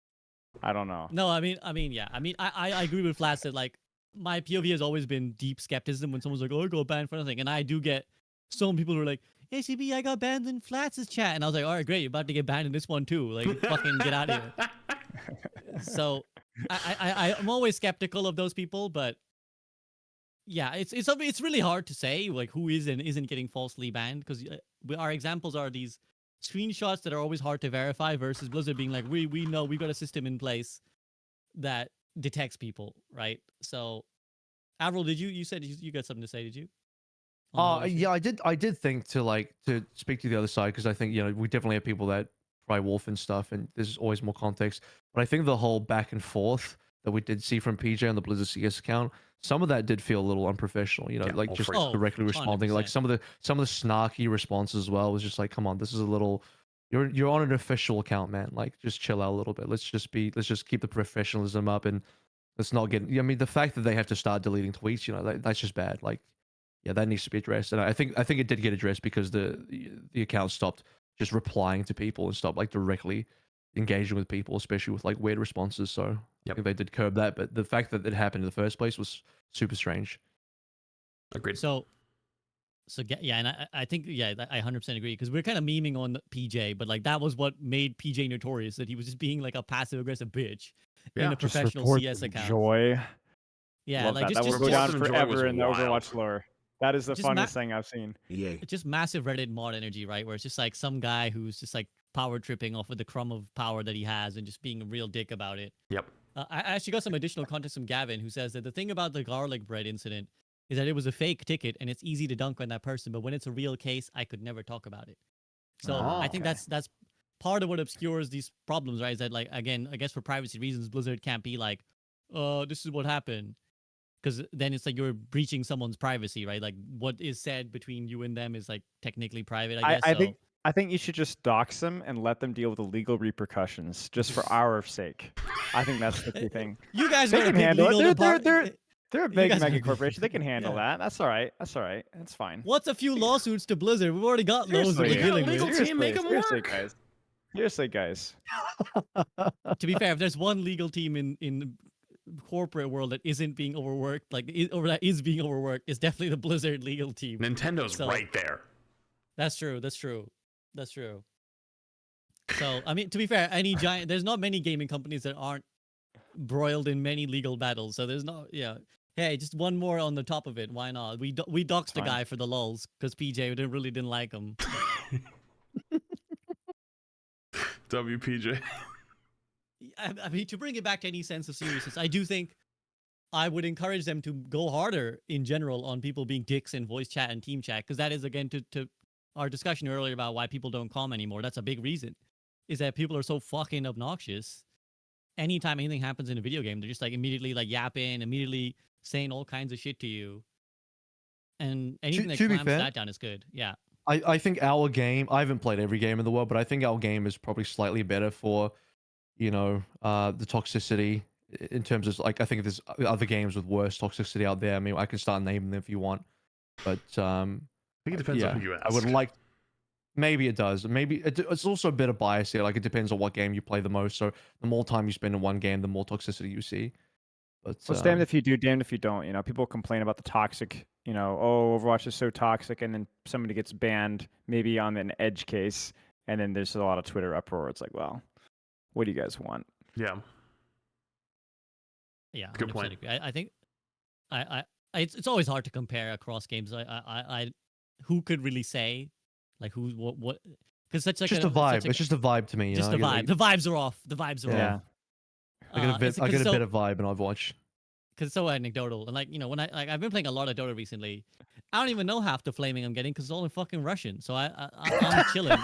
I don't know. No, I mean, yeah. I mean, I agree with Flats that like my POV has always been deep skepticism when someone's like, "Oh, I got banned for nothing," and I do get some people who are like, "ACB, I got banned in Flats' chat," and I was like, "All right, great, you're about to get banned in this one too. Like, fucking get out of here." So, I'm always skeptical of those people, but yeah, it's really hard to say like who is and isn't getting falsely banned because our examples are these screenshots that are always hard to verify versus Blizzard being like, we know we've got a system in place that detects people, right? So, Avril, did you said you got something to say? Did you? On the whole issue? Yeah, I did think to speak to the other side because I think we definitely have people that try wolf and stuff, and there's always more context. But I think the whole back and forth that we did see from PJ on the Blizzard CS account, some of that did feel a little unprofessional. Yeah, Like all just free. Oh, directly responding. Like 100%. some of the snarky responses as well was just like, come on, this is a little. You're on an official account, man. Like just chill out a little bit. Let's just keep the professionalism up and let's not get. I mean, the fact that they have to start deleting tweets, that's just bad. Like, yeah, that needs to be addressed. And I think it did get addressed because the account stopped just replying to people and stopped like directly engaging with people, especially with like weird responses. So I think they did curb that. But the fact that it happened in the first place was super strange. Agreed. So yeah, and I think I 100% agree because we're kind of memeing on PJ, but like that was what made PJ notorious, that he was just being like a passive aggressive bitch in Yeah, a Just professional report CS the account. joy. Yeah, Love like that. just That will just, go Report down Them Joy forever was in the wild. Overwatch lore. That is the Just funniest thing I've seen. Yay. just massive Reddit mod energy, right? Where it's just like some guy who's just like power tripping off of the crumb of power that he has and just being a real dick about it. Yep. I actually got some additional context from Gavin, who says that the thing about the garlic bread incident is that it was a fake ticket and it's easy to dunk on that person, but when it's a real case, I could never talk about it. So I think okay. that's part of what obscures these problems, right? Is that like, again, I guess for privacy reasons, Blizzard can't be like, this is what happened. Because then it's like you're breaching someone's privacy, right? Like what is said between you and them is like technically private, I guess. I think you should just dox them and let them deal with the legal repercussions, just for our sake. I think that's the key thing. You guys They are a can big handle legal it. department. They're a You big guys are mega big. corporation. They can handle Yeah. that. That's all right. That's all right. That's fine. What's a few lawsuits to Blizzard? We've already got those Seriously. we're Yeah, dealing legal with. team, make 'em Seriously, work. guys. Seriously, guys. To be fair, if there's one legal team in the corporate world that isn't being overworked, or that is being overworked, it's definitely the Blizzard legal team. Nintendo's So- right there. That's true. So, I mean, to be fair, there's not many gaming companies that aren't broiled in many legal battles. So there's not, hey, just one more on the top of it. Why not? We doxed the Fine. guy for the lulz because PJ didn't like him. WPJ. I mean, to bring it back to any sense of seriousness, I do think I would encourage them to go harder in general on people being dicks in voice chat and team chat, because that is, again, to our discussion earlier about why people don't calm anymore. That's a big reason, is that people are so fucking obnoxious. Anytime anything happens in a video game, they're just like immediately like yapping, immediately saying all kinds of shit to you. And anything that to be clamps fair, that down is good. Yeah. I think our game, I haven't played every game in the world, but I think our game is probably slightly better for, the toxicity in terms of like, I think there's other games with worse toxicity out there. I mean, I can start naming them if you want, but I think it depends on who you ask. I would like, maybe it does. Maybe it's also a bit of bias here. Like it depends on what game you play the most. So the more time you spend in one game, the more toxicity you see. But Well, it's damned if you do, damned if you don't. You know, people complain about the toxic, oh, Overwatch is so toxic, and then somebody gets banned, maybe on an edge case, and then there's a lot of Twitter uproar. It's like, well, what do you guys want? Yeah. Yeah, Good 100% point. agree. I think it's always hard to compare across games. Who could really say, like what? Because such like just a vibe. It's just a vibe to me. Just a vibe. The vibes are off. The vibes are Yeah. off. I get a bit of vibe in Overwatch. Because it's so anecdotal, and when I've been playing a lot of Dota recently, I don't even know half the flaming I'm getting because it's all in fucking Russian. So I'm chilling.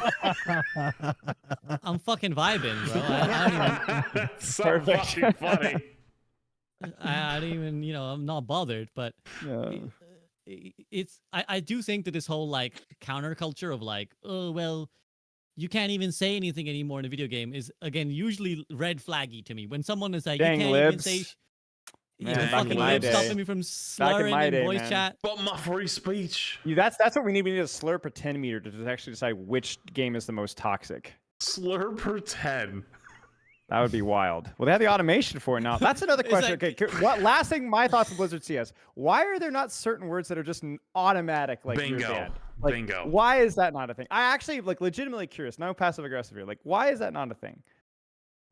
I'm fucking vibing, bro. I don't even. so Perfect. fucking funny. I don't even, I'm not bothered. But Yeah. I do think that this whole like counterculture of like, oh well, you can't even say anything anymore in a video game is again usually red flaggy to me. When someone is like, you Dang can't even say libs. yeah, Man, back in fucking my libs day. stopping me from Back in slurring my in day, voice man. chat. But my free speech. That's what we need. We need a slur per 10 meter to actually decide which game is the most toxic. Slur per 10. That would be wild. Well, they have the automation for it now. That's another It's question. like- Okay, what last thing? My thoughts on Blizzard CS. Why are there not certain words that are just automatic? Like you're Bingo. banned? Like, Bingo. Why is that not a thing? I actually like legitimately curious. No passive aggressive here. Like, why is that not a thing?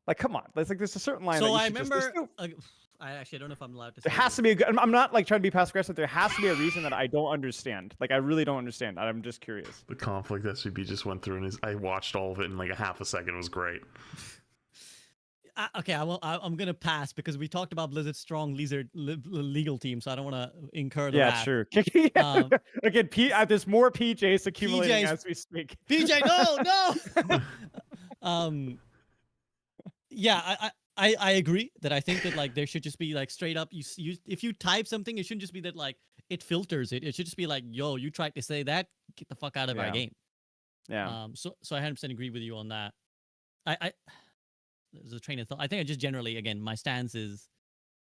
Like, come on. It's like there's a certain line. So that you I should just- remember. there's no- I actually don't know if I'm allowed to. Say there has this. to be a good. I'm not like trying to be passive aggressive. There has to be a reason that I don't understand. Like, I really don't understand. I'm just curious. The conflict SVP just went through and I watched all of it in like a half a second. It was great. Okay, I'm gonna pass because we talked about Blizzard's strong legal team, so I don't want to incur the Yeah, wrath. sure. Um, Again, there's more PJs accumulating PJs as we speak. PJ, no. Yeah, I agree that I think that like there should just be like straight up you if you type something, it shouldn't just be that like it filters it. It should just be like, yo, you tried to say that, get the fuck out of our Yeah. game. Yeah. So I 100% agree with you on that. I there's a train of thought. I think I just generally again my stance is,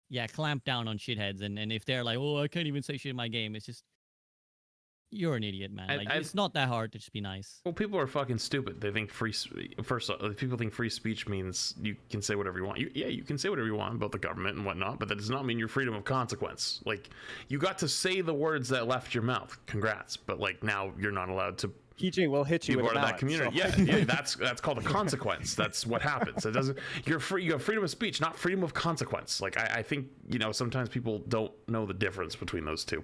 yeah, clamp down on shitheads and if they're like, oh, I can't even say shit in my game, it's just you're an idiot, man. Like it's not that hard to just be nice. Well, people are fucking stupid. They think first off, people think free speech means you can say whatever you want. You can say whatever you want about the government and whatnot, but that does not mean your freedom of consequence. Like, you got to say the words that left your mouth. Congrats, but like now you're not allowed to. PJ will hit you People with out a of that mallet, community. so- Yeah, that's called a consequence. That's what happens. It doesn't. You're free. You have freedom of speech, not freedom of consequence. Like I think sometimes people don't know the difference between those two.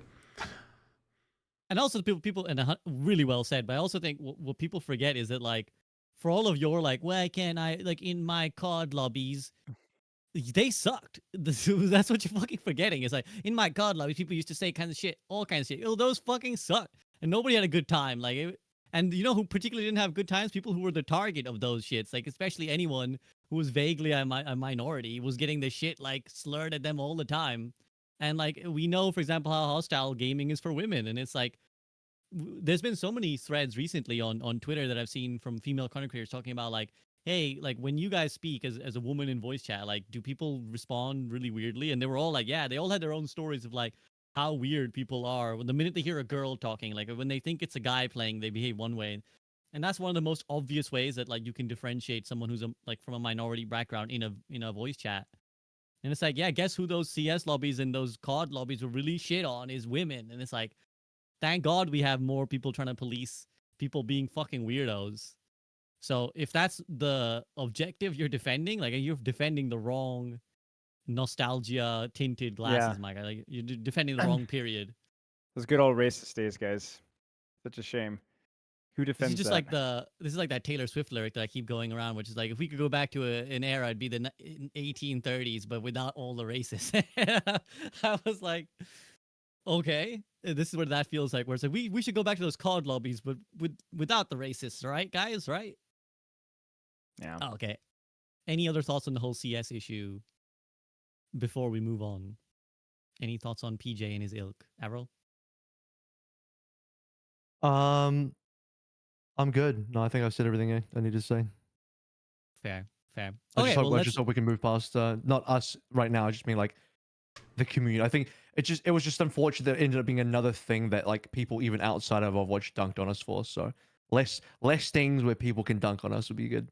And also people and really well said, but I also think what people forget is that like for all of your like, why can't I like in my COD lobbies, they sucked. That's what you're fucking forgetting. It's like in my COD lobbies, people used to say kinds of shit, all kinds of shit. Oh, those fucking sucked, and nobody had a good time. Like, and you know who particularly didn't have good times? People who were the target of those shits. Like especially anyone who was vaguely a minority was getting the shit like slurred at them all the time. And like we know, for example, how hostile gaming is for women, and it's like there's been so many threads recently on Twitter that I've seen from female content creators talking about like, hey, like when you guys speak as a woman in voice chat, like do people respond really weirdly? And they were all like, yeah, they all had their own stories of like how weird people are when the minute they hear a girl talking, like when they think it's a guy playing, they behave one way. And that's one of the most obvious ways that like you can differentiate someone who's like from a minority background in a voice chat. And it's like, yeah, guess who those CS lobbies and those COD lobbies were really shit on is women. And it's like, thank God we have more people trying to police people being fucking weirdos. So if that's the objective you're defending, like you're defending the wrong nostalgia tinted glasses, Yeah. Mike. Like you're defending the wrong period. Those good old racist days, guys. Such a shame. Who This defends is just that? this is like that Taylor Swift lyric that I keep going around, which is like, if we could go back to an era, it'd be the 1830s, but without all the racists. I was like, okay, this is what that feels like. Where it's like we should go back to those COD lobbies, but without the racists, right, guys? Right? Yeah. Oh, okay. Any other thoughts on the whole CS issue before we move on? Any thoughts on PJ and his ilk, AVRL? I'm good. No, I think I've said everything I need to say. Fair. I Okay, just hope, well, I just hope we can move past not us right now. I just mean like the community. I think it was just unfortunate that it ended up being another thing that like people even outside of Overwatch dunked on us for. So less things where people can dunk on us would be good.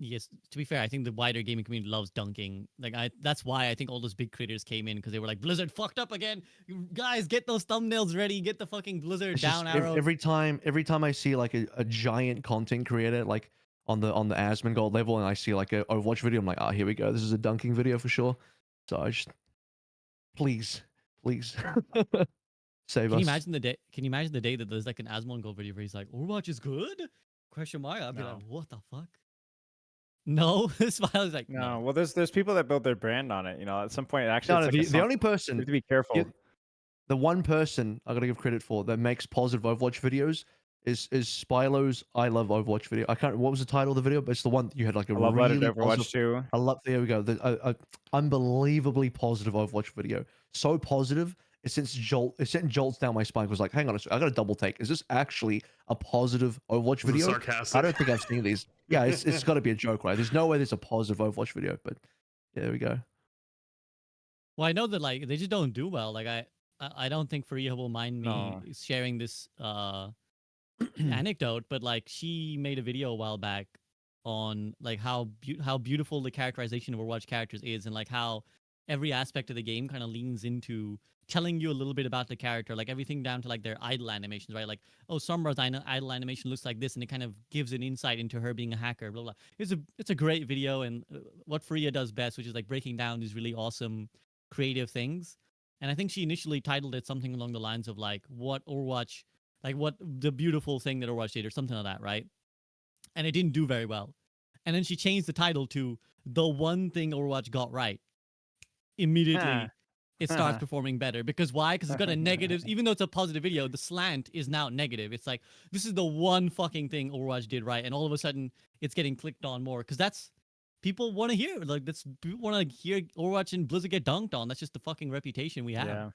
Yes, to be fair, I think the wider gaming community loves dunking. Like that's why I think all those big creators came in, because they were like, Blizzard fucked up again. You guys, get those thumbnails ready. Get the fucking Blizzard It's down just, arrow. every time I see like a giant content creator like on the Asmongold level, and I see like a Overwatch video, I'm like, oh, here we go. This is a dunking video for sure. So I just please save Can us. you imagine the day? Can you imagine the day that there's like an Asmongold video where he's like, Overwatch is good? Question mark. I'd be No. like, what the fuck? No, Smile is like, No. no. Well, there's people that build their brand on it. At some point, actually, No, it's no, like the only person you have to be careful. the one person I gotta give credit for that makes positive Overwatch videos is Spylo's I Love Overwatch video. I can't. What was the title of the video? But it's the one that you had like a I love letter to really Overwatch positive. too. I love. There we go. The unbelievably positive Overwatch video. So positive. it sent jolts down my spine. It was like, hang on a second, I got to double take. Is this actually a positive Overwatch Was it video? I sarcastic? don't think I've seen these. Yeah, it's got to be a joke, right? There's no way there's a positive Overwatch video, but yeah, there we go. Well, I know that like they just don't do well. Like I don't think Faria will mind me No. sharing this anecdote, but like she made a video a while back on like how beautiful the characterization of Overwatch characters is, and like how every aspect of the game kind of leans into telling you a little bit about the character, like everything down to like their idle animations, right? Like, oh, Sombra's idle animation looks like this, and it kind of gives an insight into her being a hacker. Blah blah. It's a great video, and what Faria does best, which is like breaking down these really awesome creative things. And I think she initially titled it something along the lines of like what Overwatch, like what the beautiful thing that Overwatch did, or something like that, right? And it didn't do very well. And then she changed the title to the one thing Overwatch got right. Immediately, it starts performing better. Because why? Because it's got a negative, even though it's a positive video, the slant is now negative. It's like, this is the one fucking thing Overwatch did right. And all of a sudden, it's getting clicked on more. Because that's, people want to hear. Like, that's, people want to hear Overwatch and Blizzard get dunked on. That's just the fucking reputation we have. Yeah.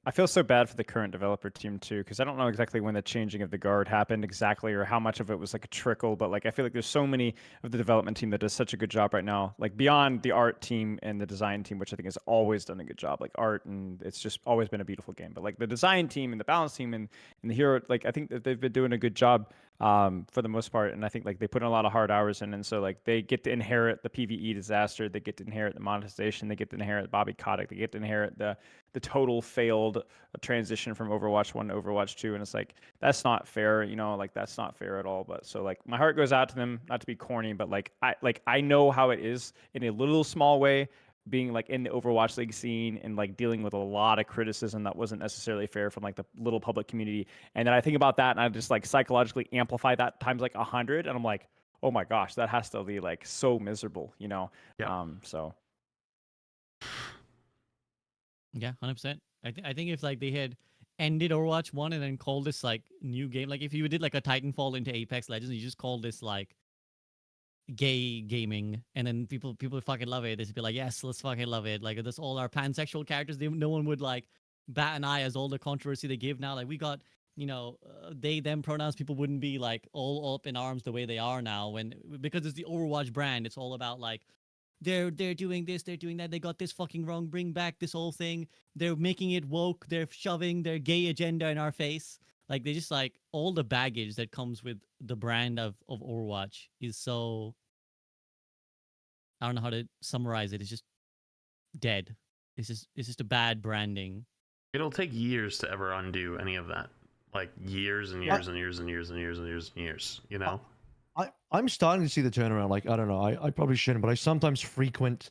I feel so bad for the current developer team too, because I don't know exactly when the changing of the guard happened exactly, or how much of it was like a trickle. But like, I feel like there's so many of the development team that does such a good job right now. Like beyond the art team and the design team, which I think has always done a good job. Like art, and it's just always been a beautiful game. But like the design team and the balance team and the hero, like I think that they've been doing a good job for the most part. And I think like they put in a lot of hard hours in, and so like they get to inherit the PVE disaster, they get to inherit the monetization, they get to inherit Bobby Kotick, they get to inherit the total failed transition from Overwatch 1 to Overwatch 2, and it's like that's not fair, you know, like that's not fair at all. But so like my heart goes out to them, not to be corny, but like I know how it is in a little small way, being like in the Overwatch League scene and like dealing with a lot of criticism that wasn't necessarily fair from like the little public community. And then I think about that and I just like psychologically amplify that times like 100, and I'm like, oh my gosh, that has to be like so miserable, you know. Yeah. So Yeah, 100%. I think if like they had ended Overwatch 1 and then called this like new game, like if you did like a Titanfall into Apex Legends, you just called this like gay gaming, and then people fucking love it. They'd be like, yes, let's fucking love it. Like that's all our pansexual characters. No one would like bat an eye as all the controversy they give now. Like we got, you know, they them pronouns. People wouldn't be like all up in arms the way they are now, when because it's the Overwatch brand. It's all about like they're doing this, they're doing that, they got this fucking wrong, bring back this whole thing, they're making it woke, they're shoving their gay agenda in our face. Like they just like all the baggage that comes with the brand of Overwatch is so, I don't know how to summarize it. It's just dead. It's just a bad branding. It'll take years to ever undo any of that. Like years and years and years and years and years and years and years, you know? I'm starting to see the turnaround. Like, I don't know, I probably shouldn't, but I sometimes frequent,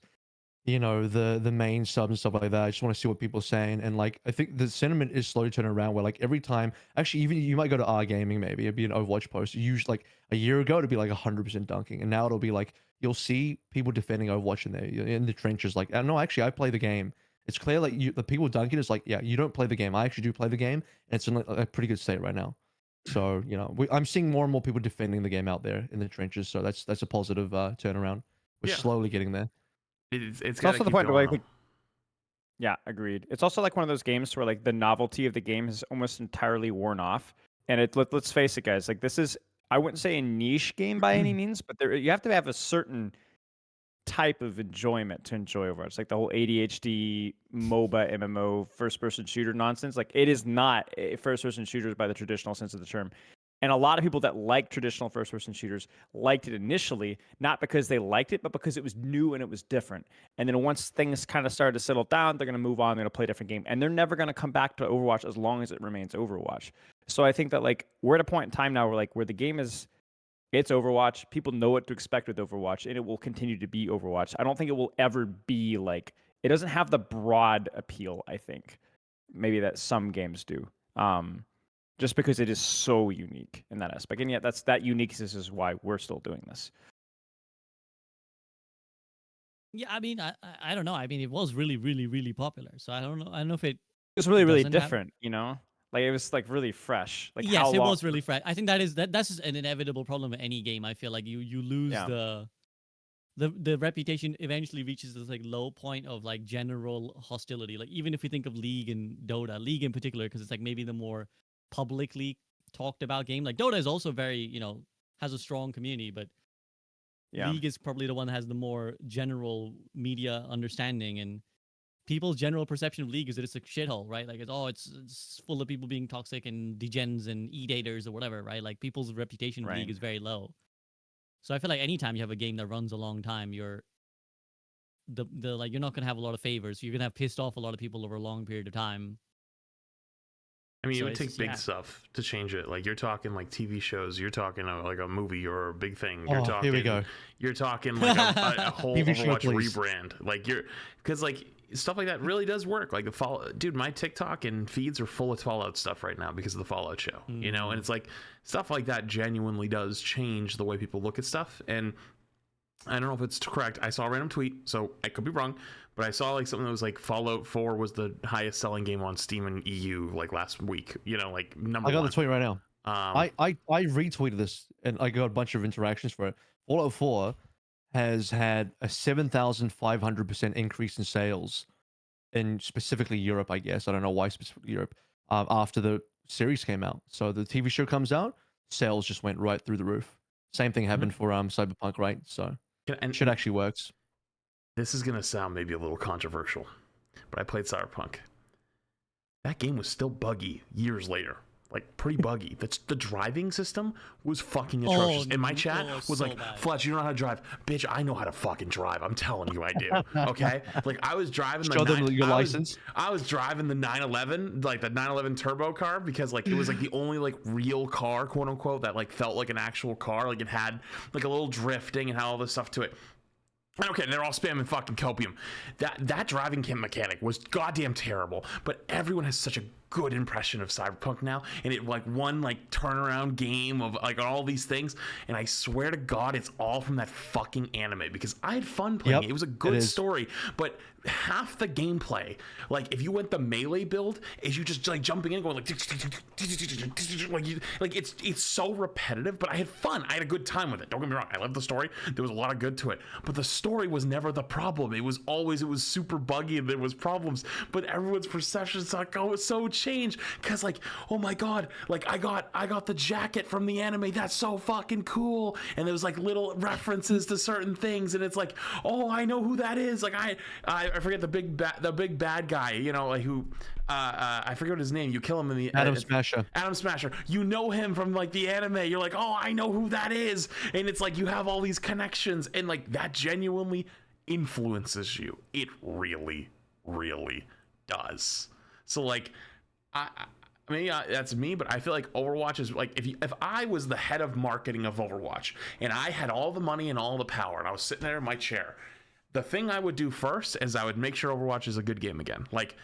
you know, the main sub and stuff like that. I just want to see what people are saying. And like, I think the sentiment is slowly turning around where like every time, actually, even you might go to R Gaming, maybe it'd be an Overwatch post. Usually like a year ago, it'd be like 100% dunking. And now it'll be like, you'll see people defending Overwatch in the trenches. Like, no, actually, I play the game. It's clear like the people dunking is like, yeah, you don't play the game. I actually do play the game. And it's in a pretty good state right now. So, you know, I'm seeing more and more people defending the game out there in the trenches. So that's a positive turnaround. We're Yeah. slowly getting there. It's also got to the keep point where going. like yeah, agreed. It's also like one of those games where like the novelty of the game has almost entirely worn off. And let's face it, guys, like this is, I wouldn't say a niche game by any means, but there you have to have a certain type of enjoyment to enjoy Overwatch. Like the whole ADHD MOBA MMO first person shooter nonsense. Like it is not a first person shooters by the traditional sense of the term. And a lot of people that like traditional first person shooters liked it initially, not because they liked it, but because it was new and it was different. And then once things kind of started to settle down, they're going to move on, they're going to play a different game. And they're never going to come back to Overwatch as long as it remains Overwatch. So I think that like we're at a point in time now where the game is, it's Overwatch. People know what to expect with Overwatch, and it will continue to be Overwatch. I don't think it will ever be like, it doesn't have the broad appeal, I think, maybe that some games do. Just because it is so unique in that aspect. And yet that uniqueness is why we're still doing this. Yeah, I mean, I don't know. I mean, it was really, really, really popular. So I don't know. I don't know if it It was really, really doesn't have. different, you know? Like it was like really fresh. Like how Yes, it long was really fresh. I think that's just an inevitable problem with any game. I feel like you lose Yeah. the reputation eventually reaches this like low point of like general hostility. Like even if we think of League and Dota, League in particular, because it's like maybe the more publicly talked about game. Like Dota is also very, has a strong community, but Yeah. League is probably the one that has the more general media understanding, and people's general perception of League is that it's a shithole, right? Like it's full of people being toxic and degens and e-daters or whatever, right? Like people's reputation of Right. League is very low. So I feel like anytime you have a game that runs a long time, you're not gonna have a lot of favors. You're gonna have pissed off a lot of people over a long period of time. I mean, So it would it's take just- big yeah. stuff to change it. Like you're talking like TV shows, you're talking like a movie or a big thing. You're Oh, talking, here we go. You're talking like a whole TV show, Overwatch please. rebrand. Like because like stuff like that really does work. Like the Fallout, dude, my TikTok and feeds are full of Fallout stuff right now because of the Fallout show. You know, and it's like stuff like that genuinely does change the way people look at stuff. And I don't know if it's correct. I saw a random tweet, so I could be wrong, but I saw like something that was like Fallout 4 was the highest selling game on Steam and EU like last week. You know, like number I got one. the tweet right now. Um, I retweeted this and I got a bunch of interactions for it. Fallout 4 has had a 7,500% increase in sales in specifically Europe, I guess. I don't know why specifically Europe, after the series came out. So the TV show comes out, sales just went right through the roof. Same thing happened for Cyberpunk, right? So and shit actually works. this is gonna sound maybe a little controversial, but I played Cyberpunk. That game was still buggy years later. Like pretty buggy. The driving system was fucking atrocious. And my chat was so like, bad. Fletch, you don't know how to drive. Bitch, I know how to fucking drive. I'm telling you I do. Okay? Like I was driving Show them your license. I was driving the 911, like the 911 turbo car, because like it was like the only like real car, quote unquote, that like felt like an actual car. Like it had like a little drifting and had all this stuff to it. Okay, they're all spamming fucking copium. That driving mechanic was goddamn terrible, but everyone has such a good impression of Cyberpunk now, and it like one like turnaround game of like all these things, and I swear to God, it's all from that fucking anime because I had fun playing it. It was a good story, but half the gameplay, like if you went the melee build, is you just like jumping in, going like it's so repetitive. But I had fun. I had a good time with it. Don't get me wrong. I loved the story. There was a lot of good to it, but the story was never the problem. It was super buggy and there was problems. But everyone's perceptions like so changed because like, oh my God, like I got the jacket from the anime. That's so fucking cool. And there was like little references to certain things, and it's like, oh, I know who that is. Like I forget the big bad guy, you know, like who I forget what his name. You kill him in the Adam Smasher. Adam Smasher. You know him from like the anime. You're like, oh, I know who that is. And it's like you have all these connections, and like that genuinely influences you. It really, really does. So like, maybe that's me, but I feel like Overwatch is like if I was the head of marketing of Overwatch and I had all the money and all the power and I was sitting there in my chair, the thing I would do first is I would make sure Overwatch is a good game again. Like,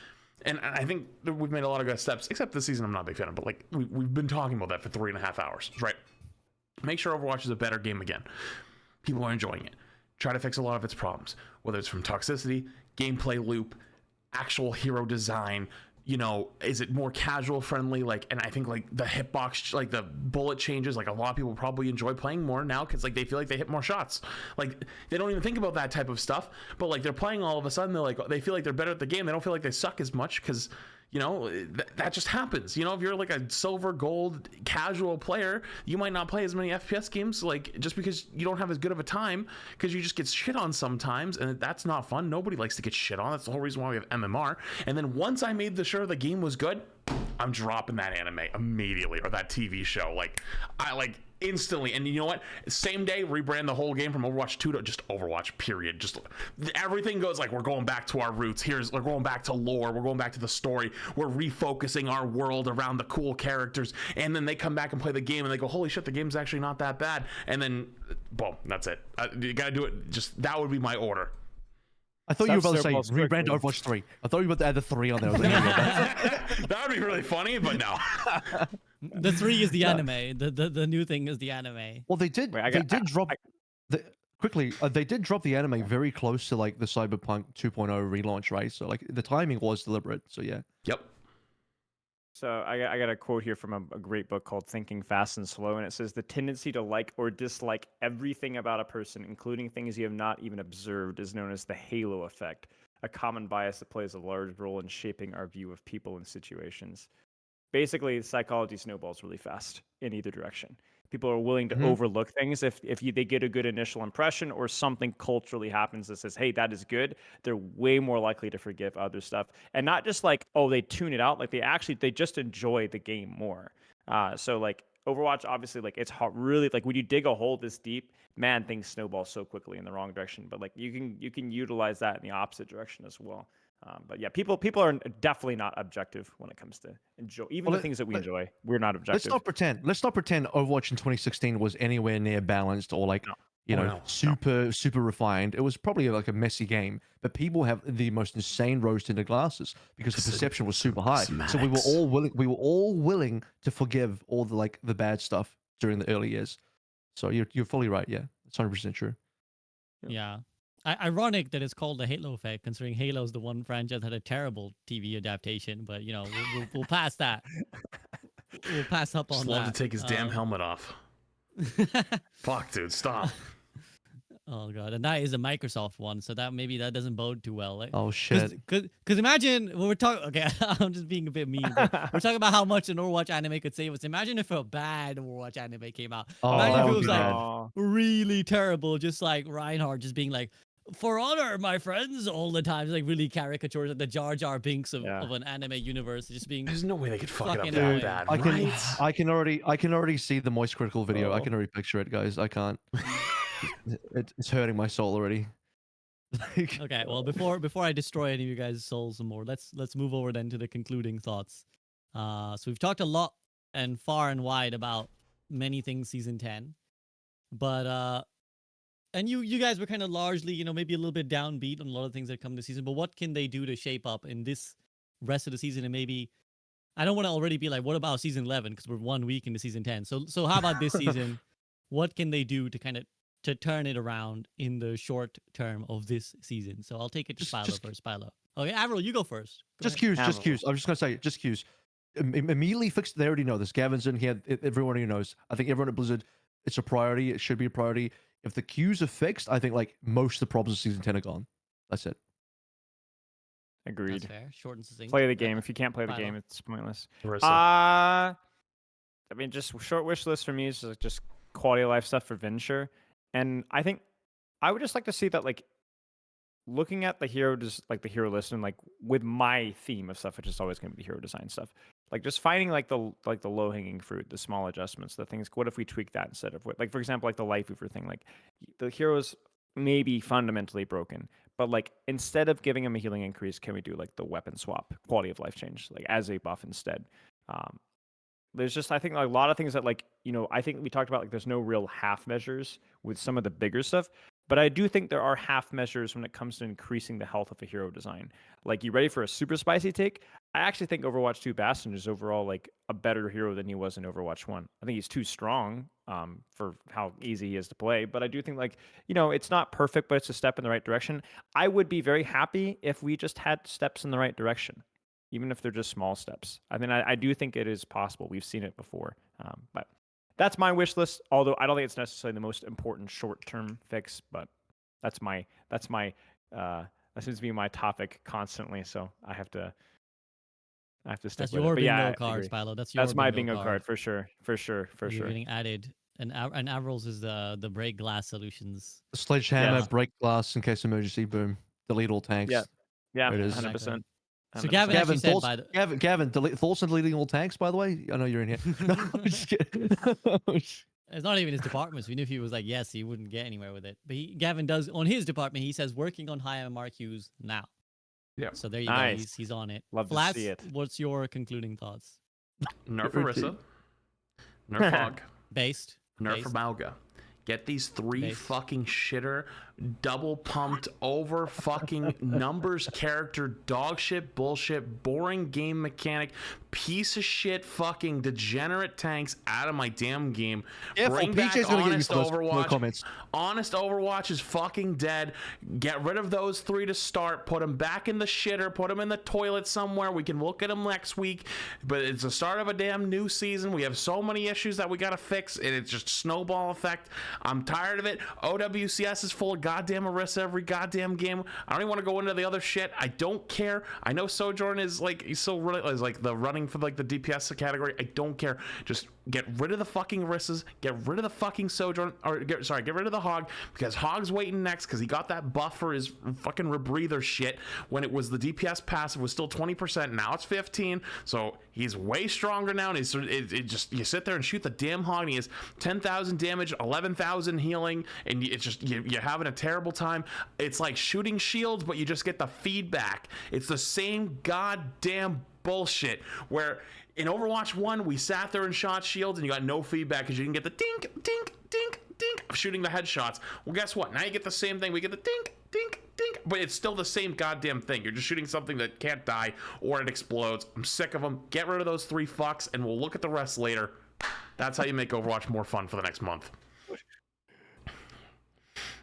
and I think that we've made a lot of good steps, except this season I'm not a big fan of, but like we've been talking about that for 3.5 hours, right? Make sure Overwatch is a better game again. People are enjoying it. Try to fix a lot of its problems, whether it's from toxicity, gameplay loop, actual hero design. You know, is it more casual friendly? Like, and I think like the hitbox, like the bullet changes, like a lot of people probably enjoy playing more now because like they feel like they hit more shots. Like they don't even think about that type of stuff, but like they're playing all of a sudden, they feel like they're better at the game. They don't feel like they suck as much because, you know, that just happens. You know, if you're like a silver, gold, casual player, you might not play as many FPS games, like just because you don't have as good of a time because you just get shit on sometimes, and that's not fun. Nobody likes to get shit on. That's the whole reason why we have MMR. And then once I made sure the game was good, I'm dropping that anime immediately, or that TV show. Like I like instantly. And you know what? Same day, rebrand the whole game from Overwatch 2 to just Overwatch, period. Just everything goes like, we're going back to our roots. We're going back to lore. We're going back to the story. We're refocusing our world around the cool characters. And then they come back and play the game and they go, holy shit, the game's actually not that bad. And then, boom, that's it. You got to do it. Just that would be my order. I thought you were about to say Surplus rebrand quickly. Overwatch 3. I thought you were about to add the 3 on there. I was like, no, That would be really funny, but no. The 3 is the anime. The new thing is the anime. well, they did. Wait, They did drop the anime very close to like the Cyberpunk 2.0 relaunch, right? So like the timing was deliberate. So yeah. Yep. So I got a quote here from a great book called Thinking Fast and Slow, and it says the tendency to like or dislike everything about a person, including things you have not even observed, is known as the halo effect, a common bias that plays a large role in shaping our view of people and situations. Basically, psychology snowballs really fast in either direction. People are willing to Mhm. overlook things if they get a good initial impression or something culturally happens that says, "Hey, that is good." They're way more likely to forgive other stuff, and not just like, oh, they tune it out. Like they just enjoy the game more. So like Overwatch, obviously, like it's hard, really like when you dig a hole this deep, man, things snowball so quickly in the wrong direction. But like you can utilize that in the opposite direction as well. But yeah, people are definitely not objective when it comes to enjoy. Even Well, the things that we enjoy, we're not let's objective. not pretend. Let's not pretend Overwatch in 2016 was anywhere near balanced or like, No, Oh no, no. super refined. It was probably like a messy game, but people have the most insane rose-tinted glasses because the perception was super high. So Cosmetics. we were all willing to forgive all the like the bad stuff during the early years. So you're fully right. Yeah, it's 100% true. Yeah. Ironic that it's called the Halo effect, considering Halo's the one franchise that had a terrible TV adaptation. But we'll pass that. We'll pass up Just on love to that. take his damn helmet off. Fuck, dude, stop. Oh god, and that is a Microsoft one, so that doesn't bode too well. Like, Oh shit. cause imagine when we're talking. Okay, I'm just being a bit mean, but we're talking about how much an Overwatch anime could save us. Imagine if a bad Overwatch anime came out. Oh, Imagine that if it would was be like bad. really terrible, just like Reinhardt just being like, "For honor, my friends," all the time, like really caricatures of the Jar Jar Binks yeah. of an anime universe, just being There's no way they could fuck it up fucking that annoying. bad, I can right? I can already see the moist critical video. I Oh. can already picture it, guys. I can't. It's hurting my soul already. Like, Okay, well, before I destroy any of you guys' souls some more, let's move over then to the concluding thoughts. So we've talked a lot and far and wide about many things season 10, but and you guys were kind of largely, maybe a little bit downbeat on a lot of things that come this season. But what can they do to shape up in this rest of the season? And maybe I don't want to already be like, what about season 11? Because we're 1 week into season 10. So how about this season? What can they do to kind of to turn it around in the short term of this season? So I'll take it to Spilo just first. Spilo. Okay, Avril, you go first. Go just ahead. cues, just Ammo. cues. I'm just gonna say, just cues. Immediately fixed. They already know this. Gavin's in here. Everyone already knows. I think everyone at Blizzard, it's a priority. It should be a priority. If the queues are fixed, I think like most of the problems of season 10 are gone. That's it. That's Agreed. fair. Short and succinct. Play the game. If you can't play the Philo. game, it's pointless. Marissa. I mean, just short wish list for me is just quality of life stuff for Venture, and I think I would just like to see that like looking at the hero the hero list and like with my theme of stuff, which is always going to be the hero design stuff, like just finding like the low hanging fruit, the small adjustments, the things. What if we tweak that instead of what, like for example, like the life weaver thing, like the heroes may be fundamentally broken, but like instead of giving him a healing increase, can we do like the weapon swap, quality of life change, like as a buff instead? There's just I think like a lot of things that like I think we talked about like there's no real half measures with some of the bigger stuff, but I do think there are half measures when it comes to increasing the health of a hero design. Like you ready for a super spicy take? I actually think Overwatch 2 Bastion is overall like a better hero than he was in Overwatch 1. I think he's too strong for how easy he is to play, but I do think like it's not perfect, but it's a step in the right direction. I would be very happy if we just had steps in the right direction, even if they're just small steps. I mean, I do think it is possible. We've seen it before. But that's my wish list. Although I don't think it's necessarily the most important short-term fix, but that seems to be my topic constantly. So I have to stick That's with it. your But bingo yeah, I card, agree. Spilo. That's your That's my bingo bingo card for sure. You're Sure. getting added, and Avril's is the break glass solutions. Sledgehammer, Yes. break glass in case of emergency. Boom. Delete all tanks. Yeah. Yeah, There it is. 100%. So Gavin 100%. actually said Thoughts, by the Gavin, thoughts on deleting all tanks, by the way? I know you're in here. No, I'm just kidding. it's not even his department. So even if he was like yes, he wouldn't get anywhere with it. But Gavin does on his department. He says working on high MMR queues now. Yeah. So there you go. Nice. He's on it. Love to Flats, see it. what's your concluding thoughts? Nerf Guaranteed. Marissa. Nerf Fog. Based. Nerf Based. Amalga. Get these three Based. fucking shitter double pumped over fucking numbers character, dog shit, bullshit, boring game mechanic, piece of shit fucking degenerate tanks out of my damn game. Bring back PJ's gonna get honest used to those Overwatch. comments. Honest Overwatch is fucking dead. Get rid of those 3 to start. Put them back in the shitter. Put them in the toilet somewhere. We can look at them next week. But it's the start of a damn new season. We have so many issues that we gotta fix, and it's just snowball effect. I'm tired of it. OWCS is full of goddamn Orisa every goddamn game. I don't even want to go into the other shit. I don't care. I know Sojourn is like, he's so really is like the running for like the DPS category. I don't care. Just get rid of the fucking Orisas. Get rid of the fucking Sojourn. Or get rid of the Hog, because Hog's waiting next because he got that buff for his fucking rebreather shit when it was the DPS passive was still 20%. Now it's 15. So he's way stronger now. And it just, you sit there and shoot the damn Hog and he has 10,000 damage, 11,000 healing, and it's just you're having a terrible time. It's like shooting shields, but you just get the feedback. It's the same goddamn bullshit where in Overwatch 1 we sat there and shot shields and you got no feedback because you didn't get the dink dink dink dink of shooting the headshots. Well, guess what? Now you get the same thing. We get the dink dink dink, but it's still the same goddamn thing. You're just shooting something that can't die or it explodes. I'm sick of them. Get rid of those 3 fucks and we'll look at the rest later. That's how you make Overwatch more fun for the next month.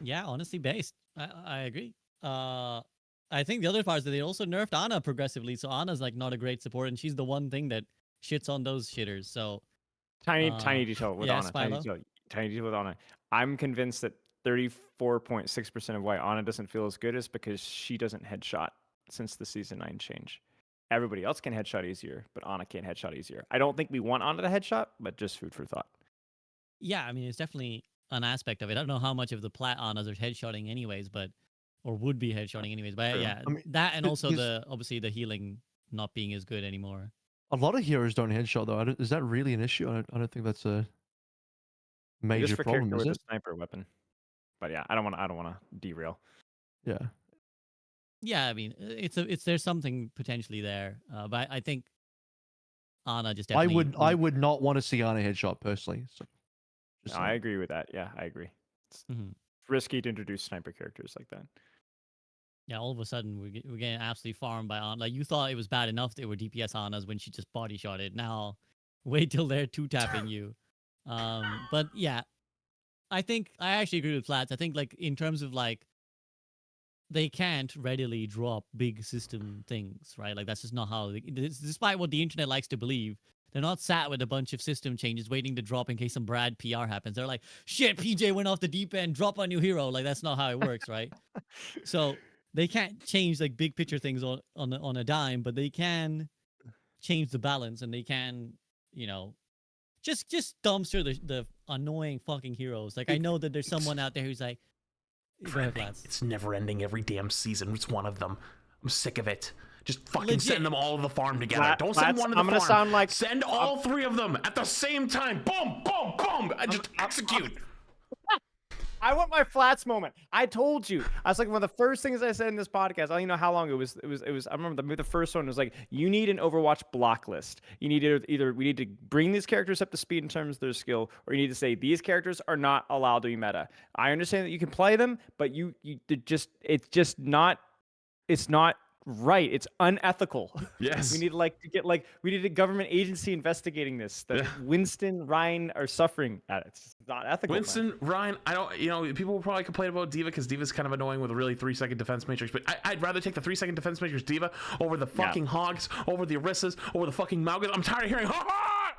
Yeah, honestly based. I agree. I think the other part is that they also nerfed Ana progressively, so Ana's like not a great support, and she's the one thing that shits on those shitters. So Tiny detail with yeah, Ana. Tiny detail with Ana. I'm convinced that 34.6% of why Ana doesn't feel as good is because she doesn't headshot since the Season 9 change. Everybody else can headshot easier, but Ana can't headshot easier. I don't think we want Ana to headshot, but just food for thought. yeah, I mean it's definitely an aspect of it. I don't know how much of the plat Anas are headshotting anyways, but or would be headshotting anyways. But True. yeah, I mean, that and also because- obviously the healing not being as good anymore. A lot of heroes don't headshot though. Is that really an issue? I don't think that's a major Just for problem, character is with it? a sniper weapon. But yeah, I don't want to derail. Yeah. Yeah, I mean there's something potentially there, but I think Ana just definitely. I would not want to see Ana headshot personally. So, No, just I saying. agree with that. Yeah, I agree. It's Mhm. risky to introduce sniper characters like that. Yeah, all of a sudden we're getting absolutely farmed by Ana. Like you thought it was bad enough they were DPS Anas when she just body shot it. Now wait till they're 2-tapping you. But yeah, I think I actually agree with Flats. I think like in terms of like they can't readily drop big system things, right? Like that's just not how. Despite what the internet likes to believe, they're not sat with a bunch of system changes waiting to drop in case some Brad PR happens. They're like, shit, PJ went off the deep end, drop a new hero. Like that's not how it works, right? So they can't change like big picture things on a dime, but they can change the balance and they can, you know, just dumpster the annoying fucking heroes. Like I know that there's someone out there who's like, go ahead, Flats. It's never ending every damn season. It's one of them. I'm sick of it. Just fucking Legit. send them all to the farm together. Don't send one to the I'm gonna farm. sound like Send all 3 of them at the same time. Boom, boom, boom. And just execute. I want my Flats moment. I told you. I was like one of the first things I said in this podcast. I don't even know how long it was. It was. I remember the first one was like, you need an Overwatch block list. You need to either we need to bring these characters up to speed in terms of their skill, or you need to say these characters are not allowed to be meta. I understand that you can play them, but it's just not. It's not right. It's unethical. Yes. We need we need a government agency investigating this. That Winston, Ryan are suffering at it. It's not ethical. Winston, Ryan, I don't, people will probably complain about D.Va because D.Va's kind of annoying with a really 3-second defense matrix, but I'd rather take the 3-second defense matrix D.Va over the fucking Hogs, over the Orisas, over the fucking Malgas. I'm tired of hearing,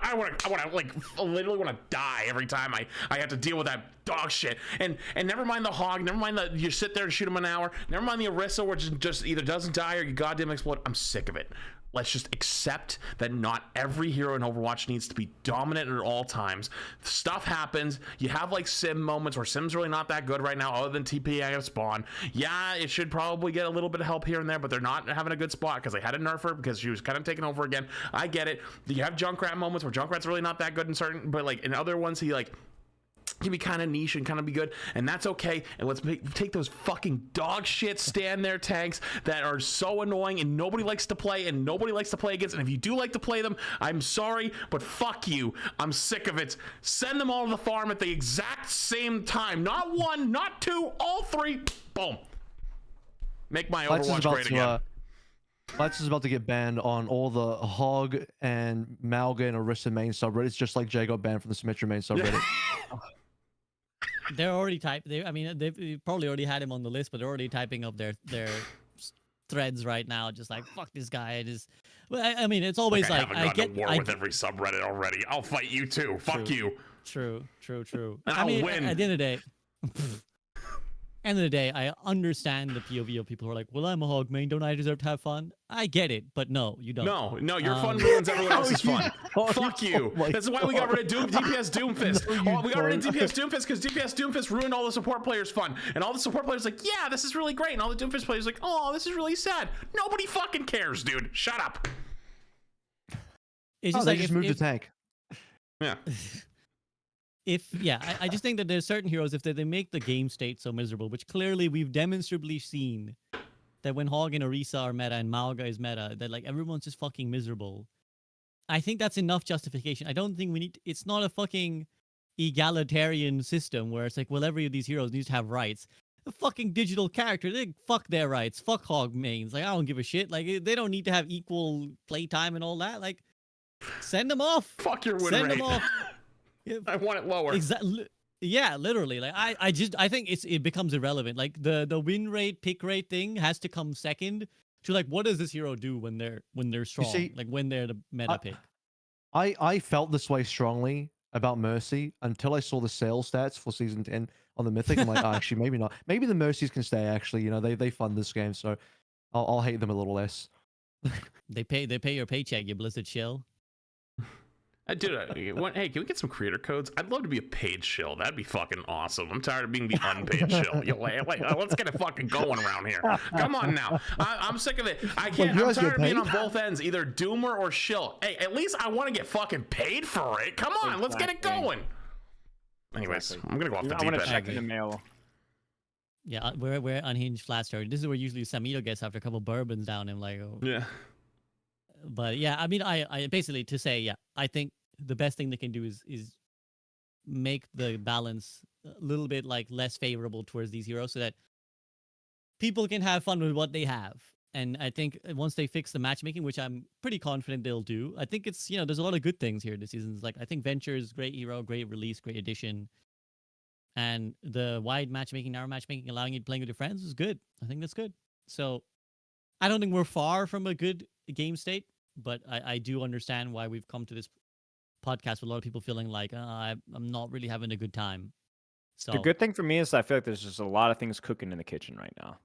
I want to like literally want to die every time I have to deal with that dog shit. And never mind the Hog, never mind you sit there and shoot him an hour, never mind the Orisa where it just either doesn't die or you goddamn explode. I'm sick of it. Let's just accept that not every hero in Overwatch needs to be dominant at all times. Stuff happens. You have like Sim moments where Sim's really not that good right now other than TPA at spawn. Yeah, it should probably get a little bit of help here and there, but they're not having a good spot because they had to nerf her because she was kind of taking over again. I get it. You have Junkrat moments where Junkrat's really not that good in certain, but like in other ones he like can be kind of niche and kind of be good, and that's okay. And let's take those fucking dog shit stand there tanks that are so annoying and nobody likes to play and nobody likes to play against. And if you do like to play them, I'm sorry, but fuck you. I'm sick of it. Send them all to the farm at the exact same time. Not one, not two, all three. Boom. Make my Overwatch great again. Lights is about to get banned on all the Hog and Malga and Orisa main subreddits, just like Jay got banned from the Symmetra main subreddit. They're already I mean, they've probably already had him on the list, but they're already typing up their threads right now, just like fuck this guy. It is. Well, I mean, it's always I like haven't gotten to war with every subreddit already. I'll fight you too. Fuck you. True. And I mean, I'll win. at the end of the day. End of the day, I understand the POV of people who are like, well, I'm a Hog main, don't I deserve to have fun? I get it, but no, you don't. No, your fun ruins everyone else's fun. Fuck you. That's why we got rid of DPS Doomfist. We got rid of DPS Doomfist because DPS Doomfist ruined all the support players' fun. And all the support players like, yeah, this is really great. And all the Doomfist players like, oh, this is really sad. Nobody fucking cares, dude. Shut up. It's just they just moved the tank. Yeah. I just think that there's certain heroes, if they make the game state so miserable, which clearly we've demonstrably seen that when Hog and Orisa are meta and Malga is meta, that like everyone's just fucking miserable. I think that's enough justification. I don't think we need it's not a fucking egalitarian system where it's like, well, every of these heroes needs to have rights. The fucking digital character, they fuck their rights. Fuck Hog mains. Like, I don't give a shit. Like, they don't need to have equal playtime and all that. Like, send them off. Fuck your win Send rate. them off. I want it lower. Exactly. Yeah, literally. Like I think it becomes irrelevant. Like the win rate, pick rate thing has to come second to like what does this hero do when they're strong? See, like when they're the meta pick. I felt this way strongly about Mercy until I saw the sales stats for season 10 on the Mythic. I'm like, oh, actually, maybe not. Maybe the Mercies can stay. Actually, you know, they fund this game, so I'll hate them a little less. They pay your paycheck, you Blizzard shill. Dude, hey, can we get some creator codes? I'd love to be a paid shill. That'd be fucking awesome. I'm tired of being the unpaid shill. Let's get it fucking going around here. Come on now. I'm sick of it. I can't. I'm tired of being on both ends, either doomer or shill. Hey, at least I want to get fucking paid for it. Come on, let's get it going. Anyways, I'm gonna go off the deep end. I want to check in the mail. Yeah, we're unhinged flat story. This is where usually Samito gets after a couple bourbons down him. Like, oh. Yeah. But yeah, I mean, I basically to say, yeah, I think the best thing they can do is make the balance a little bit like less favorable towards these heroes so that people can have fun with what they have. And I think once they fix the matchmaking, which I'm pretty confident they'll do, I think it's, there's a lot of good things here this season. Like, I think Venture is great hero, great release, great addition. And the wide matchmaking, narrow matchmaking, allowing you to play with your friends is good. I think that's good. So I don't think we're far from a good game state, but I do understand why we've come to this podcast with a lot of people feeling like I'm not really having a good time. So the good thing for me is I feel like there's just a lot of things cooking in the kitchen right now.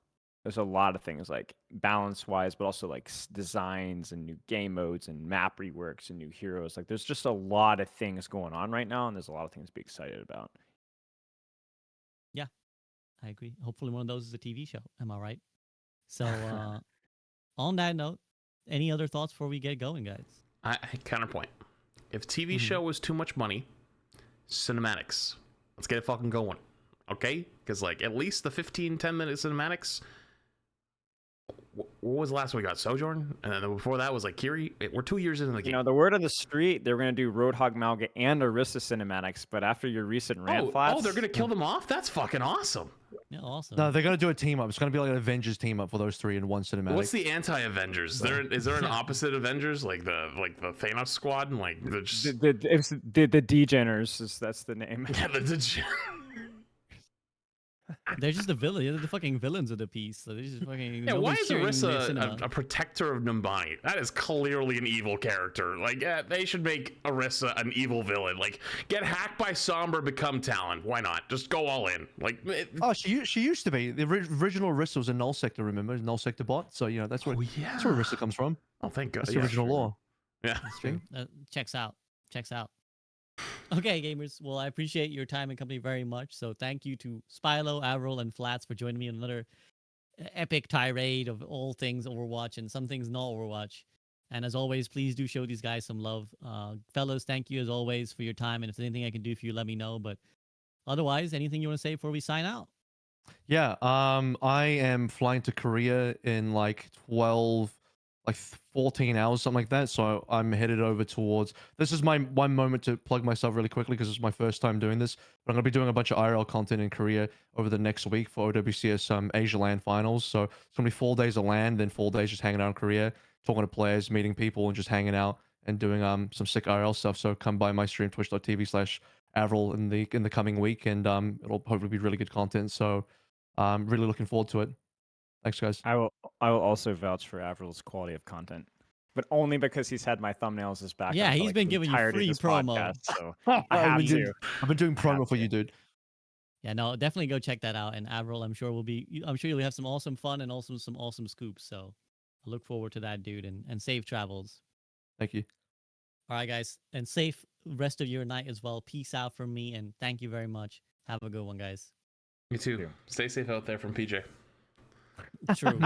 There's a lot of things like balance-wise, but also like designs and new game modes and map reworks and new heroes. Like there's just a lot of things going on right now, and there's a lot of things to be excited about. Yeah, I agree. Hopefully one of those is a TV show. Am I right? So on that note, any other thoughts before we get going, guys? Counterpoint. If TV show was too much money, cinematics. Let's get it fucking going. Okay? Because, like, at least the 10-minute cinematics. What was the last one we got? Sojourn? And then before that was, like, Kiri. We're 2 years into the game. The word on the street, they were going to do Roadhog, Malga, and Orisa cinematics, but after your recent rant flats... Oh, they're going to kill them off? That's fucking awesome. Yeah, awesome. No, they're gonna do a team up. It's gonna be like an Avengers team up for those three in one cinematic. What's the anti-Avengers? Is there an opposite Avengers, like the Thanos squad, and like the Degeners? That's the name. Yeah, the Degeners. They're just the villain. They're the fucking villains of the piece. So they're just fucking. Yeah, why is Orisa a protector of Numbani? That is clearly an evil character. Like, they should make Orisa an evil villain. Like, get hacked by Sombra, become Talon. Why not? Just go all in. Like, she used to be. The original Orisa was a null sector. Remember, null sector bot. So that's where that's where Orisa comes from. Oh, thank God. That's the original lore. Yeah, that's true. Checks out. Okay, gamers. Well, I appreciate your time and company very much. So thank you to Spylo, AVRL, and Flats for joining me in another epic tirade of all things Overwatch and some things not Overwatch. And as always, please do show these guys some love. Fellas, thank you as always for your time. And if there's anything I can do for you, let me know. But otherwise, anything you want to say before we sign out? Yeah, I am flying to Korea in like 12, like 14 hours, something like that. So I'm headed over towards. This is my one moment to plug myself really quickly because it's my first time doing this. But I'm gonna be doing a bunch of IRL content in Korea over the next week for OWCS Asia LAN finals. So it's gonna be 4 days of LAN, then 4 days just hanging out in Korea, talking to players, meeting people, and just hanging out and doing some sick IRL stuff. So come by my stream twitch.tv/AVRL in the coming week, and it'll hopefully be really good content. So. Really looking forward to it. Thanks, guys. I will also vouch for Avril's quality of content, but only because he's had my thumbnails as Yeah, background for he's like been the giving you entirety of free this promo. podcast. So I I've have been doing, to. I've been doing I have promo for to. you, dude. Yeah, no, definitely go check that out. And Avril, I'm sure I'm sure you'll have some awesome fun and also some awesome scoops. So I look forward to that, dude, and safe travels. Thank you. All right, guys, and safe rest of your night as well. Peace out from me, and thank you very much. Have a good one, guys. You too. Stay safe out there from PJ. True.